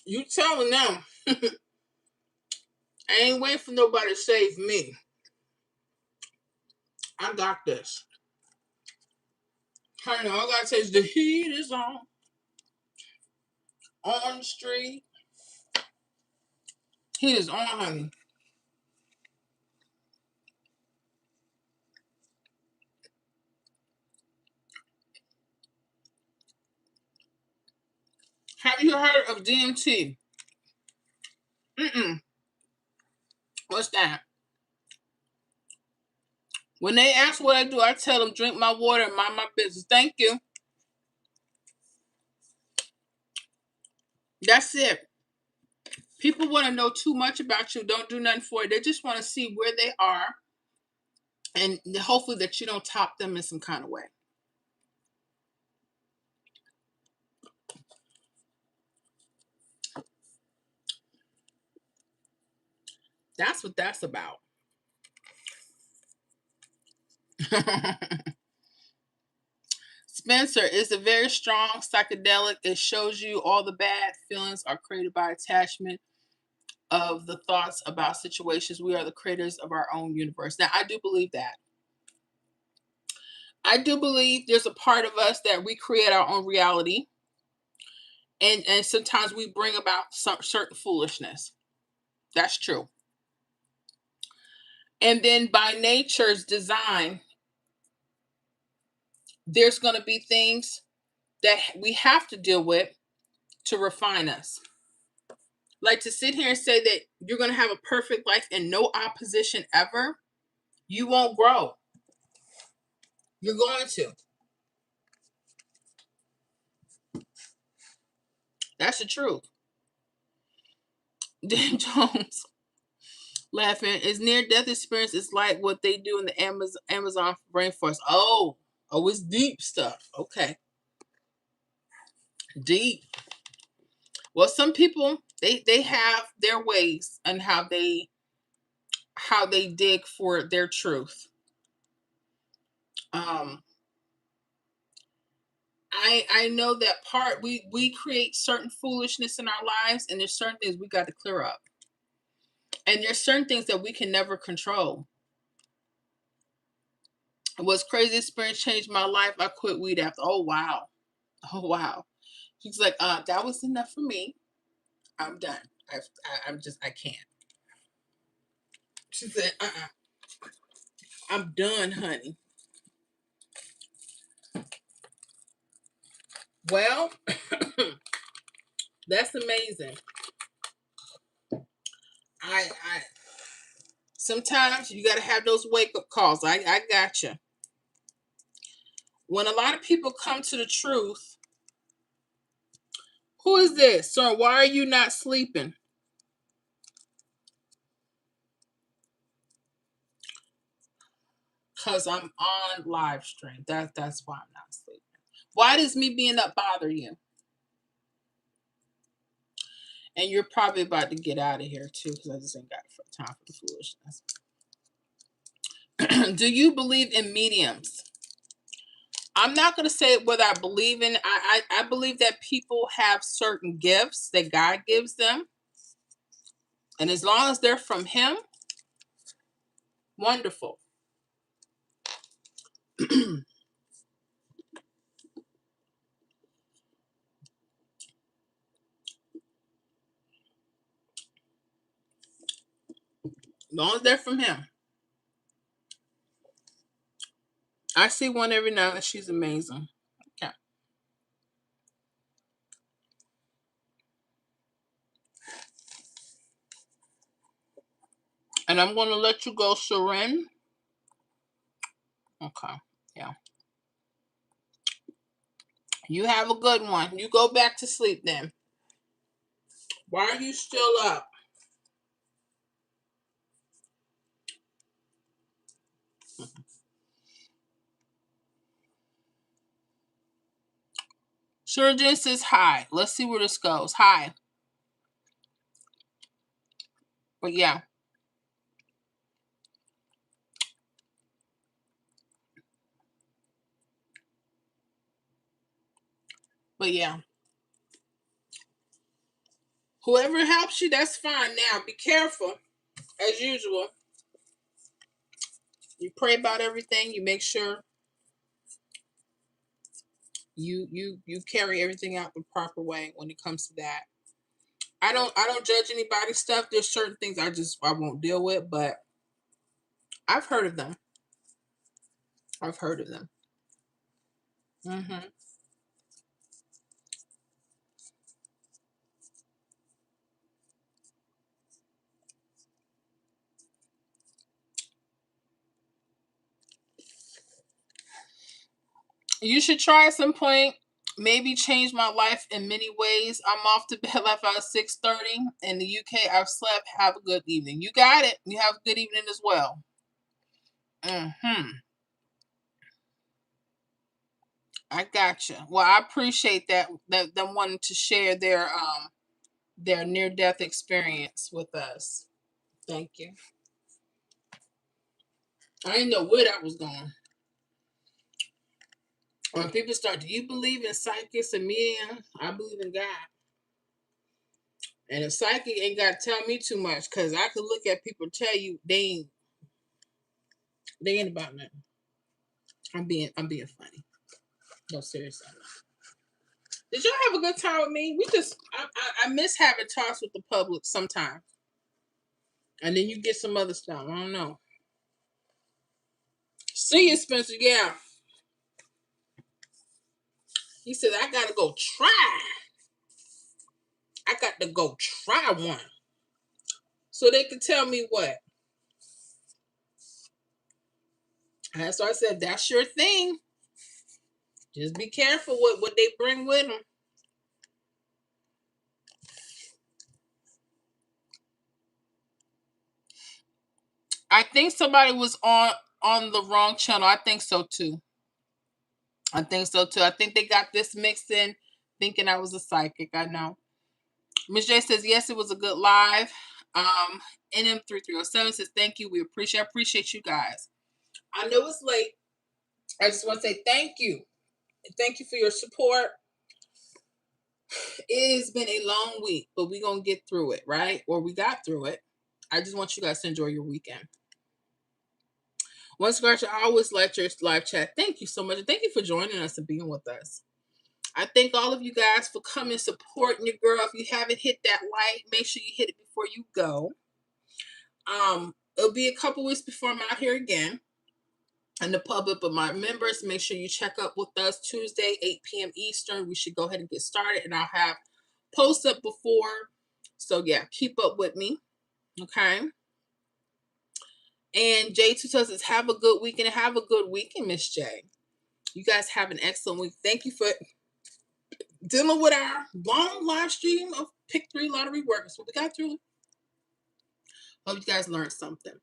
You telling them. I ain't waiting for nobody to save me. I got this. Honey, all I gotta say is the heat is on the street. Heat is on, honey. Have you heard of DMT? What's that? When they ask what I do, I tell them drink my water and mind my business. Thank you. That's it. People want to know too much about you. Don't do nothing for it. They just want to see where they are and hopefully that you don't top them in some kind of way. That's what that's about. Spencer is a very strong psychedelic. It shows you all the bad feelings are created by attachment of the thoughts about situations. We are the creators of our own universe. Now, I do believe that. I do believe there's a part of us that we create our own reality. And sometimes we bring about some certain foolishness. That's true. And then by nature's design, there's going to be things that we have to deal with to refine us. Like to sit here and say that you're going to have a perfect life and no opposition ever, you won't grow. You're going to. That's the truth. Dan Jones laughing. Is near death experience is like what they do in the Amazon rainforest. Oh, it's deep stuff. Okay. Deep. Well, some people they have their ways and how they dig for their truth. I know that part we create certain foolishness in our lives, and there's certain things we got to clear up. And there's certain things that we can never control. What's crazy experience changed my life. I quit weed after. Oh wow. He's like, that was enough for me. I'm done. I can't. She said, I'm done, honey. Well, that's amazing. I sometimes you gotta have those wake up calls. I got you. When a lot of people come to the truth, who is this? Sir, why are you not sleeping? Because I'm on live stream. That's why I'm not sleeping. Why does me being up bother you? And you're probably about to get out of here too, because I just ain't got time for the foolishness. Do you believe in mediums? I'm not going to say whether I believe in. I believe that people have certain gifts that God gives them, and as long as they're from Him, wonderful. As long as they're from Him. I see one every now and then. She's amazing. Okay. And I'm going to let you go, Seren. Okay. Yeah. You have a good one. You go back to sleep then. Why are you still up? Surgeon says hi. Let's see where this goes. Hi. But yeah. But yeah. Whoever helps you, that's fine. Now, be careful. As usual. You pray about everything. You make sure you carry everything out the proper way when it comes to that. I don't judge anybody's stuff. There's certain things I won't deal with, but I've heard of them. I've heard of them. Mm-hmm. You should try at some point. Maybe change my life in many ways. I'm off to bed left out 6:30 in the UK. I've slept. Have a good evening. You got it. You have a good evening as well. I gotcha. Well, I appreciate that them wanting to share their near death experience with us. Thank you. I didn't know where that was going. When people start, do you believe in psychics and medium? I believe in God. And a psychic ain't got to tell me too much because I could look at people and tell you they ain't about nothing. I'm being funny. No, seriously. Did y'all have a good time with me? I miss having talks with the public sometimes. And then you get some other stuff. I don't know. See you, Spencer. Yeah. He said, I gotta go try. I got to go try one. So they can tell me what. That's why I said, that's your thing. Just be careful what they bring with them. I think somebody was on the wrong channel. I think so too. I think they got this mixed in, thinking I was a psychic. I know. Miss J says yes, it was a good live. NM3307 says thank you. We appreciate you guys. I know it's late. I just want to say thank you. Thank you for your support. It has been a long week, but we're gonna get through it, right? Or we got through it. I just want you guys to enjoy your weekend. Once again, I always like your live chat. Thank you so much. And thank you for joining us and being with us. I thank all of you guys for coming, supporting your girl. If you haven't hit that like, make sure you hit it before you go. It'll be a couple weeks before I'm out here again in the public, but my members, make sure you check up with us Tuesday, 8 p.m. Eastern. We should go ahead and get started, and I'll have posts up before. So yeah, keep up with me. Okay. And J2 says, have a good weekend and have a good weekend, Miss J. You guys have an excellent week. Thank you for dealing with our long live stream of Pick 3 Lottery Workers. So we got through. Hope you guys learned something.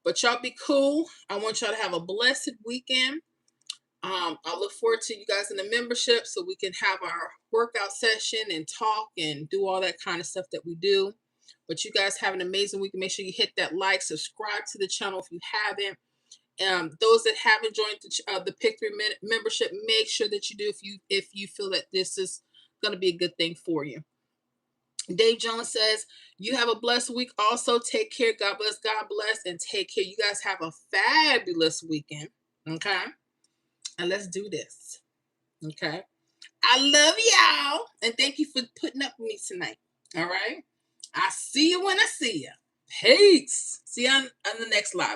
But y'all be cool. I want y'all to have a blessed weekend. I look forward to you guys in the membership so we can have our workout session and talk and do all that kind of stuff that we do. But you guys have an amazing week. Make sure you hit that like, subscribe to the channel if you haven't. Those that haven't joined the Pick 3 membership, make sure that you do if you feel that this is going to be a good thing for you. Dave Jones says, you have a blessed week. Also, take care. God bless, and take care. You guys have a fabulous weekend. Okay? And let's do this. Okay? I love y'all. And thank you for putting up with me tonight. All right? I see you when I see you. Peace. See you on the next live.